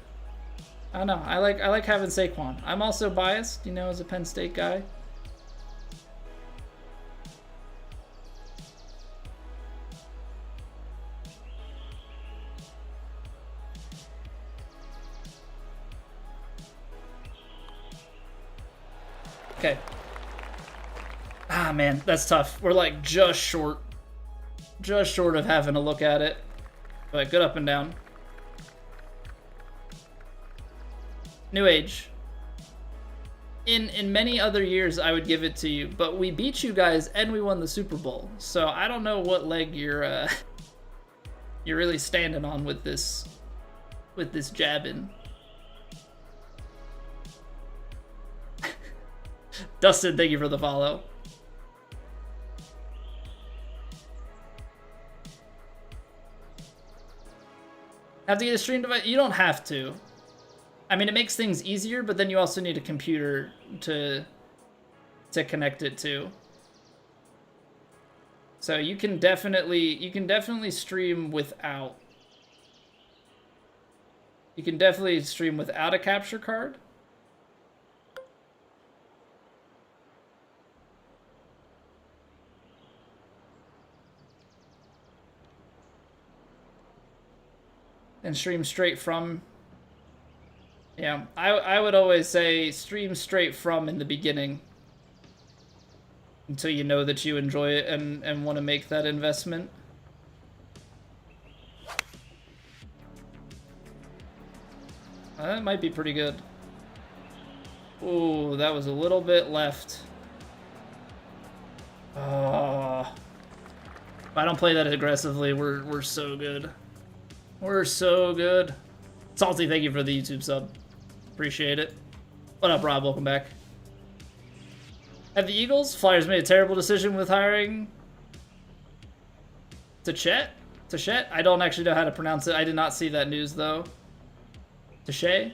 I don't know. I like having Saquon. I'm also biased, you know, as a Penn State guy. Okay. Ah, man, that's tough. We're like just short of having a look at it. But good up and down. New Age. In many other years, I would give it to you, but we beat you guys and we won the Super Bowl. So I don't know what leg you're really standing on with this jabbing. Dustin, thank you for the follow. Have to get a stream device? You don't have to. I mean, it makes things easier, but then you also need a computer to connect it to. So you can definitely stream without. You can definitely stream without a capture card. And stream straight from. Yeah, I would always say stream straight from in the beginning. Until you know that you enjoy it and want to make that investment. That might be pretty good. Ooh, that was a little bit left. Oh. If I don't play that aggressively, we're so good. We're so good. Salty, thank you for the YouTube sub. Appreciate it. What up, Rob? Welcome back. Have the Eagles? Flyers made a terrible decision with hiring Tachet? Tachet? I don't actually know how to pronounce it. I did not see that news, though. Tachet?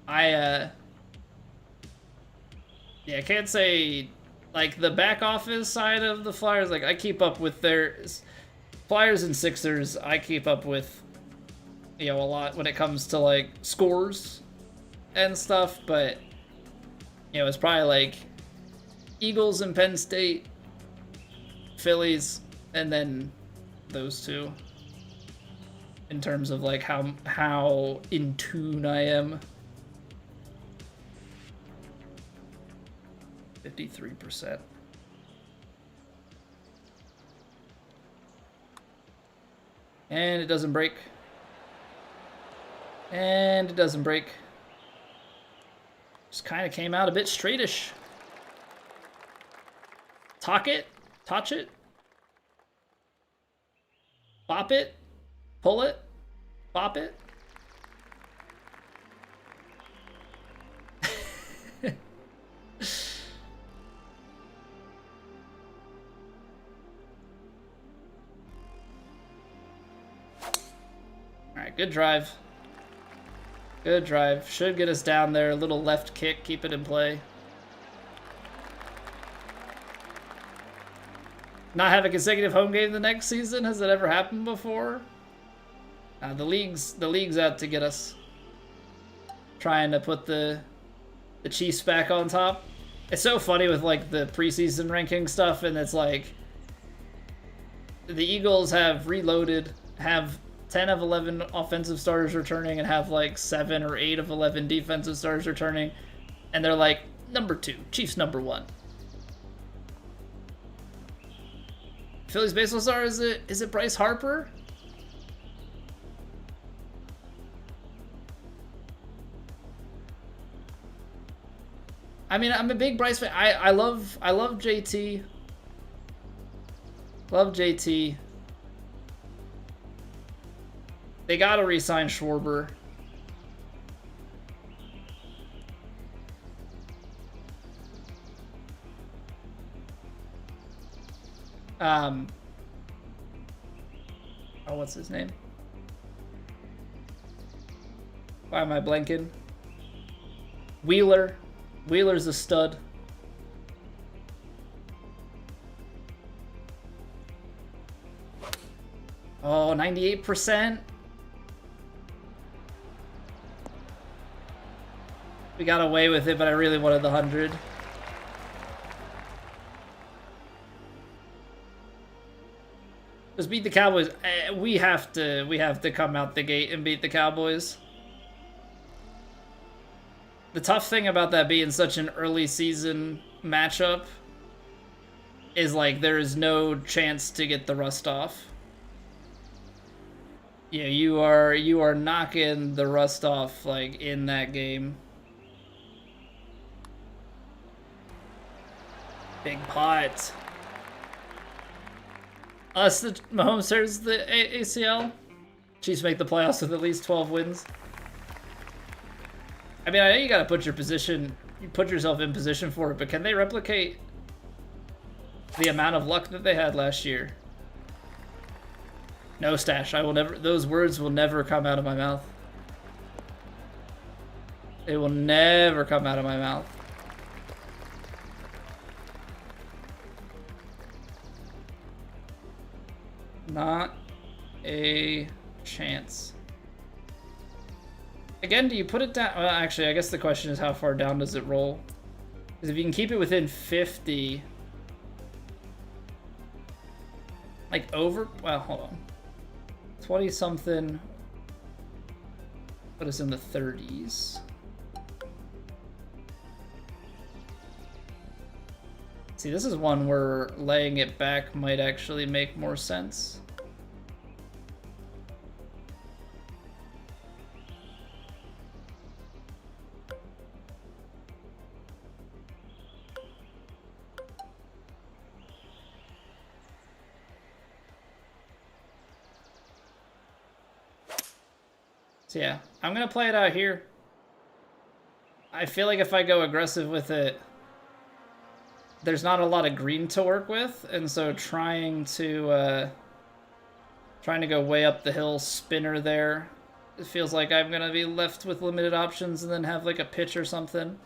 Yeah, I can't say, like, the back office side of the Flyers. Like, I keep up with their Flyers and Sixers. I keep up with, you know, a lot when it comes to, like, scores and stuff, but, you know, it's probably, like, Eagles and Penn State, Phillies, and then those two, in terms of, like, how in tune I am. 53%. And it doesn't break. And it doesn't break. Just kind of came out a bit straightish. Talk it. Touch it. Bop it. Pull it. Bop it. Alright, good drive. Good drive. Should get us down there. A little left kick. Keep it in play. Not have a consecutive home game the next season? Has that ever happened before? The league's out to get us. Trying to put the Chiefs back on top. It's so funny with, like, the preseason ranking stuff, and it's like the Eagles have reloaded, have 10 of 11 offensive starters returning, and have like 7 or 8 of 11 defensive starters returning, and they're like number 2, Chiefs number 1. Phillies baseball star, is it Bryce Harper? I mean, I'm a big Bryce fan. I love JT. Love JT. They gotta re-sign Schwarber. Oh, what's his name? Why am I blanking? Wheeler. Wheeler's a stud. Oh, 98%. We got away with it, but I really wanted the 100. Just beat the Cowboys. We have to come out the gate and beat the Cowboys. The tough thing about that being such an early season matchup is like there is no chance to get the rust off. Yeah, you are knocking the rust off like in that game. Big pot. Mahomes tears the ACL. Chiefs make the playoffs with at least 12 wins. I mean, I know you gotta put yourself in position for it, but can they replicate the amount of luck that they had last year? No, Stash. I will never. Those words will never come out of my mouth. They will never come out of my mouth. Not a chance. Again, do you put it down? Well, actually, I guess the question is how far down does it roll? Because if you can keep it within 50... Like over... Well, hold on. 20-something... Put us in the 30s. See, this is one where laying it back might actually make more sense. So yeah, I'm gonna play it out here. I feel like if I go aggressive with it, there's not a lot of green to work with, and so trying to go way up the hill spinner there, it feels like I'm gonna be left with limited options and then have like a pitch or something.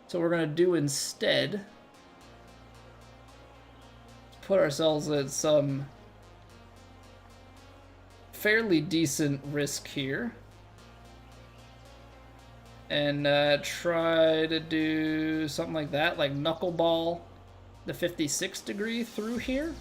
So what we're gonna do instead, put ourselves at some fairly decent risk here. And try to do something like that, like knuckleball the 56 degree through here.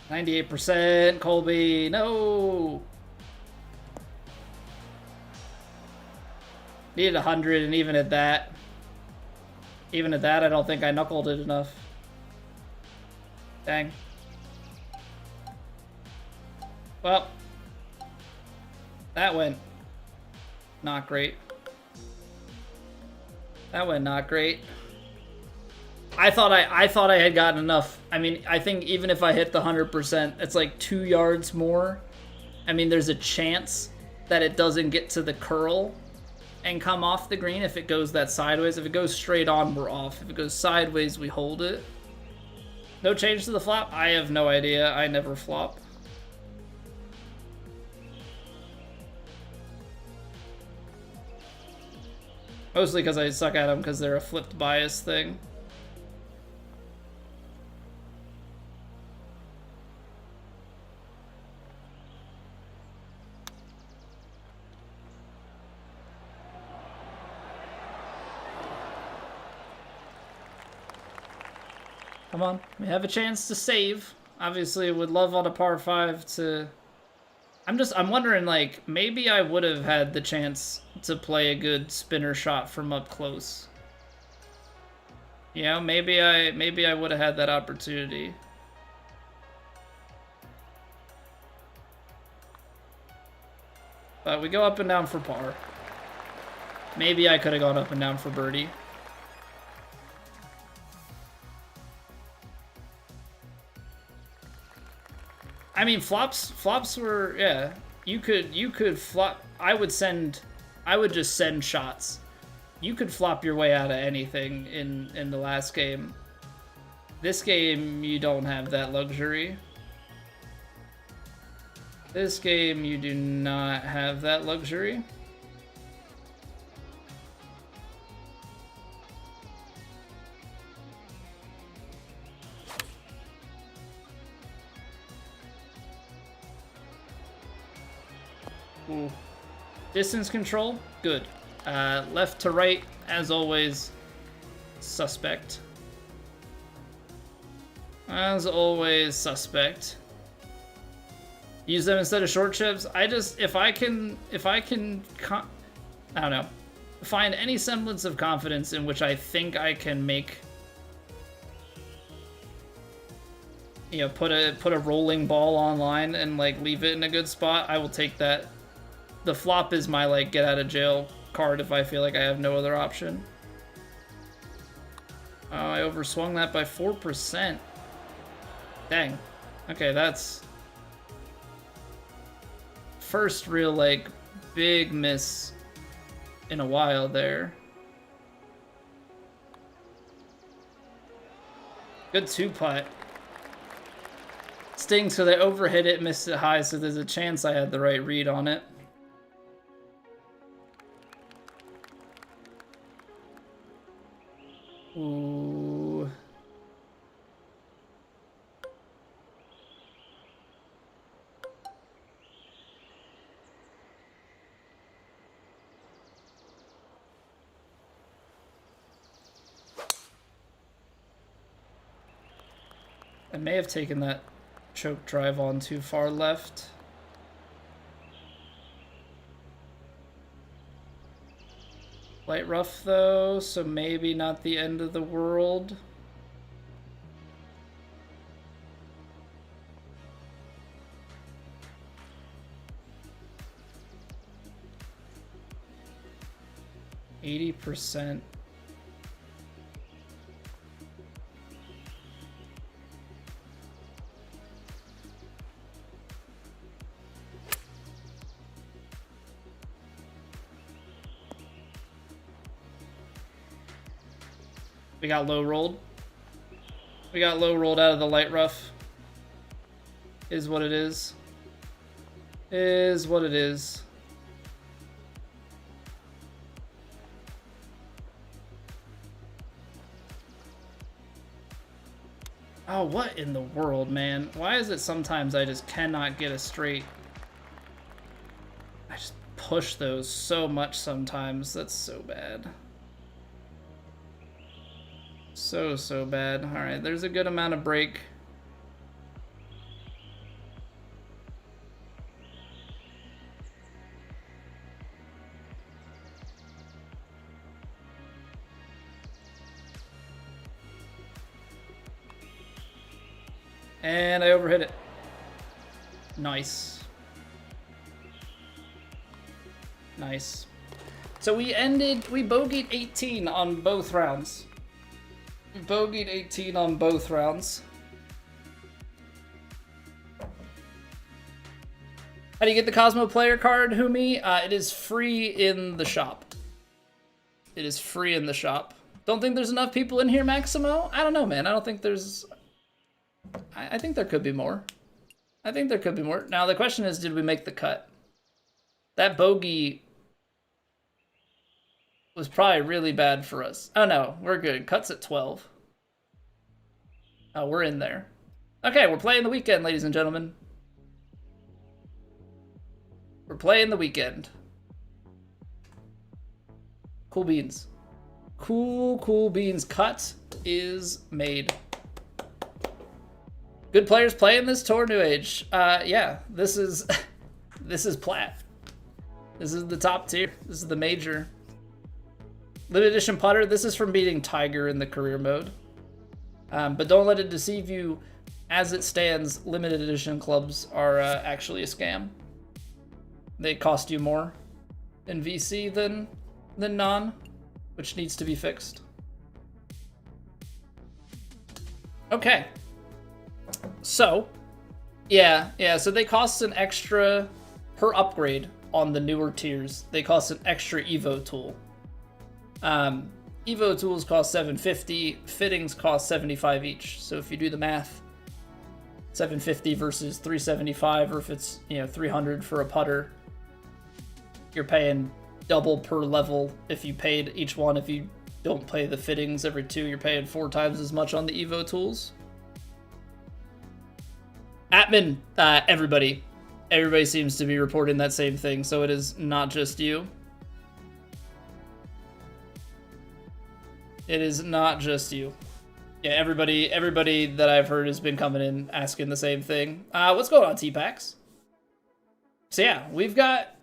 %, Colby, no! Needed 100, and even at that, I don't think I knuckled it enough. Dang. Well, that went not great. That went not great. I thought I had gotten enough. I mean, I think even if I hit the 100%, it's like 2 yards more. I mean, there's a chance that it doesn't get to the curl and come off the green if it goes that sideways. If it goes straight on, we're off. If it goes sideways, we hold it. No change to the flop? I have no idea. I never flop. Mostly because I suck at them because they're a flipped bias thing. Come on, we have a chance to save. Obviously, would love on a par 5 to... I'm wondering, like, maybe I would have had the chance to play a good spinner shot from up close. You know, maybe I would have had that opportunity. But we go up and down for par. Maybe I could have gone up and down for birdie. I mean, flops were, yeah. You could flop. I would just send shots. You could flop your way out of anything in the last game. This game, you don't have that luxury. This game, you do not have that luxury. Ooh. Distance control, good. Left to right, as always, suspect. As always, suspect. Use them instead of short chips. If I can, I don't know, find any semblance of confidence in which I think I can make, you know, put a rolling ball online and like leave it in a good spot, I will take that. The flop is my like get out of jail card if I feel like I have no other option. Oh, I overswung that by 4%. Dang. Okay, that's first real like big miss in a while there. Good 2-putt. Stings because I overhit it, missed it high, so there's a chance I had the right read on it. Ooh. I may have taken that choke drive on too far left. Light rough though, so maybe not the end of the world. %. We got low rolled. We got low rolled out of the light rough. Is what it is. Is what it is. Oh, what in the world, man? Why is it sometimes I just cannot get a straight? I just push those so much sometimes. That's so bad. So bad. Alright, there's a good amount of break. And I overhit it. Nice. Nice. So we bogeyed 18 on both rounds. We bogeyed 18 on both rounds. How do you get the Cosmo player card, Humi? It is free in the shop. It is free in the shop. Don't think there's enough people in here, Maximo? I don't know, man. I don't think there's... I think there could be more. I think there could be more. Now, the question is, did we make the cut? That bogey was probably really bad for us. Oh, no. We're good. Cut's at 12. Oh, we're in there. Okay, we're playing the weekend, ladies and gentlemen. We're playing the weekend. Cool beans. Cool beans. Cut is made. Good players playing this tour, New Age. Yeah, this is this is plat. This is the top tier. This is the major. Limited edition putter. This is from beating Tiger in the career mode. But don't let it deceive you. As it stands, limited edition clubs are actually a scam. They cost you more in VC than than non, which needs to be fixed. Okay. So, yeah, so they cost an extra per upgrade on the newer tiers. They cost an extra Evo tool. Evo tools cost $750, fittings cost $75 each. So if you do the math, $750 versus $375, or if it's, you know, $300 for a putter, you're paying double per level if you paid each one. If you don't pay the fittings every 2, you're paying 4 times as much on the Evo tools. Atman, everybody seems to be reporting that same thing, so it is not just you. It is not just you. Yeah, everybody that I've heard has been coming in asking the same thing. What's going on, T-Packs? So yeah, we've got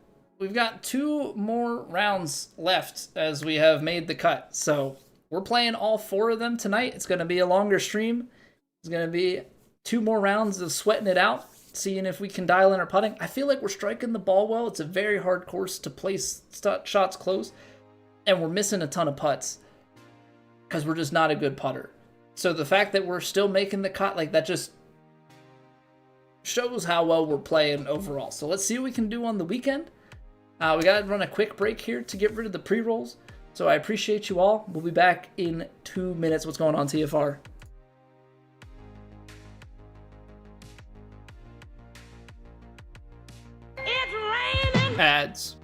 2 more rounds left as we have made the cut. So we're playing all 4 of them tonight. It's going to be a longer stream. It's going to be 2 more rounds of sweating it out, seeing if we can dial in our putting. I feel like we're striking the ball well. It's a very hard course to place shots close, and we're missing a ton of putts because we're just not a good putter. So the fact that we're still making the cut, like, that just shows how well we're playing overall. So let's see what we can do on the weekend. We got to run a quick break here to get rid of the pre-rolls. So I appreciate you all. We'll be back in 2 minutes. What's going on, TFR? It's raining. Ads.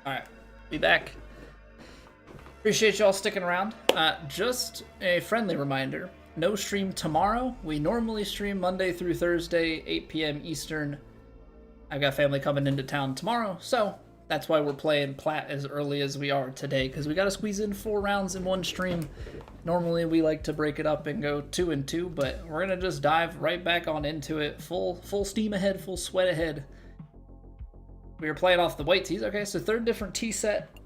Alright, be back. Appreciate y'all sticking around. Just a friendly reminder, no stream tomorrow. We normally stream Monday through Thursday, 8 p.m. Eastern. I've got family coming into town tomorrow, so that's why we're playing Plat as early as we are today, because we got to squeeze in 4 rounds in one stream. Normally we like to break it up and go 2 and 2, but we're going to just dive right back on into it. Full steam ahead, full sweat ahead. We were playing off the white tees. Okay, so 3rd different tee set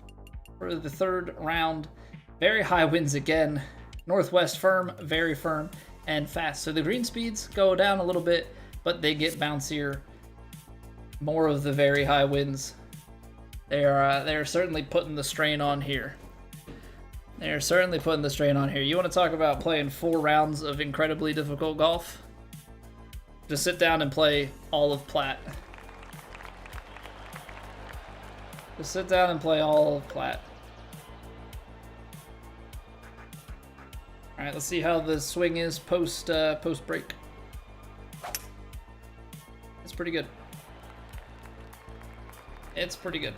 for the 3rd round. Very high winds again. Northwest firm, very firm, and fast. So the green speeds go down a little bit, but they get bouncier. More of the very high winds. They're certainly putting the strain on here. They're certainly putting the strain on here. You want to talk about playing 4 rounds of incredibly difficult golf? Just sit down and play all of Plat. Just sit down and play all of Plat. Alright, let's see how the swing is post break. It's pretty good. It's pretty good.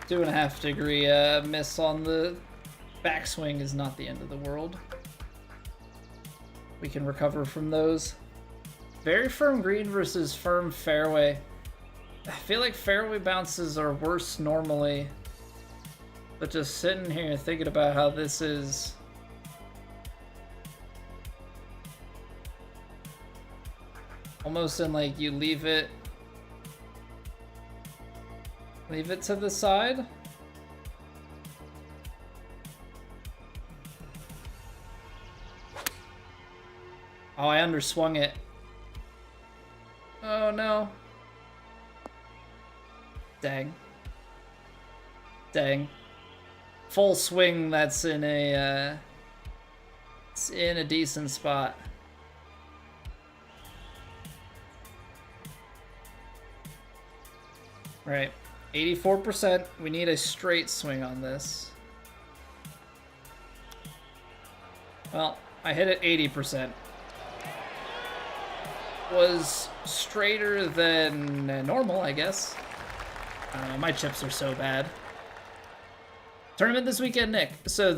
2.5 degree miss on the backswing is not the end of the world. We can recover from those. Very firm green versus firm fairway. I feel like fairway bounces are worse normally. But just sitting here thinking about how this is... almost in like you leave it to the side. Oh, I underswung it. Oh no. Dang. Dang. Full swing, that's in a it's in a decent spot. Right. 84%. We need a straight swing on this. Well, I hit it 80%. Was straighter than normal, I guess. My chips are so bad. Tournament this weekend, Nick. So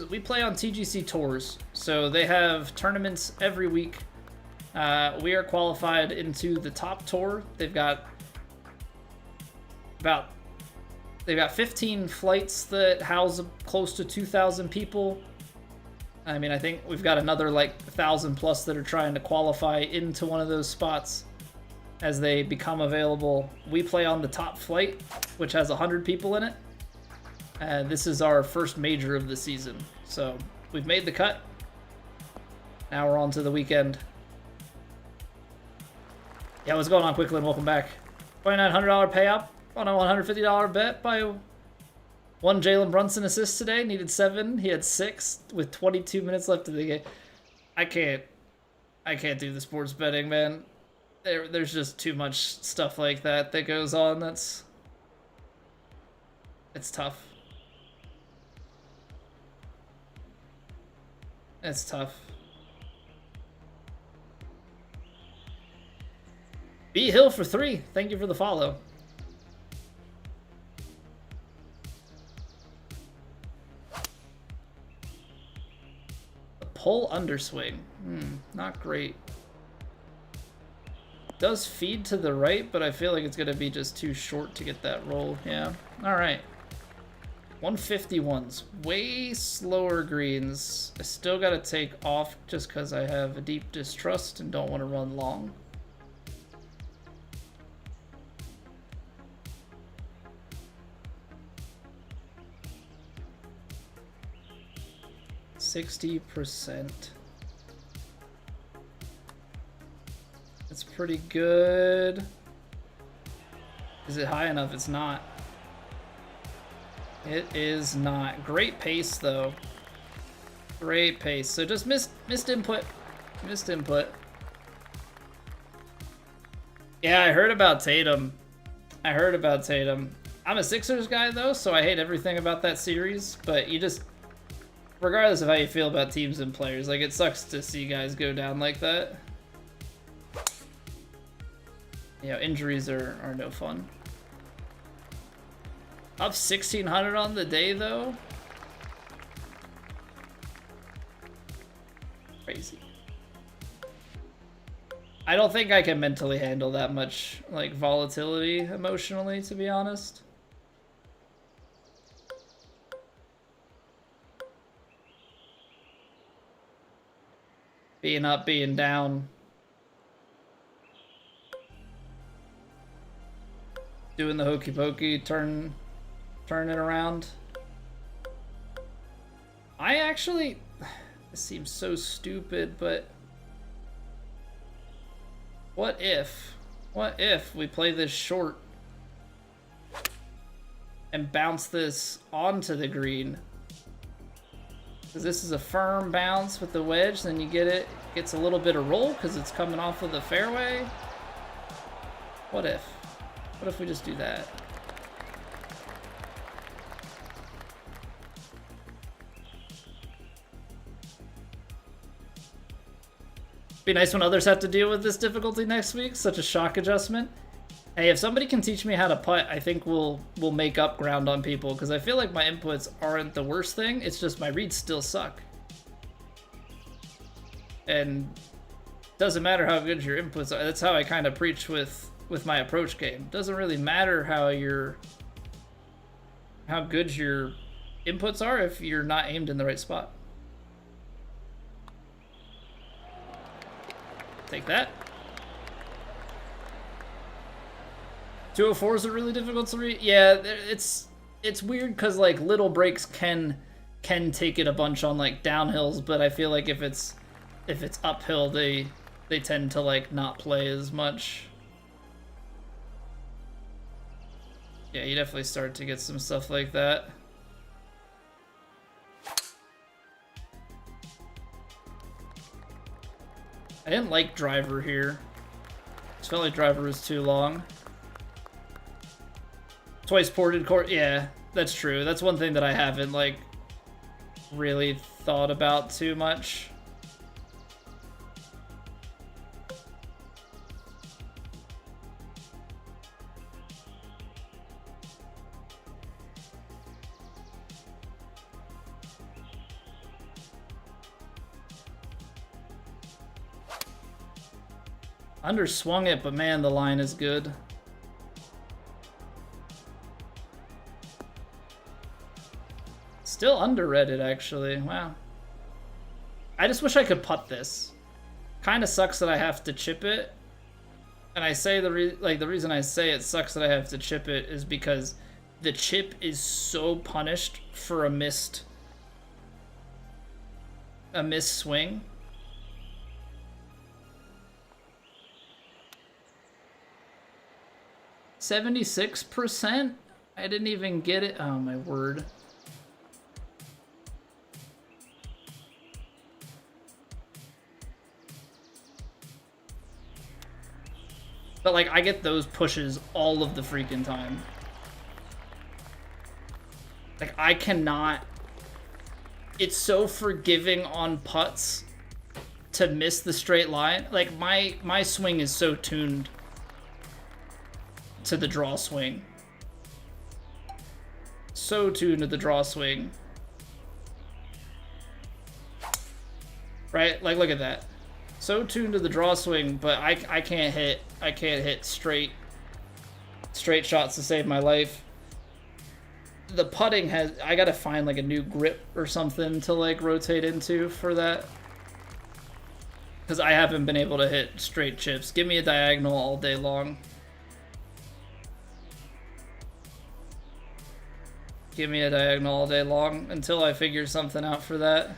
we play on TGC Tours. So they have tournaments every week. We are qualified into the top tour. They've got 15 flights that house close to 2,000 people. I mean, I think we've got another like 1,000 plus that are trying to qualify into one of those spots as they become available. We play on the top flight, which has 100 people in it. This is our first major of the season. So we've made the cut. Now we're on to the weekend. Yeah, what's going on, Quicklin? Welcome back. $2,900 payout on a $150 bet by one Jalen Brunson assist today. Needed 7. He had 6 with 22 minutes left in the game. I can't do the sports betting, man. There's just too much stuff like that goes on. It's tough. It's tough. B Hill for 3. Thank you for the follow. The pull underswing. Not great. Does feed to the right, but I feel like it's going to be just too short to get that roll. Yeah. All right. 151's way slower greens. I still got to take off just because I have a deep distrust and don't want to run long. %. It's pretty good. Is it high enough? It's not. It is not. Great pace though. Great pace. So just missed input. Missed input. Yeah, I heard about Tatum. I'm a Sixers guy though, so I hate everything about that series, but you just, regardless of how you feel about teams and players, like it sucks to see guys go down like that. You know, injuries are no fun. Up 1,600 on the day though. Crazy. I don't think I can mentally handle that much like volatility emotionally, to be honest. Being up, being down. Doing the hokey pokey, turn it around. I actually, this seems so stupid, but what if we play this short and bounce this onto the green? Because this is a firm bounce with the wedge, then you get it, gets a little bit of roll because it's coming off of the fairway. What if? What if we just do that? Be nice when others have to deal with this difficulty next week. Such a shock adjustment. Hey, if somebody can teach me how to putt, I think we'll make up ground on people, because I feel like my inputs aren't the worst thing. It's just my reads still suck. And doesn't matter how good your inputs are. That's how I kind of preach with my approach game. Doesn't really matter how good your inputs are if you're not aimed in the right spot. Take that. 204s are really difficult to read. Yeah, it's weird because like little breaks can take it a bunch on like downhills, but I feel like if it's uphill, they tend to like not play as much. Yeah, you definitely start to get some stuff like that. I didn't like driver here. I felt like driver was too long. Twice ported court. Yeah, that's true. That's one thing that I haven't like really thought about too much. Underswung it, but man, the line is good. Still underread it, actually. Wow. I just wish I could putt this. Kind of sucks that I have to chip it. And I say the reason I say it sucks that I have to chip it is because the chip is so punished for a missed swing. %76%? I didn't even get it. Oh my word. But like I get those pushes all of the freaking time. Like I cannot. It's so forgiving on putts to miss the straight line. Like my swing is so tuned to the draw swing. So tuned to the draw swing. Right? Like look at that. So tuned to the draw swing, but I can't hit straight shots to save my life. The putting has, I gotta find like a new grip or something to like rotate into for that. Because I haven't been able to hit straight chips. Give me a diagonal all day long. Give me a diagonal all day long until I figure something out for that.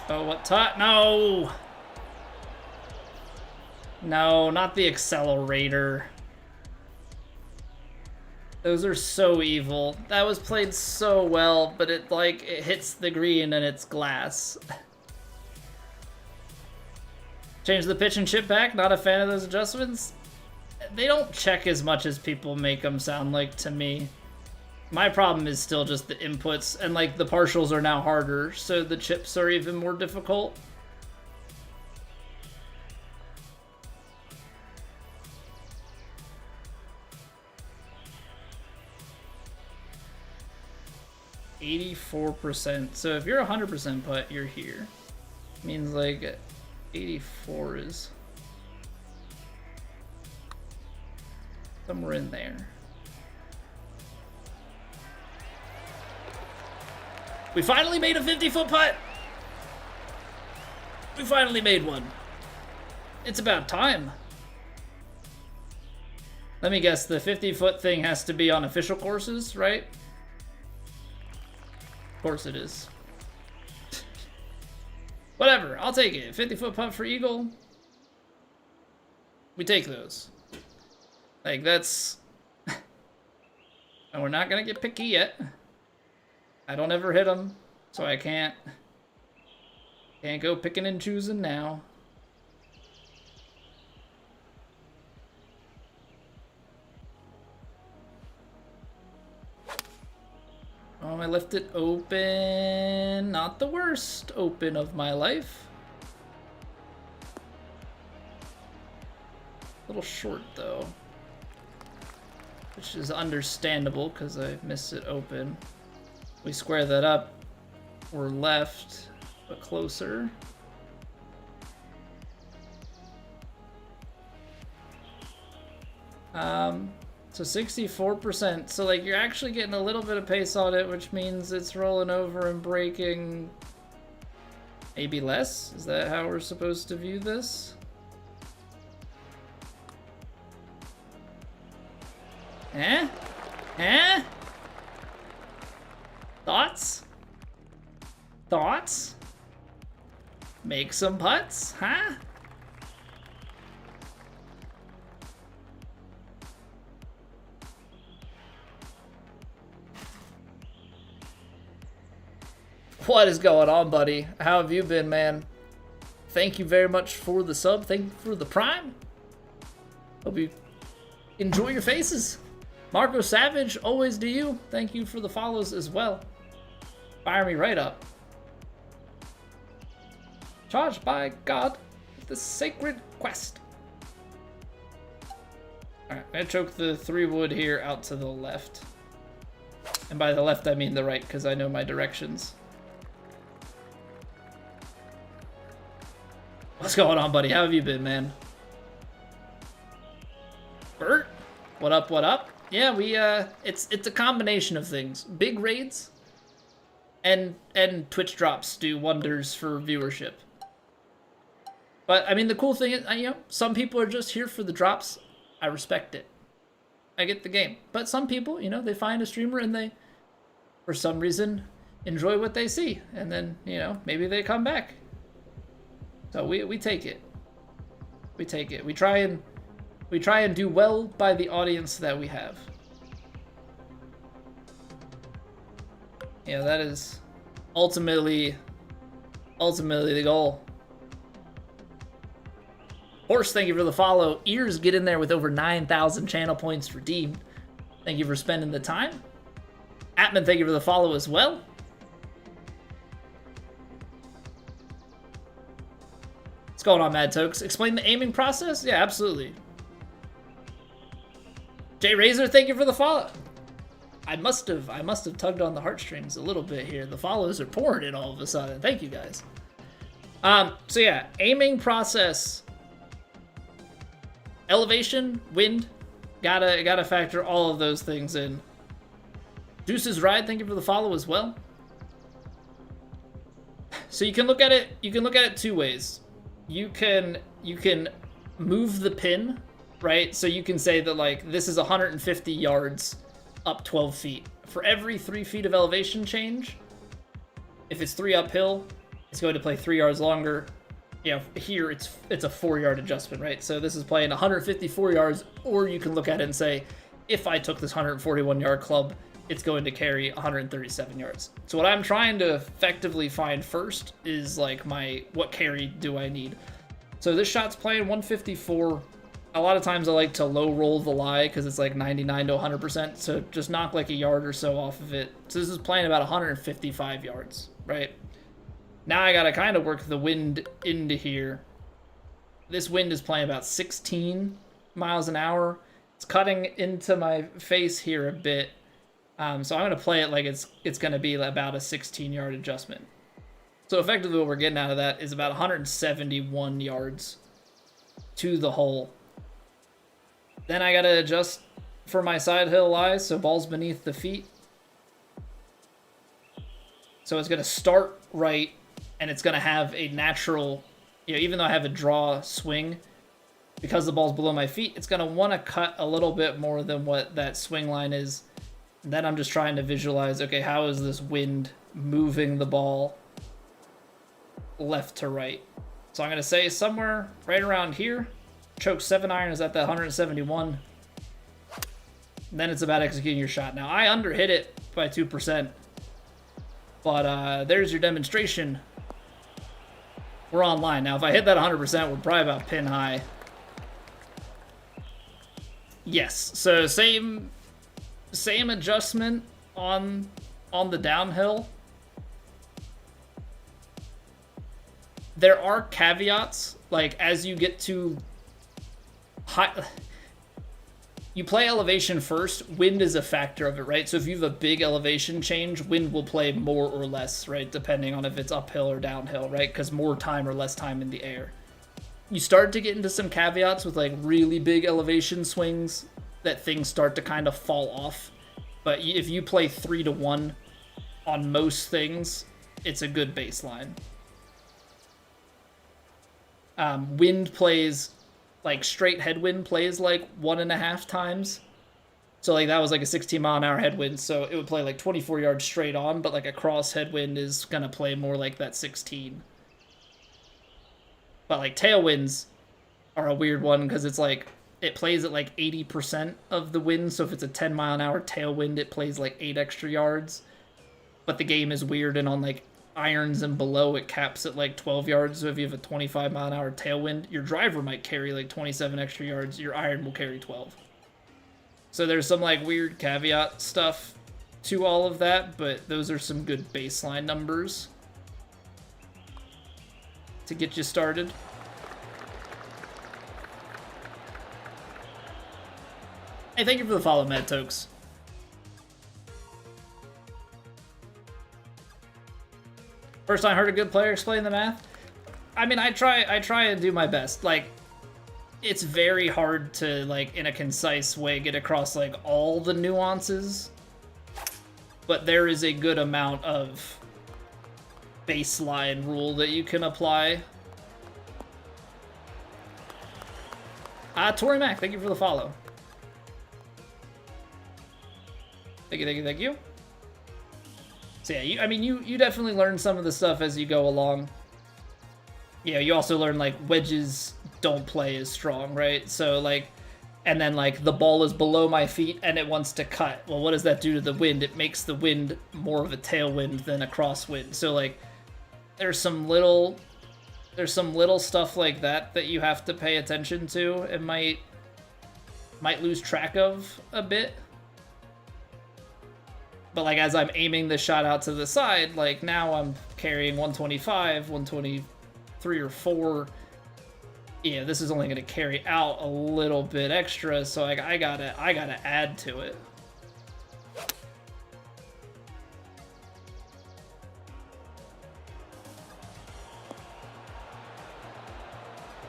Oh, what No! No, not the accelerator. Those are so evil. That was played so well, but it hits the green and it's glass. Change the pitch and chip back. Not a fan of those adjustments. They don't check as much as people make them sound like to me. My problem is still just the inputs, and like the partials are now harder, so the chips are even more difficult. %84%. So if you're 100% putt, you're here. Means like 84 is somewhere in there. We finally made a 50-foot putt! We finally made one. It's about time. Let me guess, the 50-foot thing has to be on official courses, right? Of course it is. Whatever, I'll take it. 50-foot putt for eagle. We take those. Like, that's... And we're not gonna get picky yet. I don't ever hit them, so I can't go picking and choosing now. Oh, I left it open. Not the worst open of my life. A little short, though. Which is understandable, because I missed it open. We square that up. We're left, but closer. So 64%. So like you're actually getting a little bit of pace on it, which means it's rolling over and breaking maybe less. Is that how we're supposed to view this? Eh? Eh? Thoughts? Thoughts? Make some putts, huh? What is going on, buddy? How have you been, man? Thank you very much for the sub. Thank you for the prime. Hope you enjoy your faces. Marco Savage, always to you. Thank you for the follows as well. Fire me right up. Charged by God, the sacred quest. Alright, I'm gonna choke the 3-wood here out to the left. And by the left, I mean the right, because I know my directions. What's going on, buddy? How have you been, man? Bert? What up, what up? Yeah, we, it's a combination of things. Big raids and Twitch drops do wonders for viewership. But, I mean, the cool thing is, you know, some people are just here for the drops. I respect it. I get the game. But some people, you know, they find a streamer and they, for some reason, enjoy what they see. And then, you know, maybe they come back. So we take it. We take it. We try and do well by the audience that we have. Yeah, that is ultimately the goal. Horse, thank you for the follow. Ears get in there with over 9,000 channel points redeemed. Thank you for spending the time. Atman, thank you for the follow as well. What's going on, Mad Tokes? Explain the aiming process? Yeah, absolutely. Jay Razor, thank you for the follow. I must have tugged on the heartstrings a little bit here. The follows are pouring in all of a sudden. Thank you guys. So yeah, aiming process. Elevation, wind, gotta factor all of those things in. Deuce's Ride, thank you for the follow as well. So you can look at it two ways. You can move the pin, right? So you can say that like this is 150 yards up 12 feet. For every 3 feet of elevation change, if it's 3 uphill, it's going to play 3 yards longer. You know, here it's a 4-yard adjustment, right? So this is playing 154 yards, or you can look at it and say, if I took this 141-yard club, it's going to carry 137 yards. So what I'm trying to effectively find first is like what carry do I need? So this shot's playing 154. A lot of times I like to low roll the lie because it's like 99 to 100%. So just knock like a yard or so off of it. So this is playing about 155 yards, right? Now I gotta kind of work the wind into here. This wind is playing about 16 miles an hour. It's cutting into my face here a bit. So I'm gonna play it like it's gonna be about a 16-yard adjustment. So effectively what we're getting out of that is about 171 yards to the hole. Then I gotta adjust for my side hill lie, so ball's beneath the feet. So it's gonna start right, and it's gonna have a natural, you know, even though I have a draw swing, because the ball's below my feet, it's gonna wanna cut a little bit more than what that swing line is. And then I'm just trying to visualize, okay, how is this wind moving the ball left to right. So I'm going to say somewhere right around here. Choke 7-iron is at that 171. Then it's about executing your shot. Now, I underhit it by 2%. But there's your demonstration. We're online. Now, if I hit that 100%, we're probably about pin high. Yes. So same adjustment on the downhill. There are caveats, like as you get to high, you play elevation first. Wind is a factor of it, right? So if you have a big elevation change, wind will play more or less, right? Depending on if it's uphill or downhill, right? Because more time or less time in the air. You start to get into some caveats with like really big elevation swings that things start to kind of fall off. But if you play 3-1 on most things, it's a good baseline. Wind plays, like straight headwind plays like 1.5 times. So like that was like a 16-mile-an-hour headwind, so it would play like 24 yards straight on, but like a cross headwind is gonna play more like that 16. But like tailwinds are a weird one because it's like it plays at like 80% of the wind. So if it's a 10-mile-an-hour tailwind, it plays like 8 extra yards. But the game is weird, and on like irons and below, it caps at like 12 yards. So if you have a 25-mile-an-hour tailwind, your driver might carry like 27 extra yards. Your iron will carry 12. So there's some like weird caveat stuff to all of that, but those are some good baseline numbers to get you started. Hey, thank you for the follow, Mad Tokes. First time I heard a good player explain the math. I mean, I try and do my best. Like, it's very hard to, like, in a concise way get across, like, all the nuances. But there is a good amount of baseline rule that you can apply. Tori Mac, thank you for the follow. Thank you, thank you, thank you. So yeah, you definitely learn some of the stuff as you go along. Yeah, you also learn like wedges don't play as strong, right? So like, and then like the ball is below my feet and it wants to cut. Well, what does that do to the wind? It makes the wind more of a tailwind than a crosswind. So like, there's some little stuff like that you have to pay attention to. It might lose track of a bit. But like as I'm aiming the shot out to the side, like now I'm carrying 125, 123 or 4. Yeah, this is only going to carry out a little bit extra, so like I gotta add to it.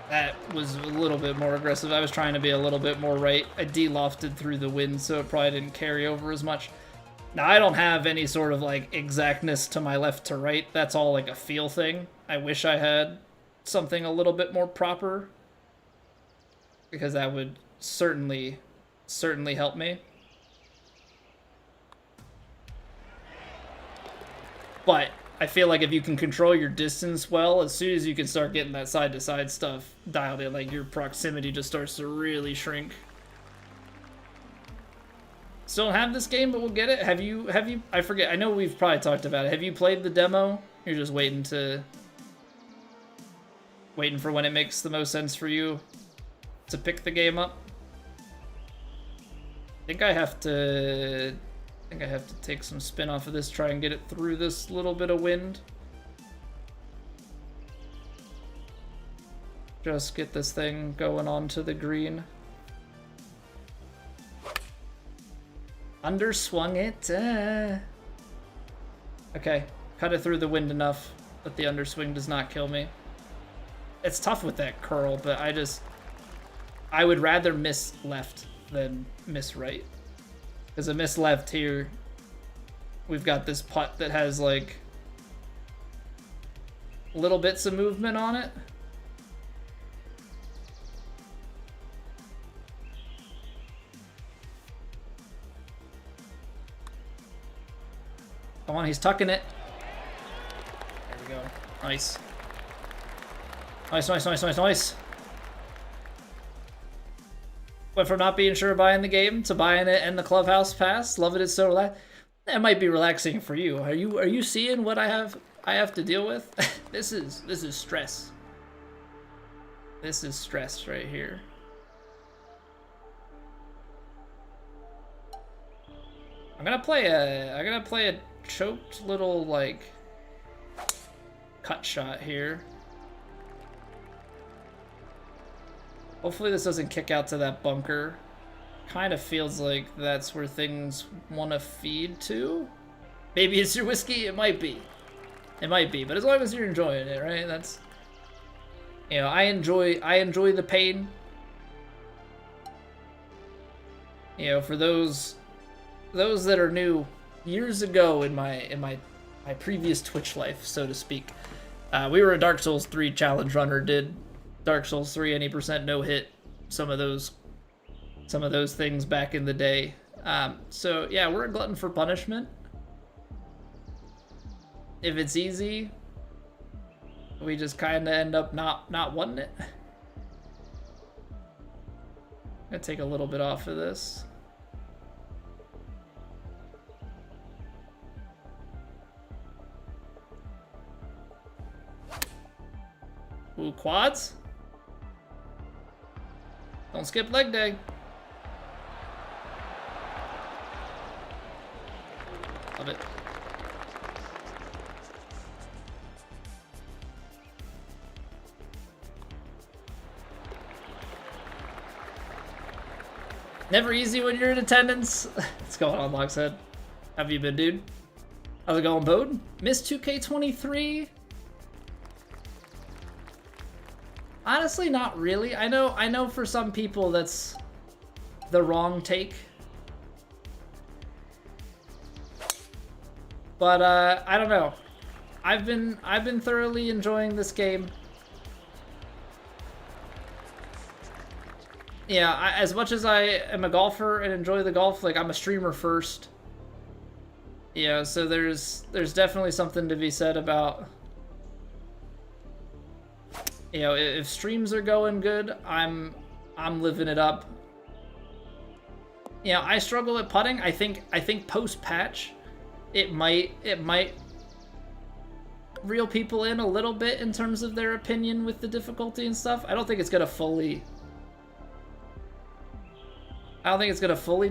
That was a little bit more aggressive. I was trying to be a little bit more right. I de-lofted through the wind, so it probably didn't carry over as much. Now, I don't have any sort of, like, exactness to my left to right. That's all, like, a feel thing. I wish I had something a little bit more proper, because that would certainly help me. But I feel like if you can control your distance well, as soon as you can start getting that side-to-side stuff dialed in, like, your proximity just starts to really shrink. Still don't have this game, but we'll get it. Have you, I forget, I know we've probably talked about it. Have you played the demo? You're just waiting for when it makes the most sense for you to pick the game up? I think I have to take some spin off of this, try and get it through this little bit of wind. Just get this thing going onto the green. Underswung it. Okay, cut it through the wind enough, but the underswing does not kill me. It's tough with that curl, but I would rather miss left than miss right. Because a miss left here, we've got this putt that has like little bits of movement on it. Come on, he's tucking it. There we go. Nice. Nice, nice, nice, nice, nice. Went from not being sure of buying the game to buying it and the clubhouse pass. Loving it so relaxed. That might be relaxing for you. Are you seeing what I have to deal with? This is stress. This is stress right here. I'm gonna play a choked little like cut shot here. Hopefully this doesn't kick out to that bunker. Kind of feels like that's where things want to feed to. Maybe it's your whiskey. It might be. It might be. But as long as you're enjoying it, right? That's, you know, I enjoy the pain. You know, for those that are new, years ago in my previous Twitch life, so to speak, we were a Dark Souls 3 challenge runner. Did Dark Souls 3 any percent no hit, some of those things back in the day. So yeah, we're a glutton for punishment. If it's easy, we just kind of end up not wanting it. I'm gonna take a little bit off of this. Ooh, quads. Don't skip leg day. Love it. Never easy when you're in attendance. What's going on, Lockshead? How have you been, dude? How's it going, Bode? Missed 2K23? Honestly, not really. I know for some people that's the wrong take. But I don't know. I've been thoroughly enjoying this game. Yeah, as much as I am a golfer and enjoy the golf, like I'm a streamer first. Yeah, so there's definitely something to be said about, you know, if streams are going good, I'm living it up. You know, I struggle at putting. I think post patch, it might reel people in a little bit in terms of their opinion with the difficulty and stuff. I don't think it's gonna fully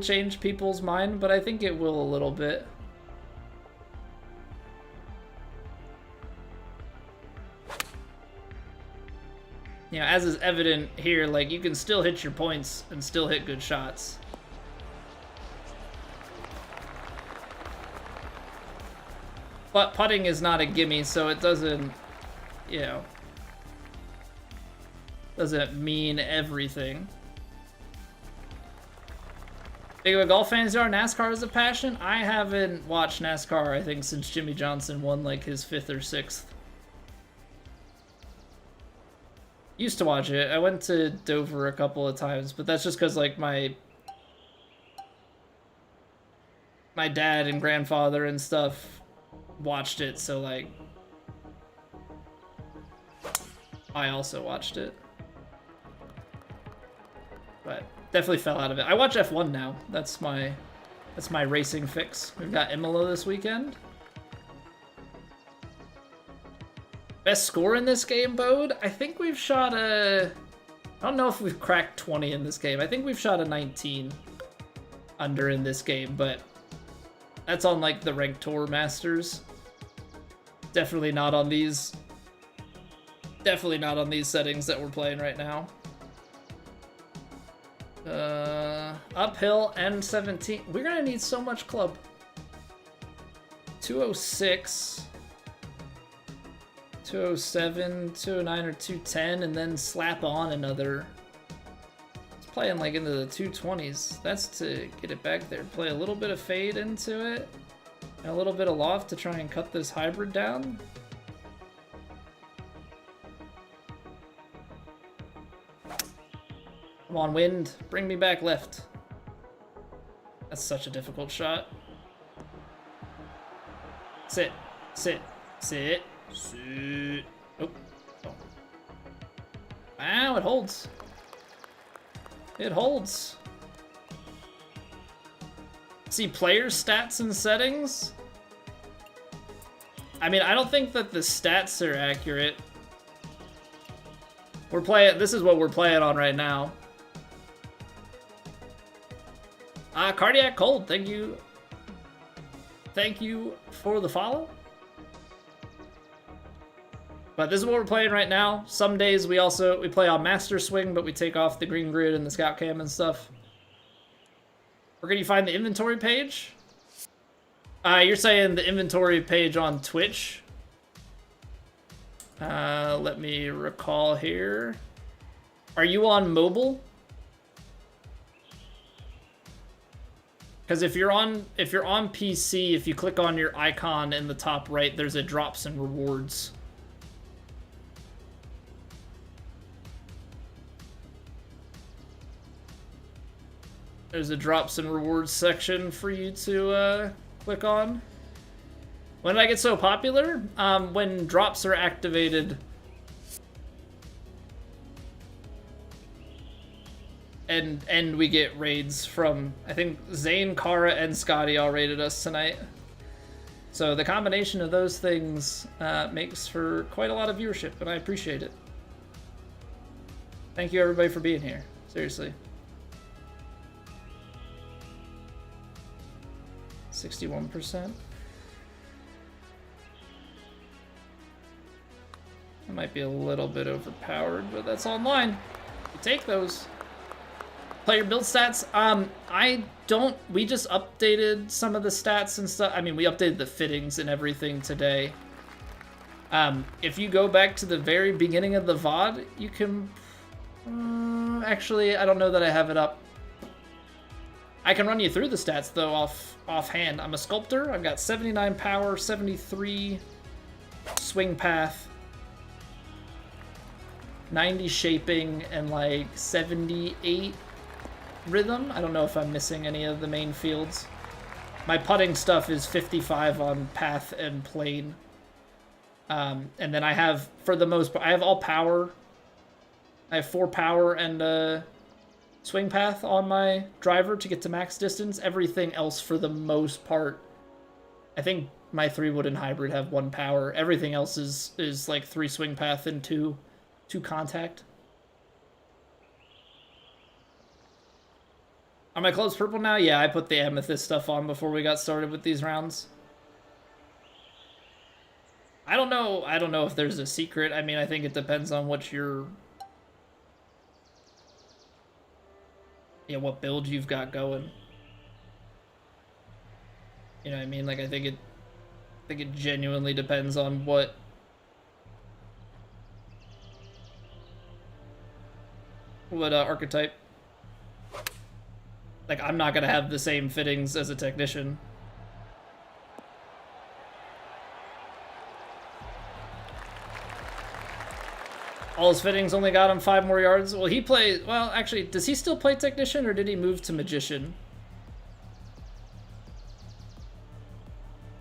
change people's mind, but I think it will a little bit. You know, as is evident here, like, you can still hit your points and still hit good shots. But putting is not a gimme, so it doesn't, you know, doesn't mean everything. Big of a golf fans are. NASCAR is a passion. I haven't watched NASCAR, I think, since Jimmy Johnson won like his 5th or 6th. Used to watch it. I went to Dover a couple of times, but that's just because like my dad and grandfather and stuff watched it, so like I also watched it. But definitely fell out of it. I watch F1 now. That's my racing fix. We've got Imola this weekend. Best score in this game, Bode? I think we've shot a... I don't know if we've cracked 20 in this game. I think we've shot a 19 under in this game, but that's on like the Ranked Tour Masters. Definitely not on these settings that we're playing right now. Uphill N17. We're gonna need so much club. 206, 207, 209, or 210, and then slap on another. It's playing like into the 220s. That's to get it back there. Play a little bit of fade into it, and a little bit of loft to try and cut this hybrid down. Come on, wind. Bring me back left. That's such a difficult shot. Sit. Sit. Sit. Sit. Oh. Oh. Wow, it holds. It holds. See player stats and settings. I mean, I don't think that the stats are accurate. We're playing, this is what we're playing on right now. Cardiac Cold, thank you. Thank you for the follow. But this is what we're playing right now. Some days we play on Master Swing, but we take off the green grid and the scout cam and stuff. Where can you find the inventory page? You're saying the inventory page on Twitch? Let me recall here. Are you on mobile? Because if you're on PC, if you click on your icon in the top right, there's a drops and rewards. There's a drops and rewards section for you to click on. When did I get so popular? When drops are activated. And we get raids from, I think Zane, Kara, and Scotty all raided us tonight. So the combination of those things makes for quite a lot of viewership, and I appreciate it. Thank you everybody for being here. Seriously. 61%. It might be a little bit overpowered, but that's online. You take those. Player build stats. We just updated some of the stats and stuff. I mean, we updated the fittings and everything today. If you go back to the very beginning of the VOD, you can... actually, I don't know that I have it up. I can run you through the stats, though, offhand. I'm a sculptor. I've got 79 power, 73 swing path, 90 shaping, and like 78 rhythm. I don't know if I'm missing any of the main fields. My putting stuff is 55 on path and plane. And then I have, for the most part, I have all power. I have 4 power and swing path on my driver to get to max distance. Everything else, for the most part, I think my 3-wood and hybrid have 1 power. Everything else is like 3 swing path and 2 contact. Are my clothes purple now? Yeah, I put the amethyst stuff on before we got started with these rounds. I don't know if there's a secret. I mean, I think it depends on what your... yeah, what build you've got going. You know what I mean? Like, I think it genuinely depends on what... archetype. Like, I'm not gonna have the same fittings as a technician. All his fittings only got him 5 more yards. Well, he plays... well, actually, does he still play technician, or did he move to magician?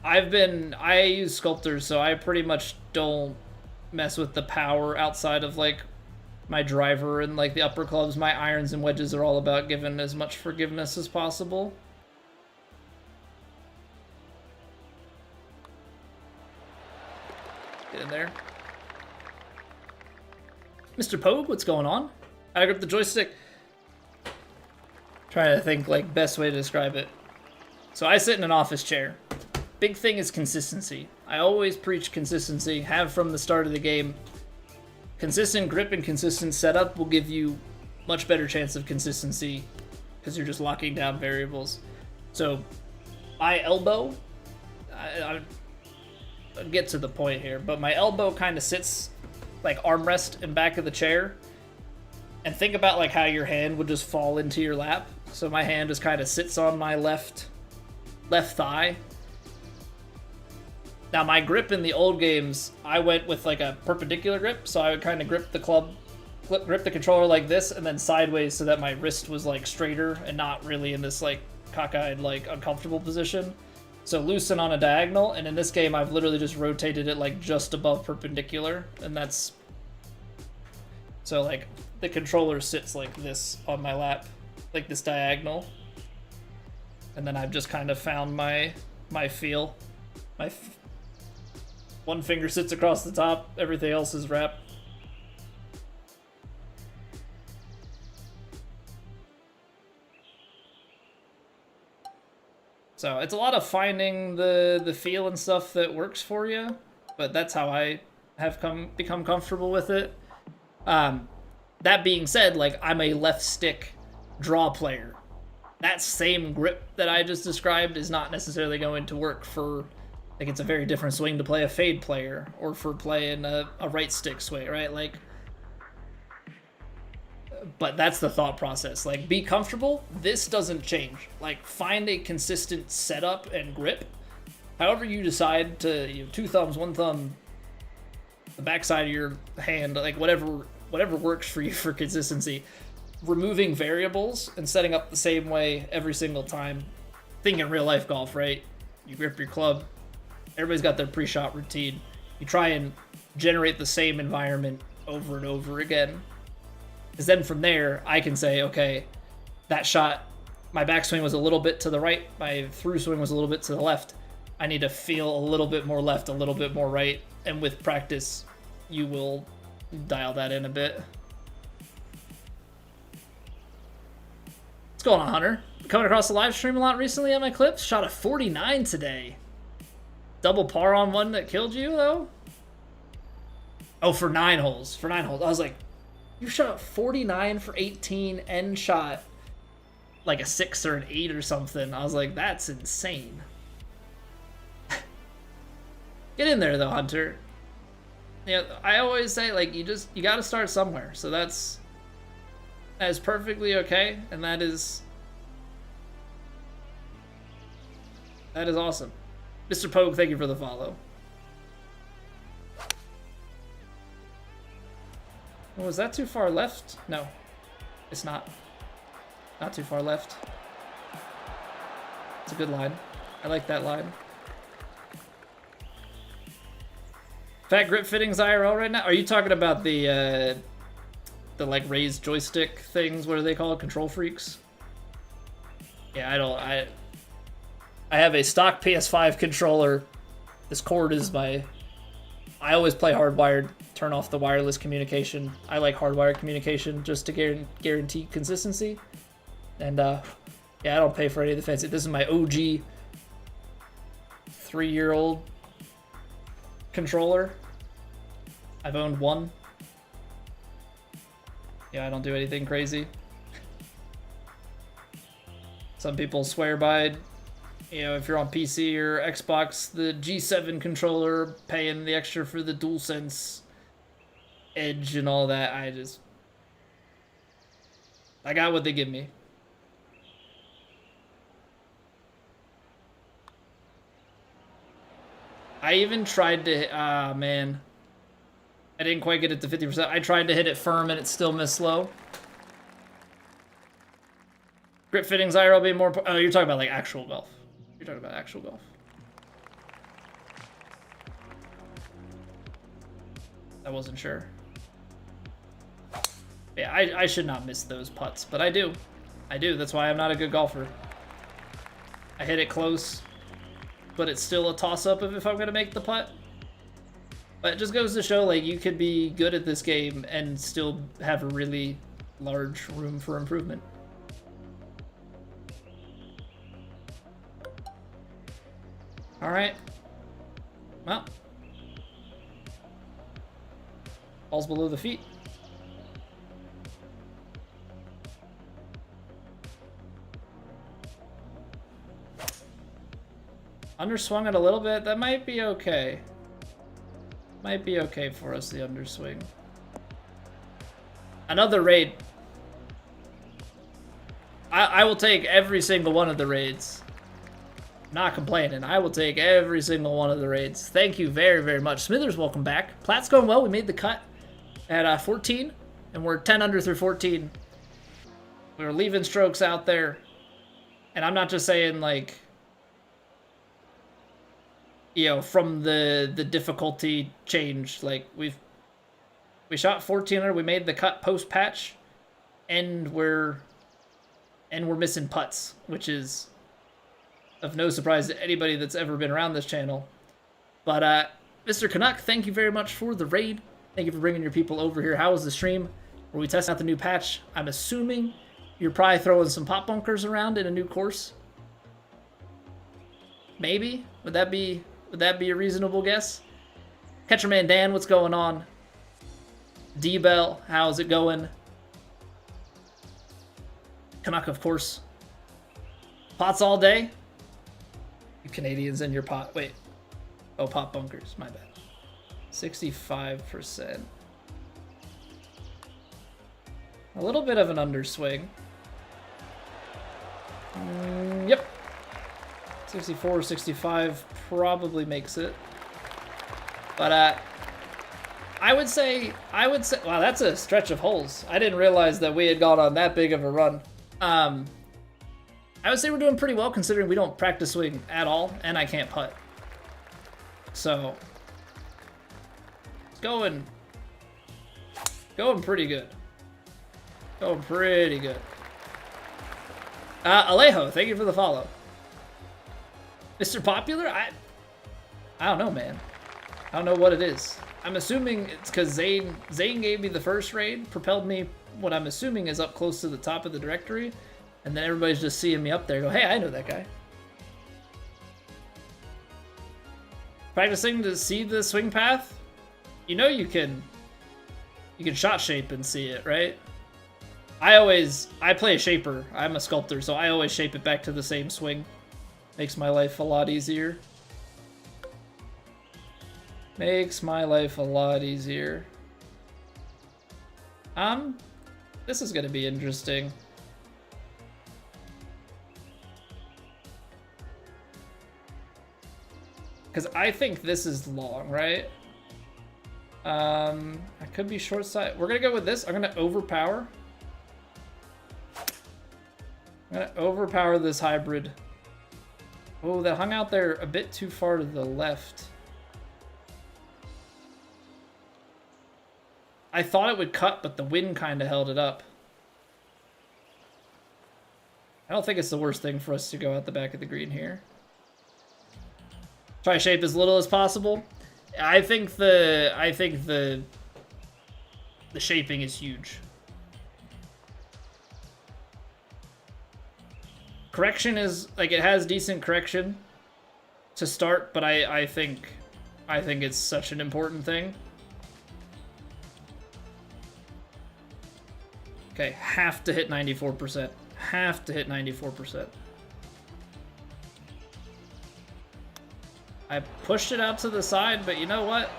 I use sculptors, so I pretty much don't mess with the power outside of, like, my driver and, like, the upper clubs. My irons and wedges are all about giving as much forgiveness as possible. Get in there. Mr. Pogue, what's going on? I grip the joystick. Trying to think, like, best way to describe it. So I sit in an office chair. Big thing is consistency. I always preach consistency, have from the start of the game. Consistent grip and consistent setup will give you much better chance of consistency because you're just locking down variables. So my elbow, I'll get to the point here, but my elbow kind of sits like armrest in back of the chair. And think about like how your hand would just fall into your lap. So my hand just kind of sits on my left thigh. Now, my grip in the old games, I went with like a perpendicular grip, so I would kind of grip the grip the controller like this, and then sideways so that my wrist was like straighter and not really in this like cockeyed, like uncomfortable position. So loosen on a diagonal, and in this game, I've literally just rotated it like just above perpendicular, and that's So like the controller sits like this on my lap, like this diagonal. And then I've just kind of found my feel. One finger sits across the top, everything else is wrapped. So it's a lot of finding the feel and stuff that works for you, but that's how I have become comfortable with it. That being said, like, I'm a left stick draw player. That same grip that I just described is not necessarily going to work for, like, it's a very different swing to play a fade player or for playing a right stick swing, right? Like, but that's the thought process. Like, be comfortable. This doesn't change. Like, find a consistent setup and grip. However you decide to, you know, 2 thumbs, 1 thumb, the backside of your hand, like whatever works for you for consistency. Removing variables and setting up the same way every single time. Think in real life golf, right? You grip your club. Everybody's got their pre-shot routine. You try and generate the same environment over and over again. Because then from there, I can say, okay, that shot, my backswing was a little bit to the right, my through swing was a little bit to the left. I need to feel a little bit more left, a little bit more right, and with practice, you will dial that in a bit. What's going on, Hunter? Coming across the live stream a lot recently on my clips. Shot a 49 today. Double par on one that killed you, though? Oh, for 9 holes. For 9 holes. I was like, you shot 49 for 18 and shot like a 6 or an 8 or something. I was like, that's insane. Get in there, though, Hunter. Yeah, I always say, like, you got to start somewhere. So that is perfectly okay, and that is awesome. Mr. Pogue, thank you for the follow. Oh, was that too far left? No, it's not. Not too far left. It's a good line. I like that line. Fat grip fittings IRL right now? Are you talking about the like raised joystick things? What are they called? Control freaks? Yeah, I have a stock PS5 controller. This cord is I always play hardwired, turn off the wireless communication. I like hardwired communication just to guarantee consistency. And yeah, I don't pay for any of the fancy. This is my OG 3-year-old controller. I've owned one. Yeah, I don't do anything crazy. Some people swear by, you know, if you're on PC or Xbox, the G7 controller, paying the extra for the DualSense Edge and all that. I got what they give me. I even tried to, man. I didn't quite get it to 50%. I tried to hit it firm and it still missed low. Grip fittings, IRL being more... Oh, you're talking about, like, actual golf. You're talking about actual golf. I wasn't sure. Yeah, I should not miss those putts, but I do. I do. That's why I'm not a good golfer. I hit it close, but it's still a toss-up of if I'm going to make the putt. But it just goes to show, like, you could be good at this game and still have a really large room for improvement. All right. Well. Ball's below the feet. Underswung it a little bit. That might be okay. Might be okay for us, the underswing. Another raid. I will take every single one of the raids. Not complaining. I will take every single one of the raids. Thank you very, very much. Smithers, welcome back. Plat's going well. We made the cut at 14, and we're 10 under through 14. We're leaving strokes out there. And I'm not just saying, like, you know, from the difficulty change. Like, We shot 1400. We made the cut post patch, and we're missing putts, which is of no surprise to anybody that's ever been around this channel. But Mr. Canuck, thank you very much for the raid. Thank you for bringing your people over here. How was the stream? Were we testing out the new patch? I'm assuming you're probably throwing some pop bunkers around in a new course. Maybe? Would that be a reasonable guess? Catcherman Dan, what's going on? D-Bell, how's it going? Canuck, of course. Pots all day? You Canadians in your pot. Wait. Oh, pop bunkers. My bad. 65%. A little bit of an underswing. Yep. 64, 65 probably makes it. But I would say, wow, that's a stretch of holes. I didn't realize that we had gone on that big of a run. I would say we're doing pretty well considering we don't practice swing at all, and I can't putt. So, it's going pretty good. Going pretty good. Alejo, thank you for the follow. Mr. Popular? I don't know, man. I don't know what it is. I'm assuming it's because Zane gave me the first raid, propelled me what I'm assuming is up close to the top of the directory, and then everybody's just seeing me up there go, hey, I know that guy. Practicing to see the swing path? You know you can shot shape and see it, right? I play a shaper. I'm a sculptor, so I always shape it back to the same swing. Makes my life a lot easier. Makes my life a lot easier. This is gonna be interesting. Because I think this is long, right? I could be short side. We're gonna go with this. I'm gonna overpower. I'm gonna overpower this hybrid. Oh, that hung out there a bit too far to the left. I thought it would cut, but the wind kind of held it up. I don't think it's the worst thing for us to go out the back of the green here. Try to shape as little as possible. I think the shaping is huge. Correction is like it has decent correction to start, but I think it's such an important thing. Okay, have to hit 94%. Have to hit 94%. I pushed it out to the side, but you know what?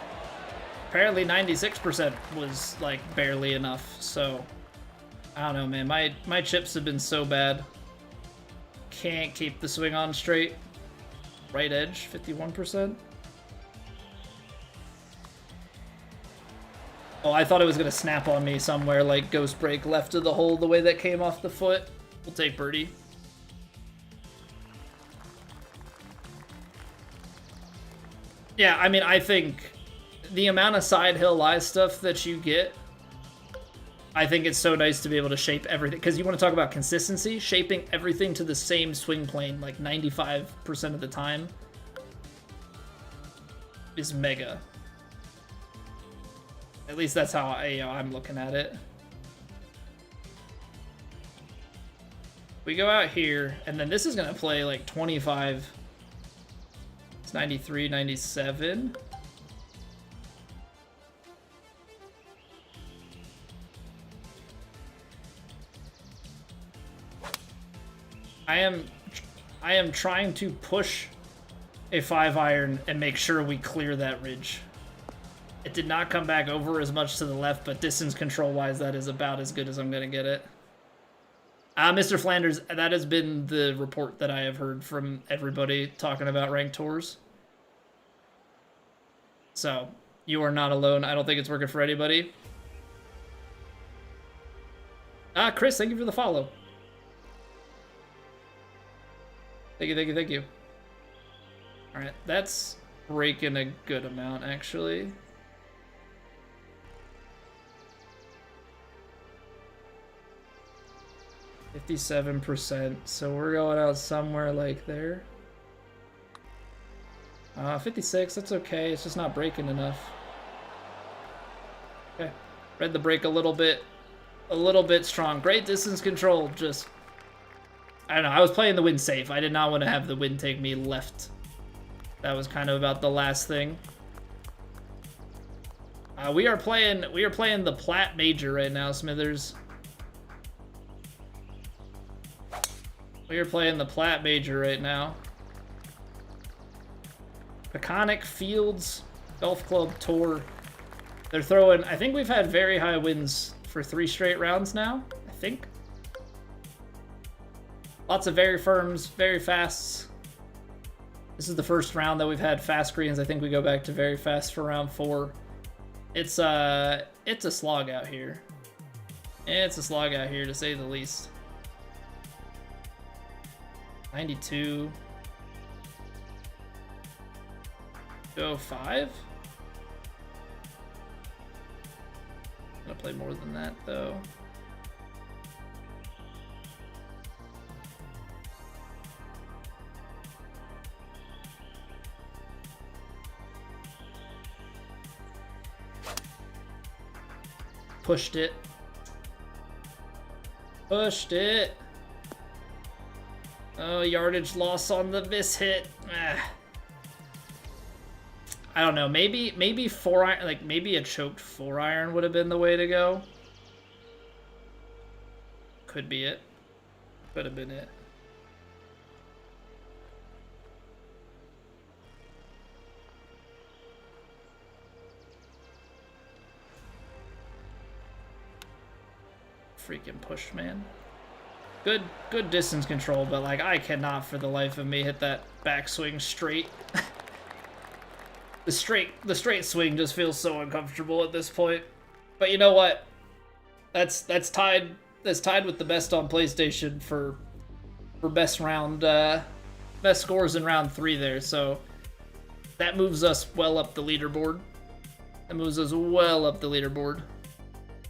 Apparently 96% was like barely enough, so I don't know, man. My chips have been so bad. Can't keep the swing on straight. Right edge, 51%. Oh, I thought it was gonna snap on me somewhere, like ghost break left of the hole the way that came off the foot. We'll take birdie. Yeah, I mean, I think the amount of side hill lie stuff that you get, I think it's so nice to be able to shape everything. Because you want to talk about consistency, shaping everything to the same swing plane, like 95% of the time, is mega. At least that's how I'm looking at it. We go out here, and then this is going to play like 25. It's 93, 97. I am trying to push a 5-iron and make sure we clear that ridge. It did not come back over as much to the left, but distance control-wise, that is about as good as I'm going to get it. Mr. Flanders, that has been the report that I have heard from everybody talking about ranked tours. So, you are not alone. I don't think it's working for anybody. Chris, thank you for the follow. Thank you, thank you, thank you. Alright, that's breaking a good amount, actually. 57%, so we're going out somewhere like there. 56, that's okay, it's just not braking enough. Okay, read the brake a little bit strong. Great distance control, just, I don't know, I was playing the wind safe. I did not want to have the wind take me left. That was kind of about the last thing. We are playing the Platte Major right now, Smithers. We are playing the Platte Major right now. Peconic Fields Golf Club Tour. They're throwing, I think we've had very high winds for 3 straight rounds now, I think. Lots of very firms, very fasts. This is the first round that we've had fast greens. I think we go back to very fast for round 4. It's a slog out here. It's a slog out here, to say the least. 92. Go 5. I'm gonna play more than that, though. Pushed it. Pushed it. Oh, yardage loss on the miss hit. I don't know. Maybe 4-iron, like maybe a choked 4-iron would have been the way to go. Could be it. Could have been it. Freaking push, man. Good distance control, but like I cannot for the life of me hit that backswing straight. The straight swing just feels so uncomfortable at this point. But you know what? That's tied with the best on PlayStation for best scores in round 3 there. So that moves us well up the leaderboard.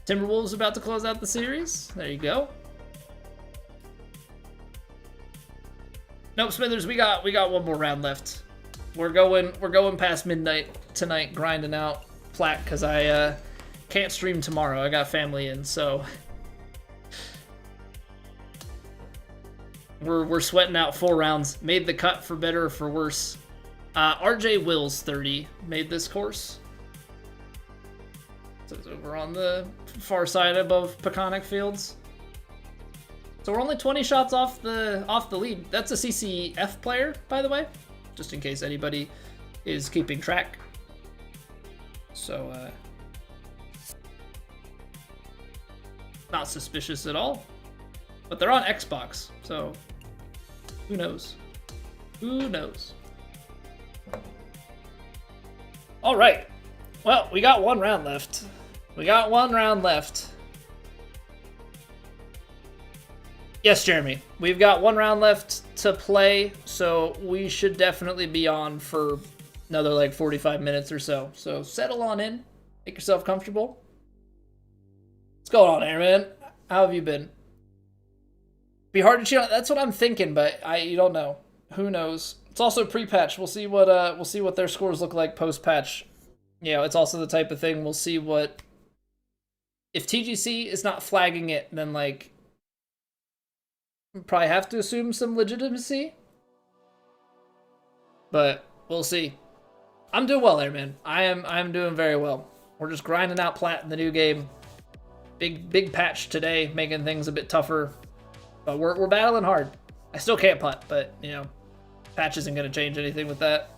Timberwolves about to close out the series. There you go. Nope, Smithers, we got one more round left. We're going past midnight tonight, grinding out Platte because I can't stream tomorrow. I got family in, so we're sweating out 4 rounds. Made the cut for better or for worse. RJ Wills 30 made this course. So it's over on the far side above Peconic Fields. So we're only 20 shots off the lead. That's a CCF player, by the way, just in case anybody is keeping track. So not suspicious at all. But they're on Xbox, so who knows? Who knows? All right. Well, we got 1 round left. Yes, Jeremy. We've got 1 round left to play, so we should definitely be on for another like 45 minutes or so. So settle on in. Make yourself comfortable. What's going on, Aaron? How have you been? Be hard to cheat on. That's what I'm thinking, but you don't know. Who knows? It's also pre-patch. We'll see what their scores look like post-patch. You know, it's also the type of thing we'll see what if TGC is not flagging it, then like probably have to assume some legitimacy. But we'll see. I'm doing well there, man. I'm doing very well. We're just grinding out Platte in the new game. Big patch today, making things a bit tougher. But we're battling hard. I still can't putt, but you know, patch isn't gonna change anything with that.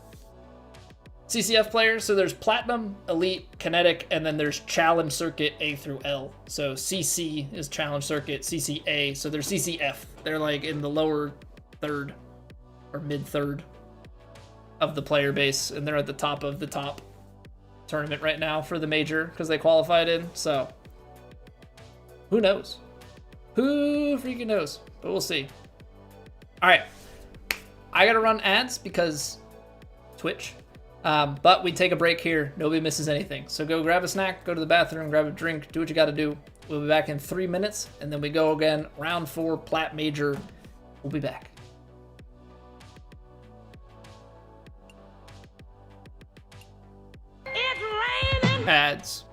CCF players, so there's Platinum, Elite, Kinetic, and then there's Challenge Circuit A through L. So CC is Challenge Circuit, CCA, so they're CCF. They're like in the lower third or mid third of the player base, and they're at the top of the top tournament right now for the major because they qualified in. So who knows? Who freaking knows? But we'll see. All right, I gotta run ads because Twitch. But we take a break here. Nobody misses anything. So go grab a snack, go to the bathroom, grab a drink, do what you got to do. We'll be back in 3 minutes, and then we go again. Round 4, Plat Major. We'll be back. It's raining. Ads.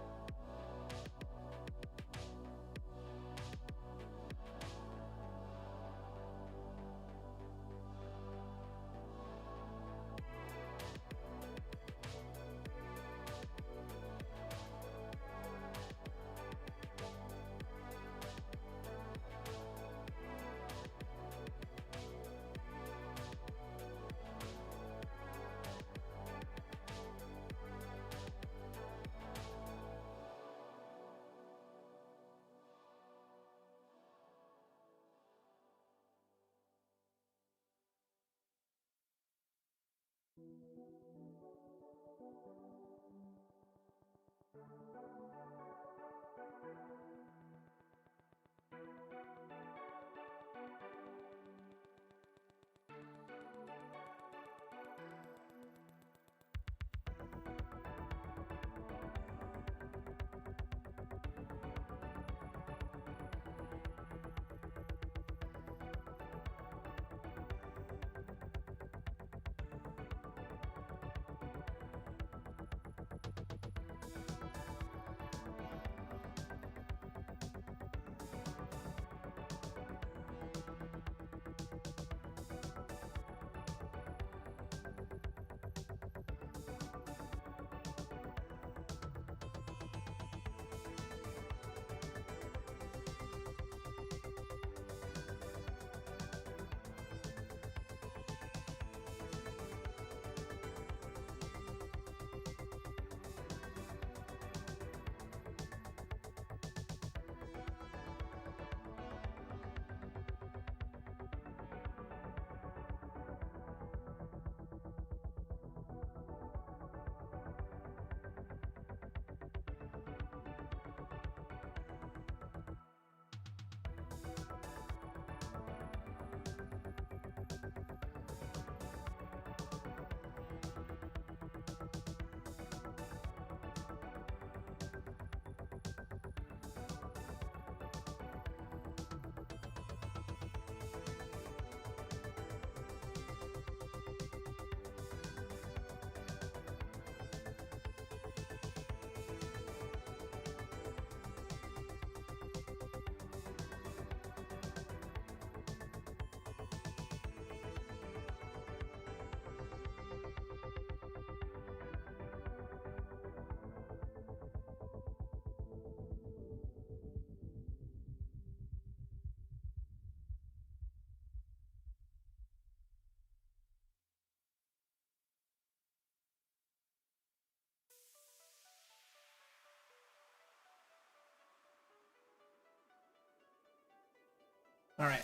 All right.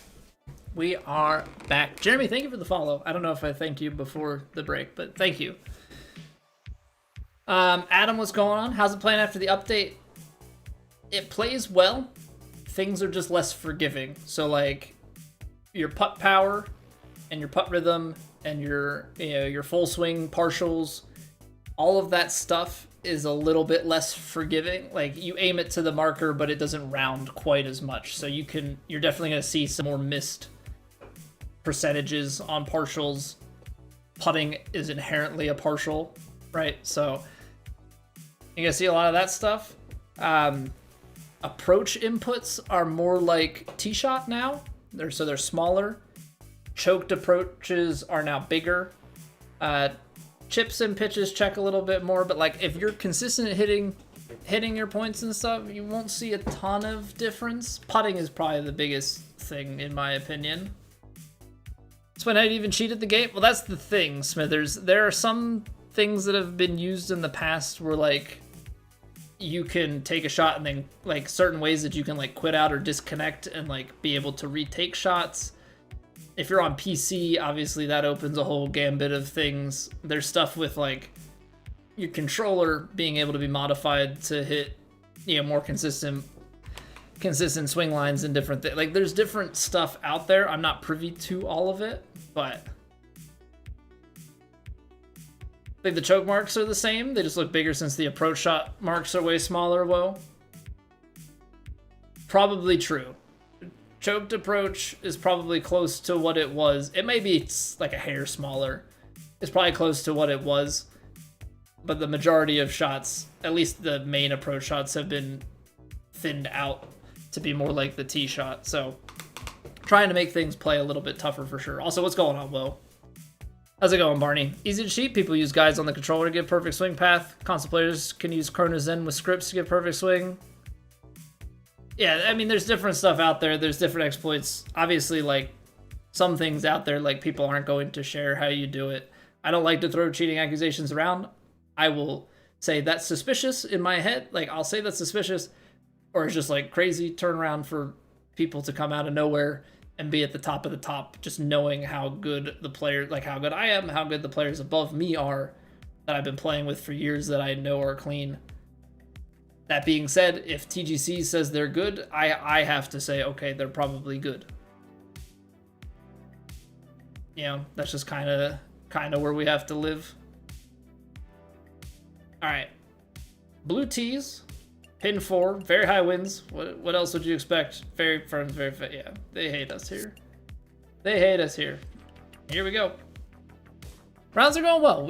We are back. Jeremy, thank you for the follow. I don't know if I thanked you before the break, but thank you. Adam, what's going on? How's it playing after the update? It plays well. Things are just less forgiving. So, like, your putt power and your putt rhythm and your full swing partials, all of that stuff is a little bit less forgiving. Like, you aim it to the marker, but it doesn't round quite as much. So you're definitely going to see some more missed percentages on partials. Putting is inherently a partial, right? So you're going to see a lot of that stuff. Approach inputs are more like tee shot now. They're smaller. Choked approaches are now bigger. Chips and pitches check a little bit more, but like if you're consistent at hitting your points and stuff, you won't see a ton of difference. Putting is probably the biggest thing in my opinion. So when I even cheated the game, well, that's the thing, Smithers. There are some things that have been used in the past where like you can take a shot and then like certain ways that you can like quit out or disconnect and like be able to retake shots. If you're on PC, obviously that opens a whole gambit of things. There's stuff with like your controller being able to be modified to hit, more consistent swing lines and different things. Like there's different stuff out there. I'm not privy to all of it, but think the choke marks are the same. They just look bigger since the approach shot marks are way smaller, Whoa. Probably true. Choked approach is probably close to what it was. It may be like a hair smaller. It's probably close to what it was. But the majority of shots, at least the main approach shots, have been thinned out to be more like the tee shot. So trying to make things play a little bit tougher for sure. Also, what's going on, Will? How's it going, Barney? Easy to cheat. People use guides on the controller to get perfect swing path. Console players can use Chrono Zen with scripts to get perfect swing. Yeah, I mean, there's different stuff out there. There's different exploits. Obviously, like, some things out there, like, people aren't going to share how you do it. I don't like to throw cheating accusations around. I will say that's suspicious in my head. Like, I'll say that's suspicious, or it's just, like, crazy turnaround for people to come out of nowhere and be at the top of the top, just knowing how good the player, like, how good I am, how good the players above me are that I've been playing with for years that I know are clean. That being said, if TGC says they're good, I have to say, okay, they're probably good. You know, that's just kind of where we have to live. All right, blue tees, pin 4, very high winds. What else would you expect? Very firm, very fast. Yeah, they hate us here. They hate us here. Here we go. Rounds are going well.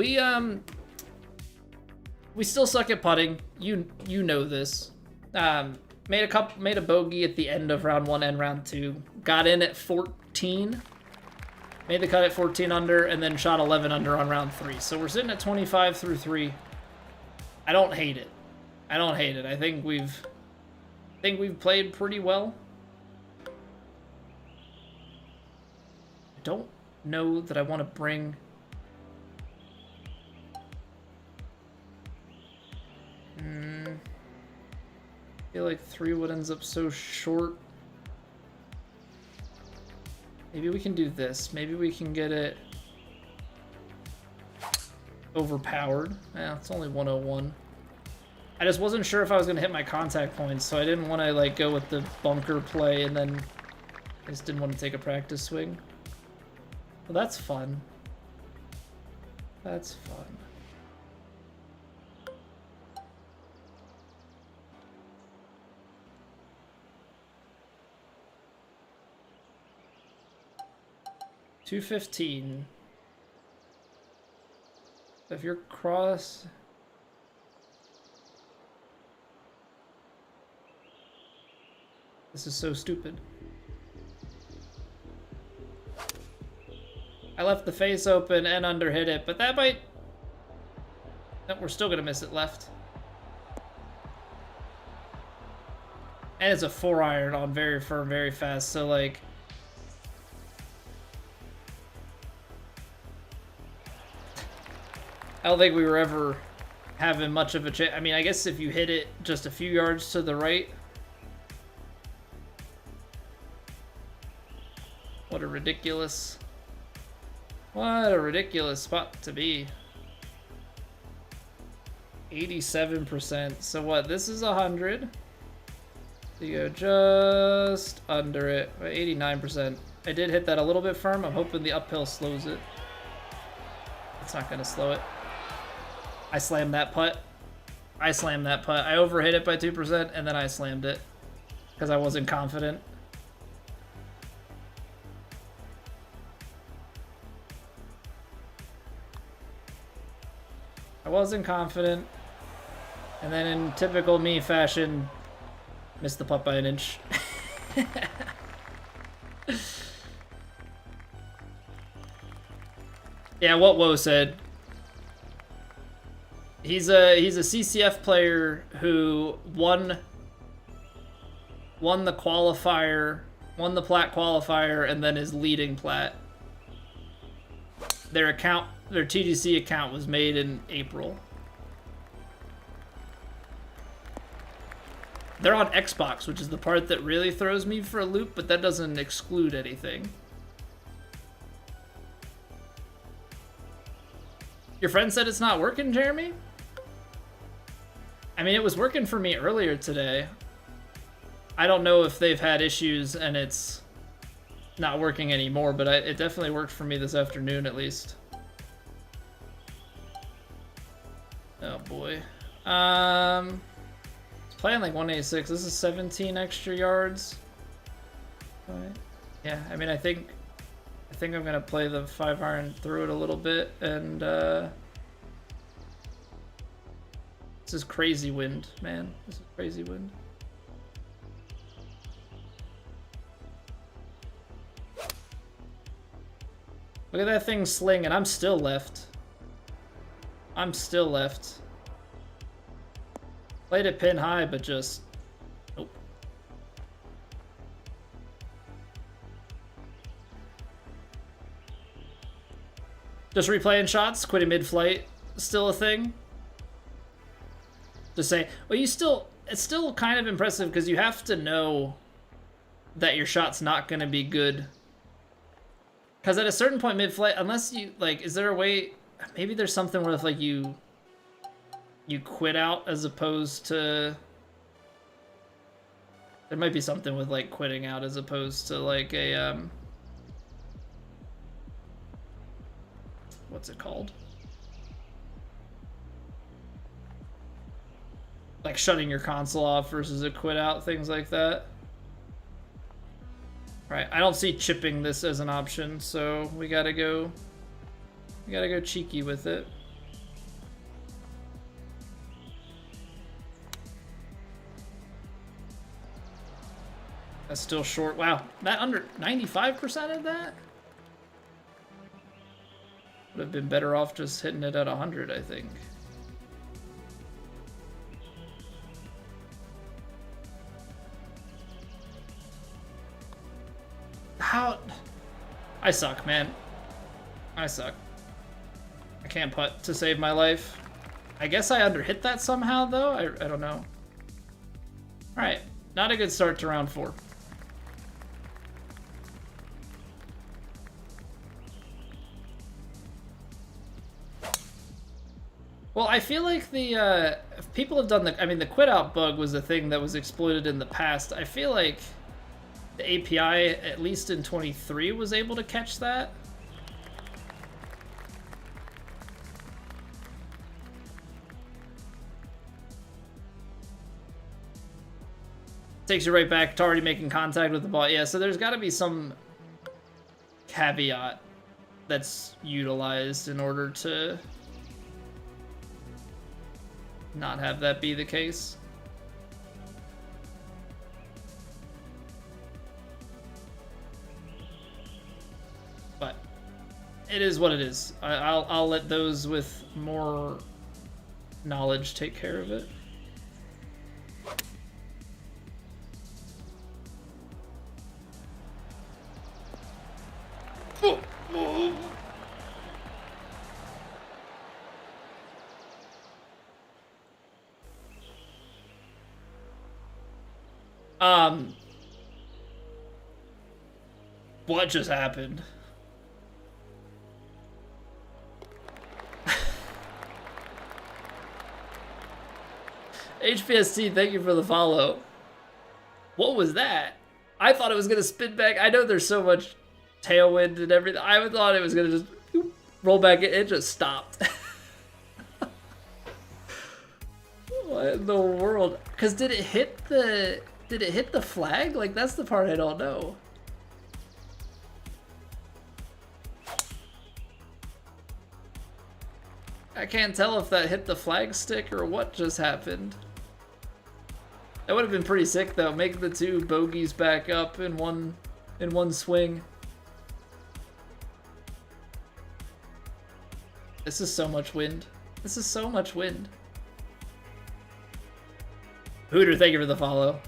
We still suck at putting. You know this. Made a bogey at the end of round 1 and round 2. Got in at 14. Made the cut at 14 under and then shot 11 under on round 3. So we're sitting at 25 through 3. I don't hate it. I don't hate it. I think we've played pretty well. I don't know that I want to bring I feel like 3 would ends up so short. Maybe we can do this. Maybe we can get it overpowered. Yeah, it's only 101. I just wasn't sure if I was going to hit my contact points, so I didn't want to like go with the bunker play, and then I just didn't want to take a practice swing. Well, that's fun. That's fun. $215. If you're cross, this is so stupid. I left the face open and underhit it, but that might. No, we're still gonna miss it left. And it's a 4-iron on very firm, very fast. So like. I don't think we were ever having much of a chance. I mean, I guess if you hit it just a few yards to the right. What a ridiculous spot to be. 87%. So what? This is 100. So you go just under it. 89%. I did hit that a little bit firm. I'm hoping the uphill slows it. It's not going to slow it. I slammed that putt. I overhit it by 2%, and then I slammed it because I wasn't confident. And then in typical me fashion, missed the putt by an inch. Yeah, what Woe said. He's a CCF player who won the qualifier, won the plat qualifier, and then is leading plat. Their TGC account was made in April. They're on Xbox, which is the part that really throws me for a loop, but that doesn't exclude anything. Your friend said it's not working, Jeremy? I mean, it was working for me earlier today. I don't know if they've had issues and it's not working anymore, but it definitely worked for me this afternoon at least. Oh boy. Playing like 186. This is 17 extra yards. Right. Yeah, I mean, I think I'm gonna play the 5-iron through it a little bit, and this is crazy wind, man. This is crazy wind. Look at that thing sling, and I'm still left. I'm still left. Played it pin high, but just nope. Just replaying shots, quitting mid-flight, still a thing. Just say, well, it's still kind of impressive because you have to know that your shot's not going to be good. Because at a certain point mid-flight, unless you, like, is there a way, maybe there's something where if, like, you quit out as opposed to, there might be something with, like, quitting out as opposed to, like, a, what's it called? Like shutting your console off versus a quit out, things like that. Right, I don't see chipping this as an option, so we gotta go cheeky with it. That's still short. Wow, that under 95% of that? Would have been better off just hitting it at 100, I think. How? I suck, man. I suck. I can't putt to save my life. I guess I underhit that somehow, though. I don't know. Alright, not a good start to round 4. Well, I feel like the people have done the, I mean, the quit out bug was a thing that was exploited in the past. I feel like the API, at least in 23, was able to catch that. Takes you right back to already making contact with the ball. Yeah, so there's got to be some caveat that's utilized in order to not have that be the case. But it is what it is. I'll let those with more knowledge take care of it. What just happened? HPST, thank you for the follow. What was that? I thought it was gonna spin back. I know there's so much tailwind and everything. I thought it was gonna just roll back. It just stopped. What in the world? Because did it hit the flag? Like, that's the part I don't know. I can't tell if that hit the flag stick or what just happened. That would have been pretty sick though. Make the two bogeys back up in one swing. This is so much wind. This is so much wind. Hooter, thank you for the follow.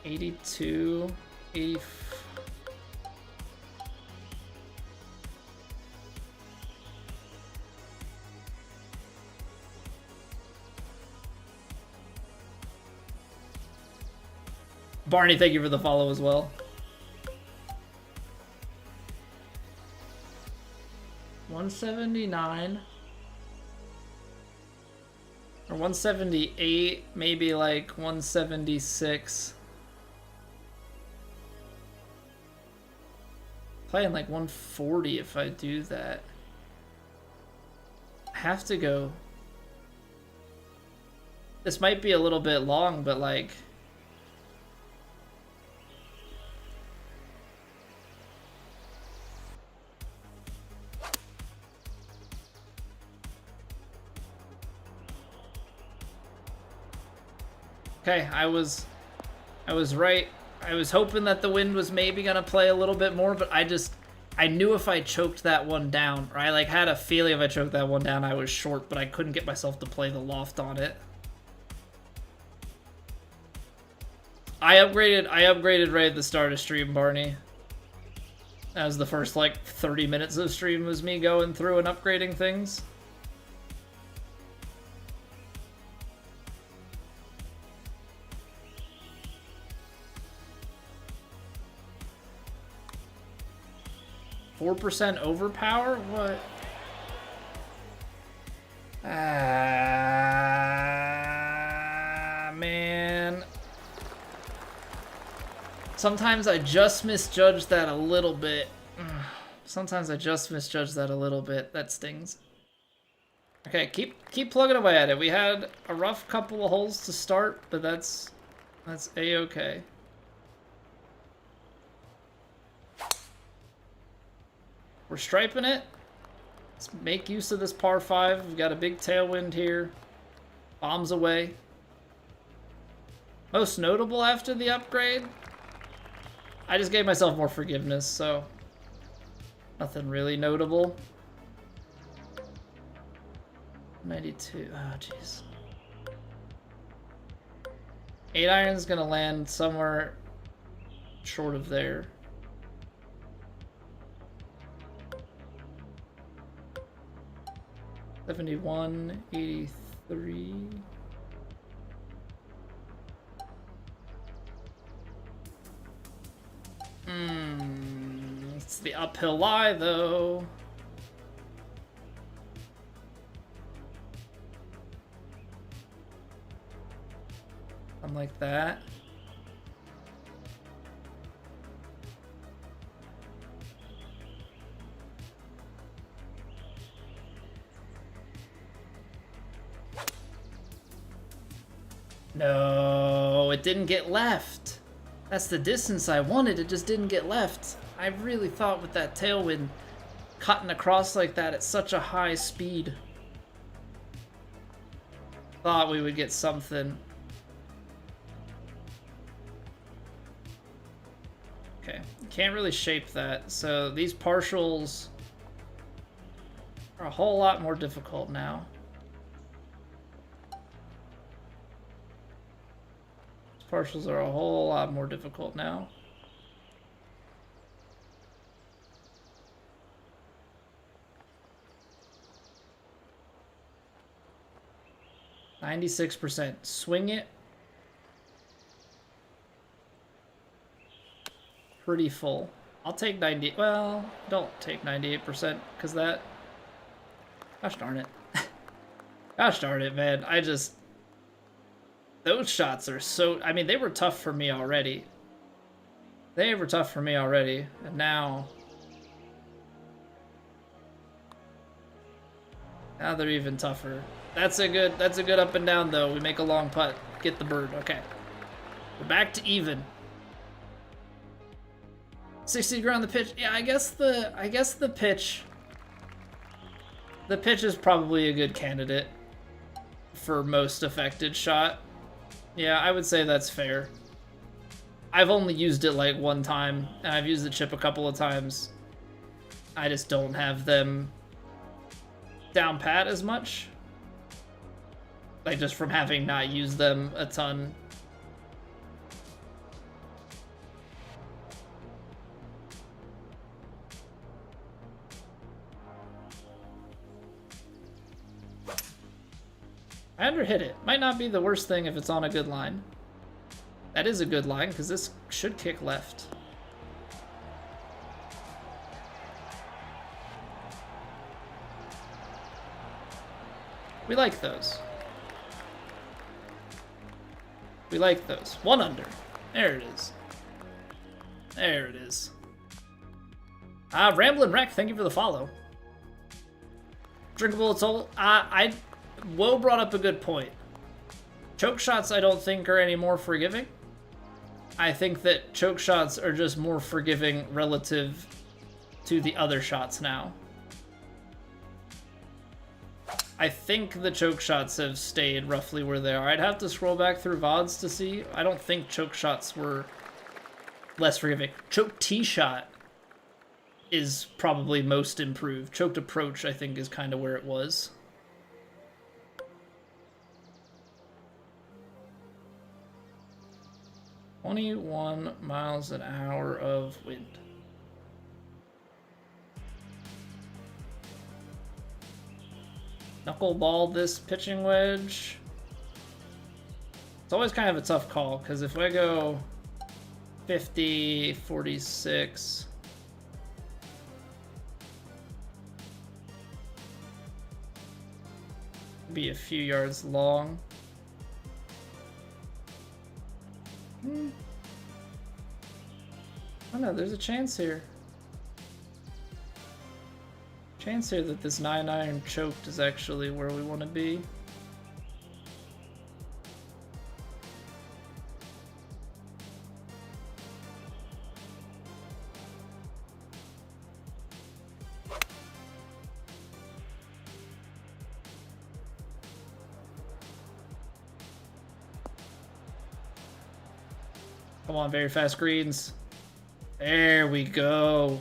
$82, $84. Barney, thank you for the follow as well. 179 or 178, maybe like 176. Playing like 140 if I do that. I have to go. This might be a little bit long, but like... Okay, I was right. I was hoping that the wind was maybe gonna play a little bit more, but I knew if I choked that one down, or I like had a feeling if I choked that one down I was short, but I couldn't get myself to play the loft on it. I upgraded right at the start of stream, Barney. That was the first like 30 minutes of stream was me going through and upgrading things. %4 overpower? What? Man. Sometimes I just misjudge that a little bit. Sometimes I just misjudge that a little bit. That stings. Okay, keep plugging away at it. We had a rough couple of holes to start, but that's a-okay. We're striping it. Let's make use of this par 5. We've got a big tailwind here. Bombs away. Most notable after the upgrade? I just gave myself more forgiveness, so nothing really notable. 92. Oh, jeez. 8-iron's gonna land somewhere short of there. $71, 83. It's the uphill lie, though. Unlike that. No, it didn't get left. That's the distance I wanted, it just didn't get left. I really thought with that tailwind cutting across like that at such a high speed, thought we would get something. Okay, can't really shape that, so these partials are a whole lot more difficult now. Partials are a whole lot more difficult now. %96%. Swing it. Pretty full. I'll take 90. Well, don't take 98% because that. Gosh darn it. Gosh darn it, man. Those shots are so... I mean, they were tough for me already. They were tough for me already. And now... Now they're even tougher. That's a good up and down, though. We make a long putt. Get the bird. Okay. We're back to even. 60 degree on the pitch. Yeah, I guess the pitch... The pitch is probably a good candidate for most affected shot. Yeah, I would say that's fair. I've only used it like one time, and I've used the chip a couple of times. I just don't have them down pat as much. Like, just from having not used them a ton. I underhit it. Might not be the worst thing if it's on a good line. That is a good line, because this should kick left. We like those. We like those. 1 under. There it is. There it is. Ramblin' Wreck, thank you for the follow. Drinkable Soul, Woe brought up a good point. Choke shots I don't think are any more forgiving. I think that choke shots are just more forgiving relative to the other shots now. I think the choke shots have stayed roughly where they are. I'd have to scroll back through VODs to see. I don't think choke shots were less forgiving. Choke tee shot is probably most improved. Choked approach, I think, is kind of where it was. "21 miles an hour of wind." Knuckleball this pitching wedge. It's always kind of a tough call, because if I go 50, 46... be a few yards long. I don't know, there's a chance here. Chance here that this 9-iron choked is actually where we want to be. Come on, very fast greens. There we go.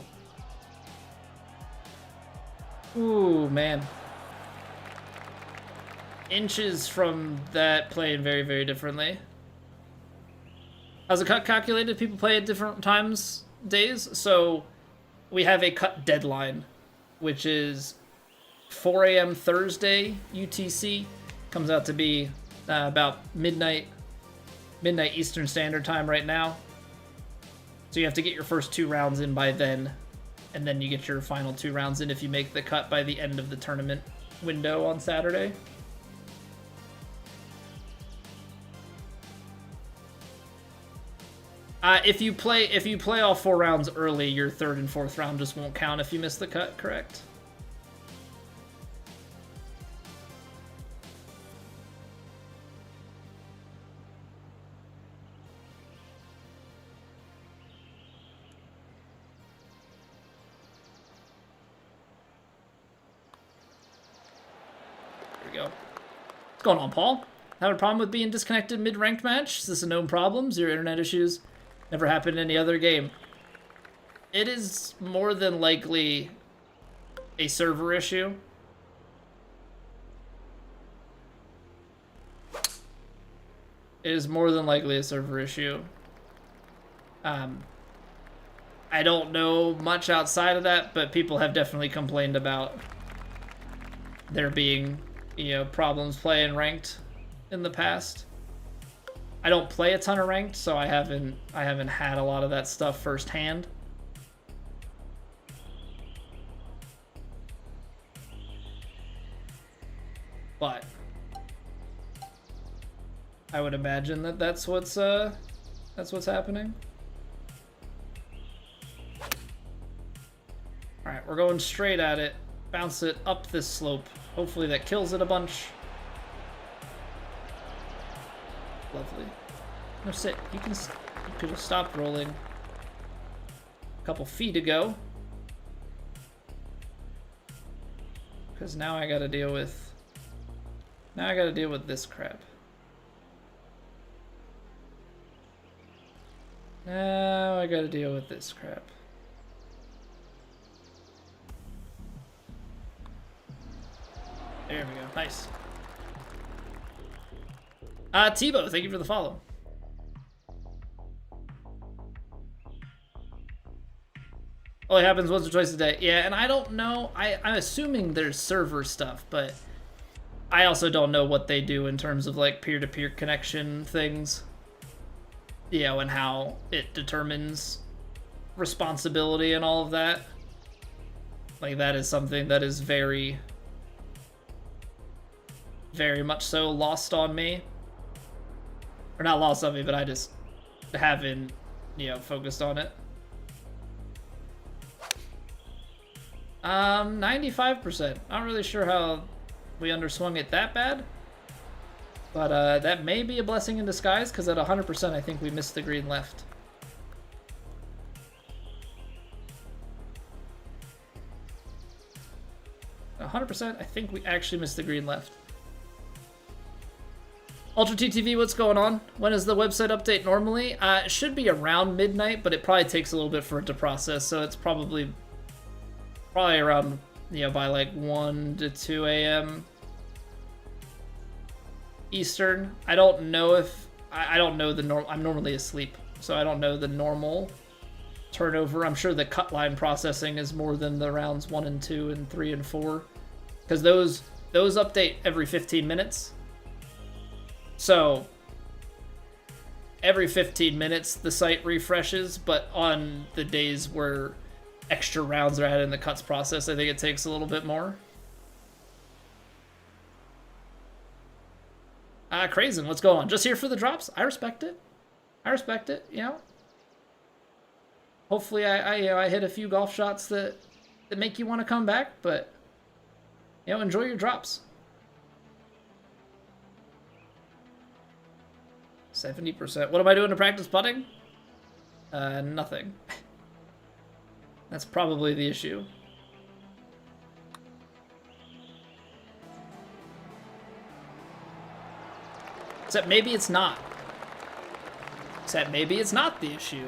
Ooh, man. Inches from that playing very, very differently. How's the cut calculated? People play at different times, days. So we have a cut deadline, which is 4 a.m. Thursday UTC. Comes out to be about midnight Eastern Standard Time right now. So you have to get your first 2 rounds in by then, and then you get your final 2 rounds in if you make the cut by the end of the tournament window on Saturday. If you play all 4 rounds early, your 3rd and 4th round just won't count if you miss the cut, correct? Go. What's going on, Paul? Have a problem with being disconnected mid-ranked match? Is this a known problem? Zero internet issues? Never happened in any other game? It is more than likely a server issue. It is more than likely a server issue. I don't know much outside of that, but people have definitely complained about there being, you know, problems playing ranked in the past. I don't play a ton of ranked, so I haven't had a lot of that stuff firsthand. But I would imagine that that's what's happening. All right, we're going straight at it. Bounce it up this slope. Hopefully that kills it a bunch. Lovely. No, sit. You could have stopped rolling. A couple feet ago. Because now I gotta deal with... Now I gotta deal with this crap. Now I gotta deal with this crap. There we go. Nice. Tebow, thank you for the follow. Only happens once or twice a day. Yeah, and I don't know. I'm assuming there's server stuff, but I also don't know what they do in terms of like peer-to-peer connection things. You know, and how it determines responsibility and all of that. Like, that is something that is very, very much so lost on me. Or not lost on me, but I just haven't, you know, focused on it. 95%. Not really sure how we underswung it that bad. But that may be a blessing in disguise, because at 100% I think we missed the green left. At 100%, I think we actually missed the green left. Ultra TTV, what's going on? When is the website update normally? It should be around midnight, but it probably takes a little bit for it to process, so it's probably around, you know, by like 1 to 2 a.m. Eastern. I don't know if I don't know the normal. I'm normally asleep, so I don't know the normal turnover. I'm sure the cut line processing is more than the rounds 1 and 2 and 3 and 4, because those update every 15 minutes. So every 15 minutes the site refreshes, but on the days where extra rounds are added in the cuts process, I think it takes a little bit more. Crazen, what's going on? Just here for the drops? I respect it. I respect it, you know. Hopefully I hit a few golf shots that make you want to come back, but, you know, enjoy your drops. 70%. What am I doing to practice putting? Nothing. That's probably the issue. Except maybe it's not. Except maybe it's not the issue.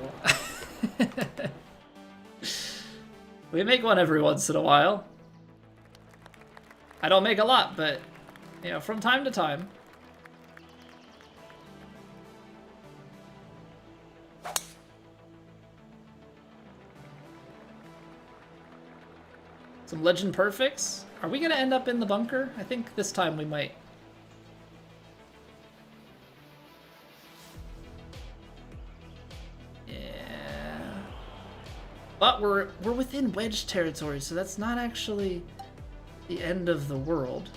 We make one every once in a while. I don't make a lot, but, you know, from time to time. Some legend perfects. Are we gonna end up in the bunker? I think this time we might. Yeah. But we're within wedge territory, so that's not actually the end of the world.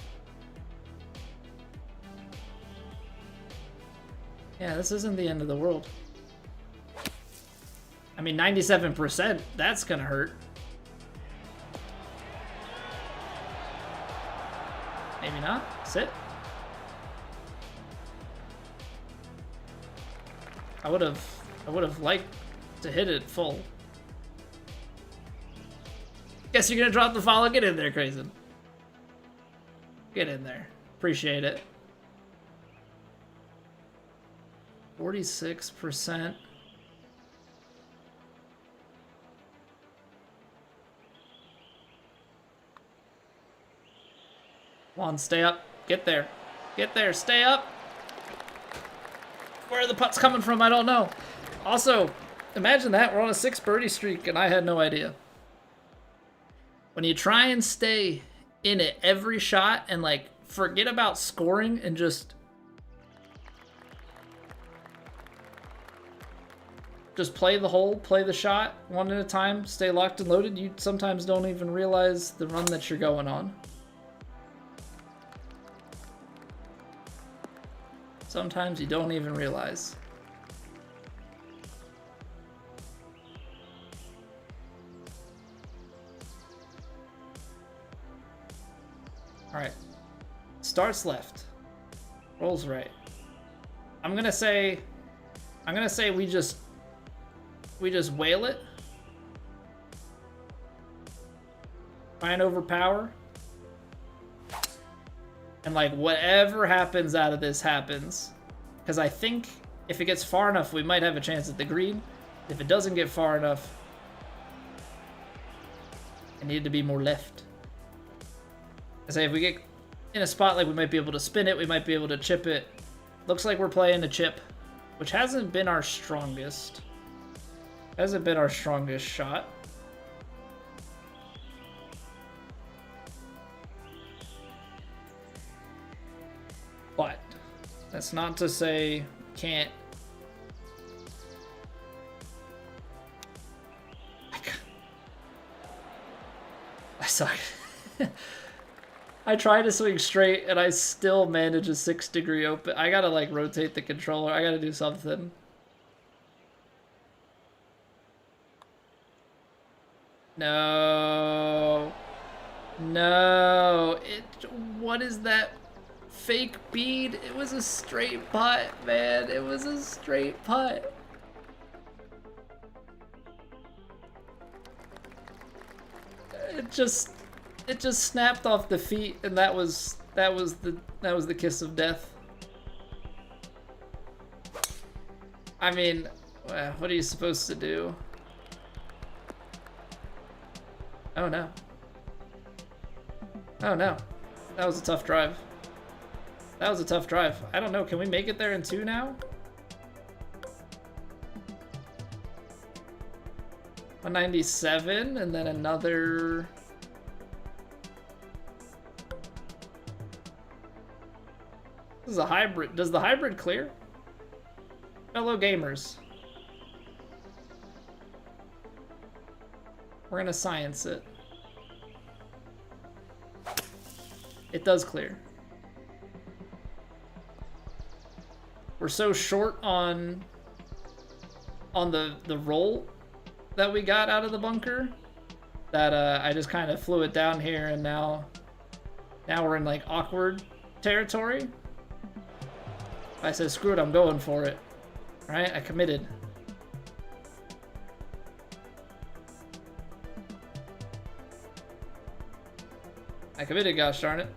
Yeah, this isn't the end of the world. I mean, 97%, that's gonna hurt. Maybe not. Sit. I would have liked to hit it full. Guess you're gonna drop the follow. Get in there, Crazen. Get in there. Appreciate it. 46%. Come on, stay up. Get there. Get there. Stay up. Where are the putts coming from? I don't know. Also, imagine that. We're on a 6 birdie streak, and I had no idea. When you try and stay in it every shot and, like, forget about scoring and just play the hole, play the shot one at a time, stay locked and loaded, you sometimes don't even realize the run that you're going on. Sometimes you don't even realize. Alright. Starts left. Rolls right. I'm gonna say we just whale it. Try and overpower. And, like, whatever happens out of this happens. Because I think if it gets far enough, we might have a chance at the green. If it doesn't get far enough, I need to be more left. I say if we get in a spot, like, we might be able to spin it, we might be able to chip it. Looks like we're playing a chip, which hasn't been our strongest. Hasn't been our strongest shot. But that's not to say can't. I suck. I try to swing straight and I still manage a 6-degree open. I gotta, like, rotate the controller. I gotta do something. No. No, what is that fake bead? It was a straight putt, man. It was a straight putt. It just snapped off the feet, and that was the kiss of death. I mean, what are you supposed to do? Oh no. Oh no. That was a tough drive. That was a tough drive. I don't know, can we make it there in 2 now? 197 and then another... This is a hybrid. Does the hybrid clear? Fellow gamers. We're gonna science it. It does clear. We're so short on the roll that we got out of the bunker that I just kind of flew it down here, and now we're in like awkward territory. I said, screw it, I'm going for it. All right, I committed. I committed, gosh darn it.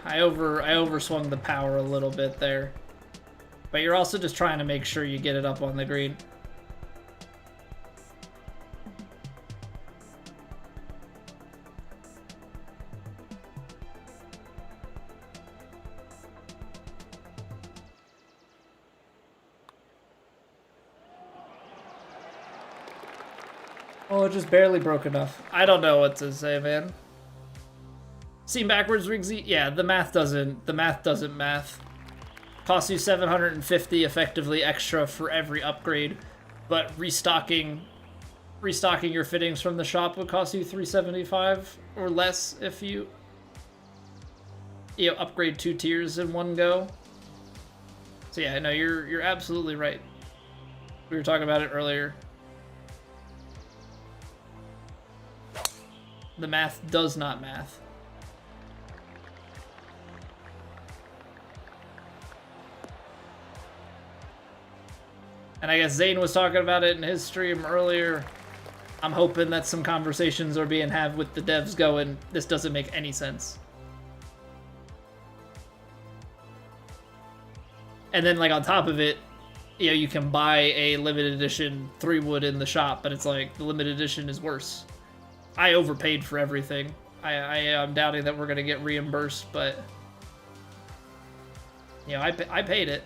I overswung the power a little bit there. But you're also just trying to make sure you get it up on the green. Oh, it just barely broke enough. I don't know what to say, man. Seen backwards, Rigsy? Yeah, the math doesn't math. Costs you 750 effectively extra for every upgrade, but restocking your fittings from the shop would cost you 375 or less if you upgrade 2 tiers in one go. So yeah, no, you're absolutely right. We were talking about it earlier. The math does not math. And I guess Zane was talking about it in his stream earlier. I'm hoping that some conversations are being had with the devs going, this doesn't make any sense. And then like on top of it, you can buy a limited edition 3-wood in the shop, but it's like the limited edition is worse. I overpaid for everything. I'm doubting that we're gonna get reimbursed, but I paid it.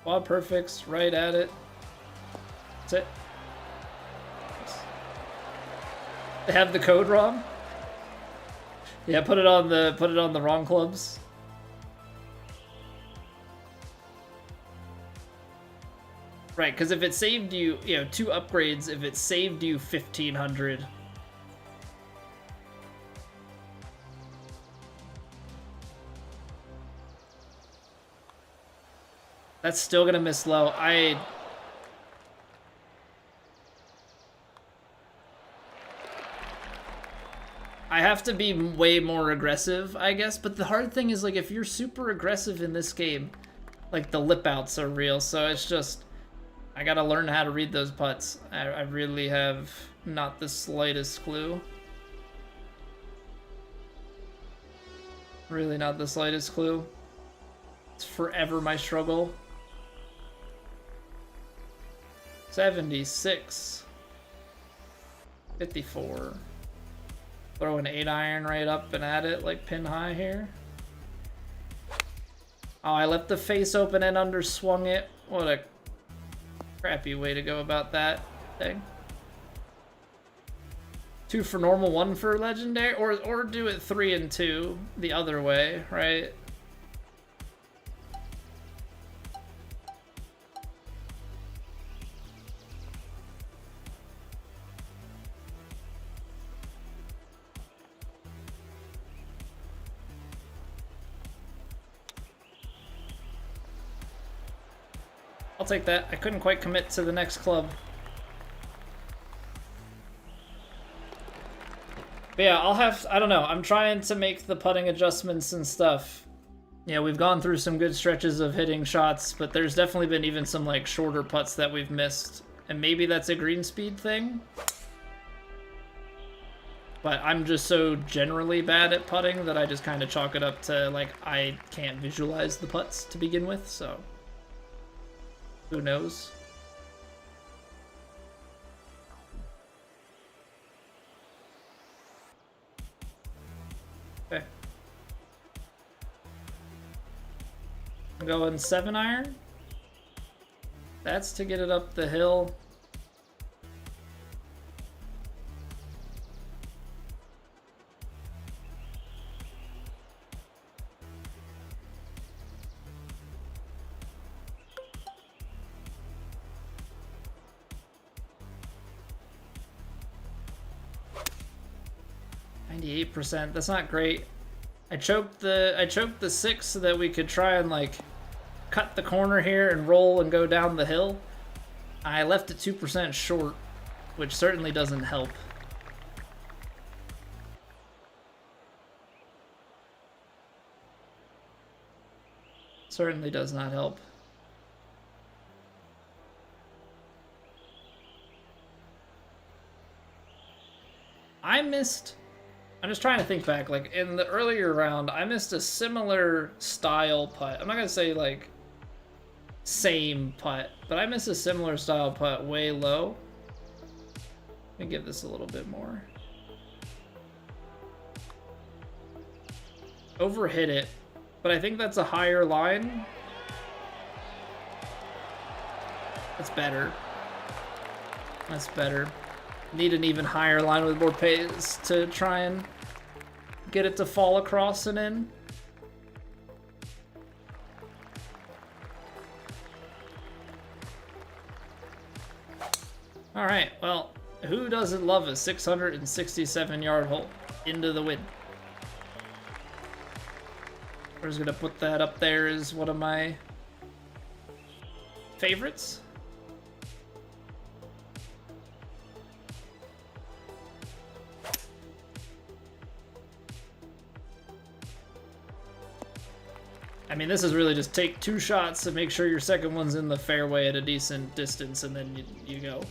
Quad perfects, right at it. That's it. They have the code wrong. Yeah, put it on the wrong clubs. Right, because if it saved you, 2 upgrades, if it saved you 1,500. That's still gonna miss low. I have to be way more aggressive, I guess, but the hard thing is, like, if you're super aggressive in this game, like, the lip outs are real, so it's just, I gotta learn how to read those putts. I really have not the slightest clue. Really not the slightest clue. It's forever my struggle. 76. 54. Throw an 8-iron right up and at it like pin high here. Oh, I left the face open and underswung it. What a crappy way to go about that thing. 2 for normal, 1 for legendary, or do it 3 and 2 the other way, right? I'll take that. I couldn't quite commit to the next club. But yeah, I don't know. I'm trying to make the putting adjustments and stuff. Yeah, we've gone through some good stretches of hitting shots, but there's definitely been even some like shorter putts that we've missed. And maybe that's a green speed thing. But I'm just so generally bad at putting that I just kind of chalk it up to like I can't visualize the putts to begin with, so who knows? Okay. I'm going 7-iron. That's to get it up the hill. %. That's not great. I choked the 6 so that we could try and like cut the corner here and roll and go down the hill. I left it 2% short, which certainly doesn't help. Certainly does not help. I'm just trying to think back, like, in the earlier round, I missed a similar style putt. I'm not going to say, like, same putt, but I missed a similar style putt way low. Let me give this a little bit more. Overhit it, but I think that's a higher line. That's better. That's better. Need an even higher line with more pace to try and get it to fall across and in. All right, well, who doesn't love a 667-yard hole into the wind? We're just gonna put that up there as one of my favorites. I mean, this is really just take 2 shots to make sure your second one's in the fairway at a decent distance, and then you go.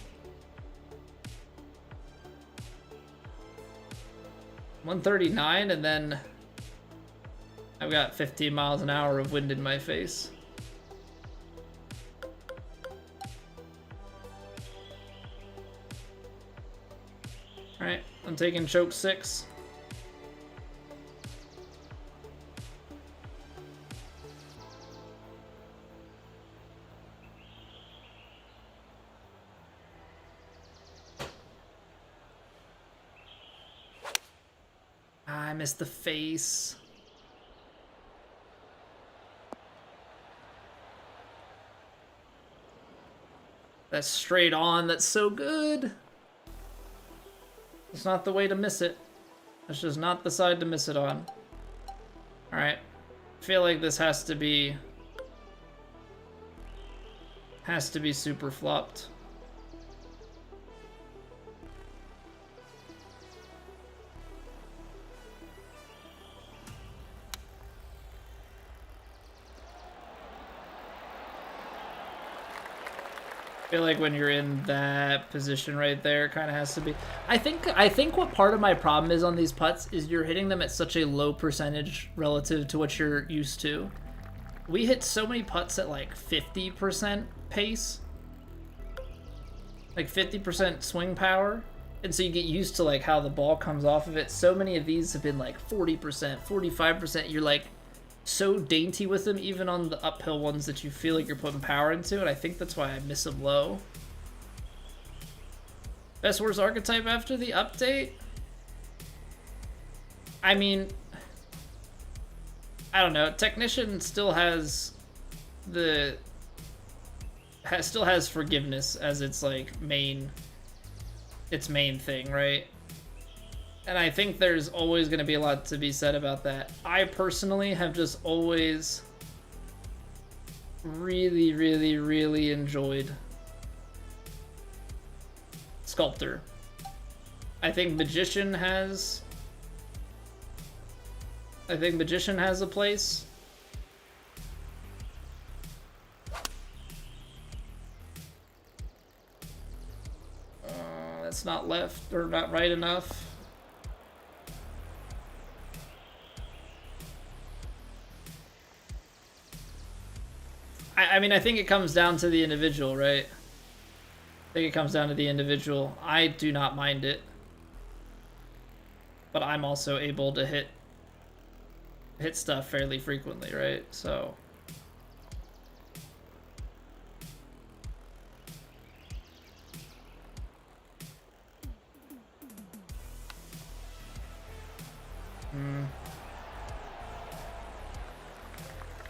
139, and then I've got 15 miles an hour of wind in my face. All right, I'm taking choke 6. I missed the face. That's straight on. That's so good. It's not the way to miss it. That's just not the side to miss it on. All right. I feel like this has to be super flopped. I feel like when you're in that position right there, it kind of has to be. I think what part of my problem is on these putts is you're hitting them at such a low percentage relative to what you're used to. We hit so many putts at like 50% pace, like 50% swing power, and so you get used to like how the ball comes off of it. So many of these have been like 40%, 45%. You're like so dainty with them, even on the uphill ones that you feel like you're putting power into, and I think that's why I miss them low. Best worst archetype after the update? I mean, I don't know. Technician still has still has forgiveness as its like main thing, right? And I think there's always going to be a lot to be said about that. I personally have just always really, really, really enjoyed Sculptor. I think Magician has a place. That's not left or not right enough. I mean, I think it comes down to the individual, right? I think it comes down to the individual. I do not mind it. But I'm also able to hit stuff fairly frequently, right? So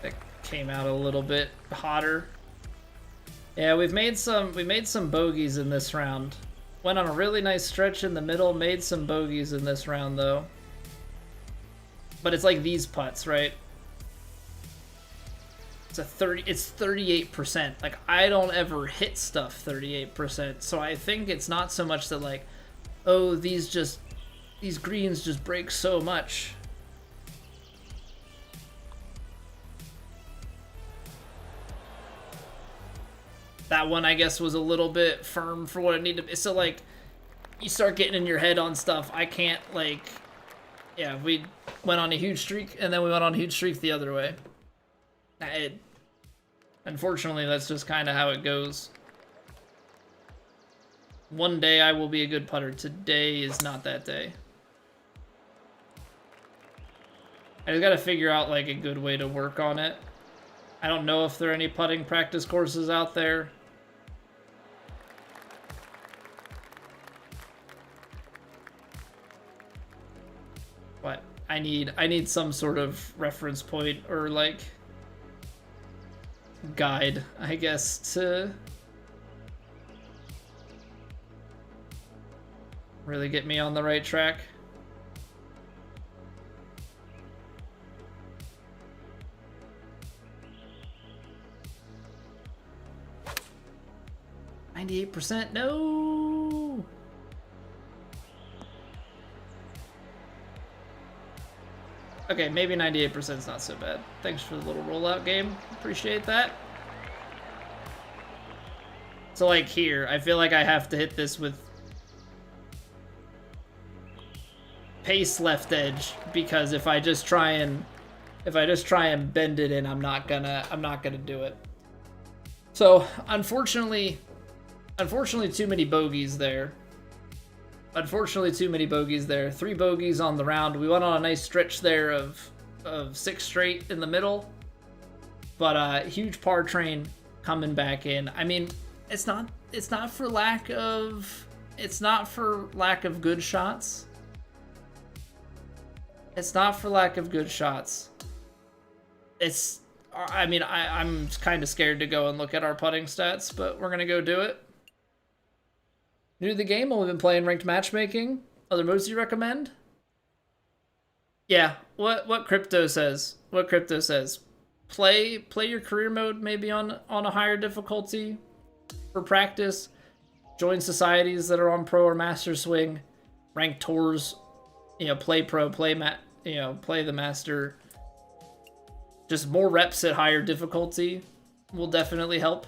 that came out a little bit hotter. Yeah, we made some bogeys in this round. Went on a really nice stretch in the middle, made some bogeys in this round though. But it's like these putts, right? It's 38%. Like, I don't ever hit stuff 38%. So I think it's not so much that like, oh, these greens just break so much. That one, I guess, was a little bit firm for what it needed to be. So, like, you start getting in your head on stuff. I can't, like... Yeah, we went on a huge streak, and then we went on a huge streak the other way. Unfortunately, that's just kind of how it goes. One day I will be a good putter. Today is not that day. I just gotta figure out, like, a good way to work on it. I don't know if there are any putting practice courses out there. But I need some sort of reference point or like guide, I guess, to really get me on the right track. %? No. Okay, maybe 98% is not so bad. Thanks for the little rollout game. Appreciate that. So like here, I feel like I have to hit this with pace left edge, because if I just try and bend it in, I'm not gonna do it. So unfortunately too many bogeys there. Unfortunately, too many bogeys there. 3 bogeys on the round. We went on a nice stretch there of 6 straight in the middle. But huge par train coming back in. I mean, it's not for lack of good shots. It's not for lack of good shots. I mean, I'm kind of scared to go and look at our putting stats, but we're gonna go do it. New to the game, we've been playing ranked matchmaking. Other modes you recommend? Yeah, what crypto says. What crypto says. Play your career mode maybe on a higher difficulty for practice. Join societies that are on pro or master swing. Rank tours. You know, play pro, play the master. Just more reps at higher difficulty will definitely help.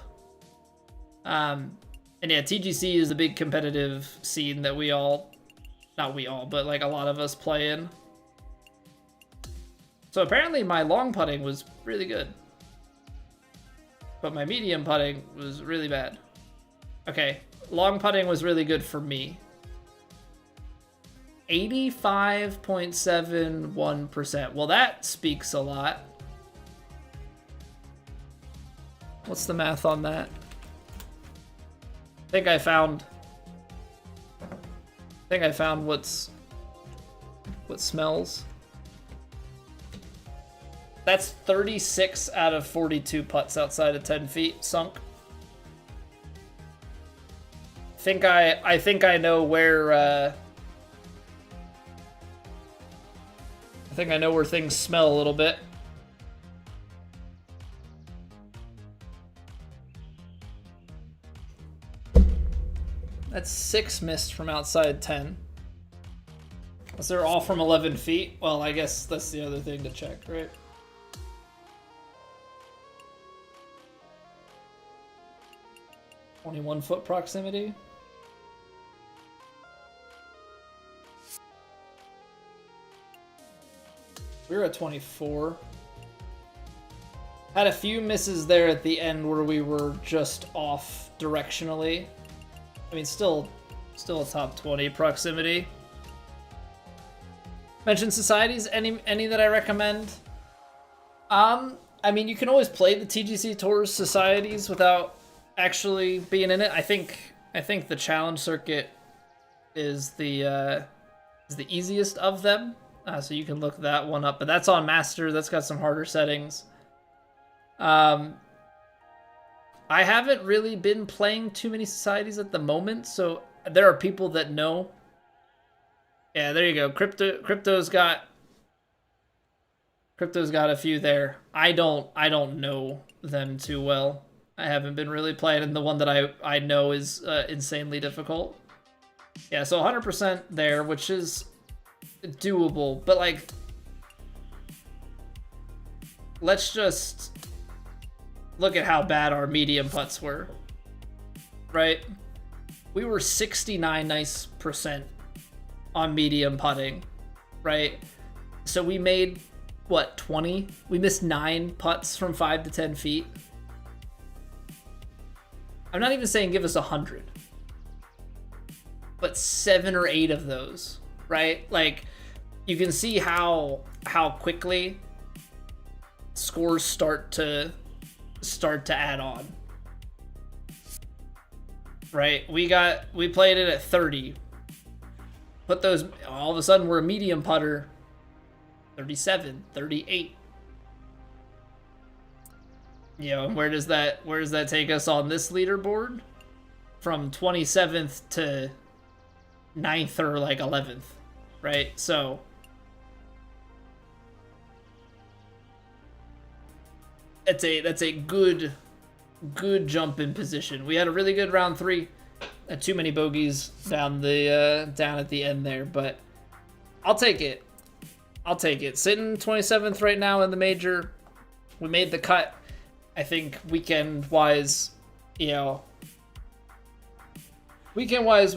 And yeah, TGC is a big competitive scene that not we all, but like a lot of us play in. So apparently my long putting was really good, but my medium putting was really bad. Okay, long putting was really good for me. 85.71%. Well, that speaks a lot. What's the math on that? I think I found what smells. That's 36 out of 42 putts outside of 10 feet sunk. I think I know where I think I know where things smell a little bit. That's 6 missed from outside 10. Was they're all from 11 feet? Well, I guess that's the other thing to check, right? "21-foot proximity. We were at 24. Had a few misses there at the end where we were just off directionally. I mean, still a top 20 proximity. Mention societies, any that I recommend? I mean, you can always play the TGC Tours societies without actually being in it. I think the challenge circuit is the easiest of them. So you can look that one up, but that's on Master. That's got some harder settings. I haven't really been playing too many societies at the moment, so there are people that know. Yeah, there you go. Crypto's got a few there. I don't know them too well. I haven't been really playing, and the one that I know is insanely difficult. Yeah, so 100% there, which is doable, but like, let's just look at how bad our medium putts were, right? We were 69 nice percent on medium putting, right? So we made, what, 20? We missed 9 putts from 5 to 10 feet. I'm not even saying give us 100, but 7 or 8 of those, right? Like, you can see how quickly scores start to add on, right? We played it at 30. Put those, all of a sudden we're a medium putter, 37, 38. You know, and where does that take us on this leaderboard? From 27th to 9th or like 11th, right? So that's a good jump in position. We had a really good round 3. Had too many bogeys down at the end there, but I'll take it. Sitting 27th right now in the major. We made the cut. I think weekend-wise, we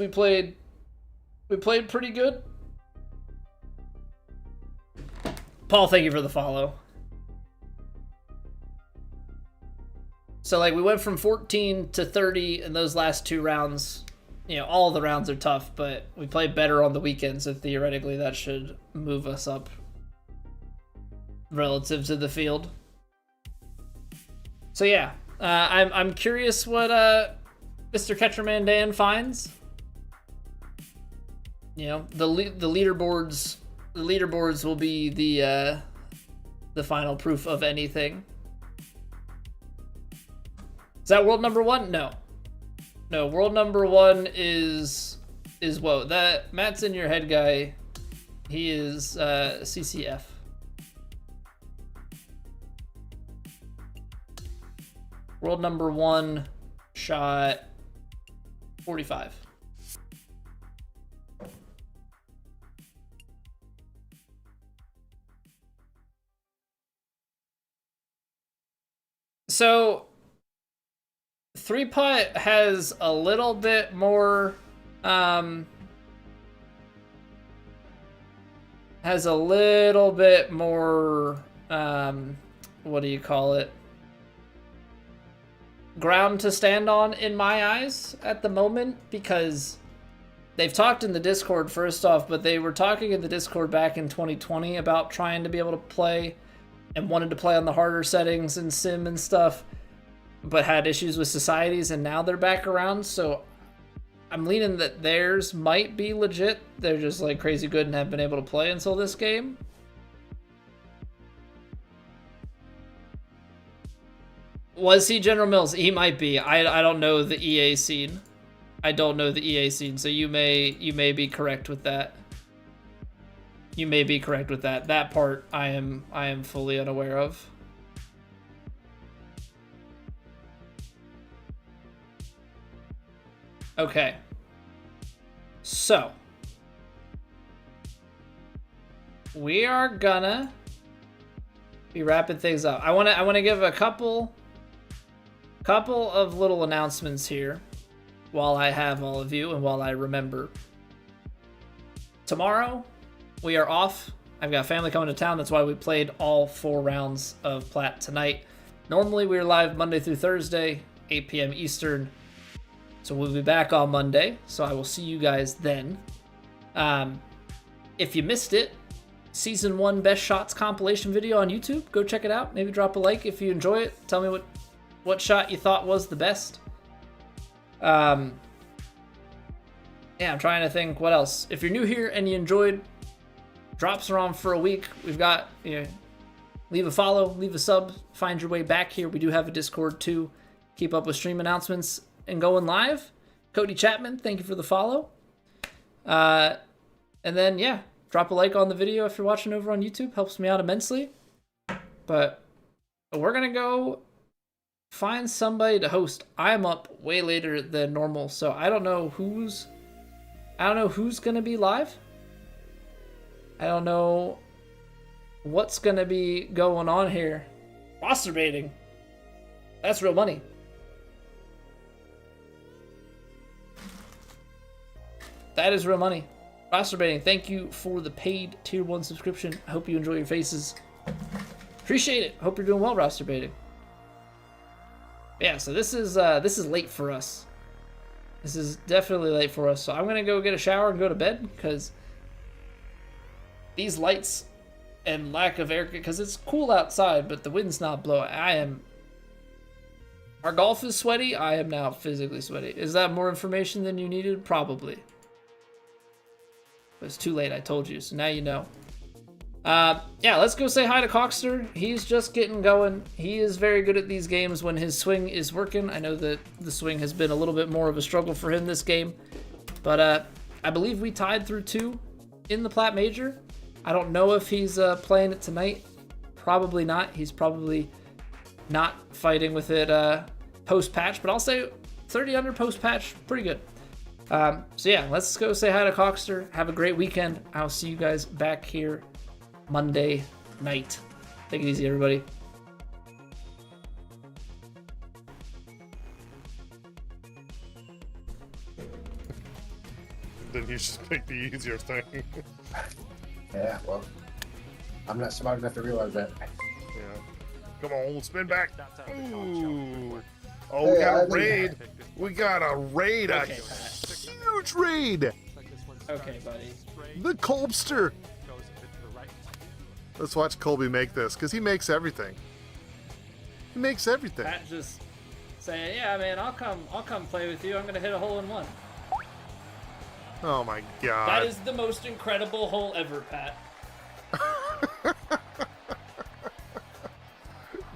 played pretty good. Paul, thank you for the follow. So, like, we went from 14 to 30 in those last 2 rounds. All the rounds are tough, but we played better on the weekend, so theoretically that should move us up relative to the field. So, yeah, I'm curious what Mr. Ketcherman Dan finds. The leaderboards will be the final proof of anything. Is that world number 1? No, world number 1 is whoa. That Matt's in your head guy. He is CCF. World number 1 shot 45. So 3-putt has a little bit more what do you call it? Ground to stand on in my eyes at the moment, because they've talked in the Discord first off, but they were talking in the Discord back in 2020 about trying to be able to play and wanted to play on the harder settings and sim and stuff, but had issues with societies, and now they're back around. So I'm leaning that theirs might be legit. They're just like crazy good and have been able to play until this game. Was he General Mills? He might be. I don't know the EA scene. I don't know the EA scene, so you may be correct with that. You may be correct with that. That part I am fully unaware of. Okay. So we are gonna be wrapping things up. I wanna give a couple of little announcements here while I have all of you and while I remember. Tomorrow we are off. I've got family coming to town. That's why we played all 4 rounds of Plat tonight. Normally we're live Monday through Thursday, 8 p.m. Eastern. So we'll be back on Monday. So I will see you guys then. If you missed it, Season 1 Best Shots compilation video on YouTube. Go check it out. Maybe drop a like if you enjoy it. Tell me what shot you thought was the best. Yeah, I'm trying to think what else. If you're new here and you enjoyed, drops are on for a week. We've got, leave a follow, leave a sub, find your way back here. We do have a Discord too. Keep up with stream announcements and going live. Cody Chapman, thank you for the follow. And then, yeah, drop a like on the video if you're watching over on YouTube. Helps me out immensely. But we're going to go find somebody to host. I'm up way later than normal, so I don't know who's going to be live. I don't know what's going to be going on here. Masturbating. That's real money. That is real money. Masturbating, thank you for the paid tier 1 subscription. I hope you enjoy your faces. Appreciate it. Hope you're doing well, Masturbating. Yeah, so this is late for us. This is definitely late for us. So I'm gonna go get a shower and go to bed because these lights and lack of air, because it's cool outside, but the wind's not blowing. Our golf is sweaty. I am now physically sweaty. Is that more information than you needed? Probably. But it's too late, I told you, so now you know. Yeah, let's go say hi to Cockster. He's just getting going. He is very good at these games when his swing is working. I know that the swing has been a little bit more of a struggle for him this game. But I believe we tied through 2 in the Plat Major. I don't know if he's playing it tonight. Probably not. He's probably not fighting with it post-patch. But I'll say 30 under post-patch, pretty good. So yeah, let's go say hi to Cockster. Have a great weekend. I'll see you guys back here Monday night. Take it easy, everybody. Then you just pick the easier thing. Yeah, well, I'm not smart enough to realize that. Yeah. Come on, spin back. Ooh. Oh, Hey, we got a I- raid. We got a raid. Okay, A Pat. huge raid. Okay, buddy. The Colbster. Let's watch Colby make this, because he makes everything. He makes everything. Pat just saying, yeah, man, I'll come play with you. I'm gonna hit a hole in one. Oh my god. That is the most incredible hole ever, Pat.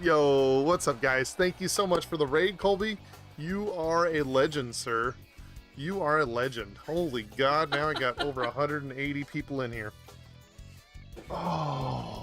Yo, what's up, guys? Thank you so much for the raid, Colby. You are a legend, sir. You are a legend. Holy God, now I got over 180 people in here. Oh.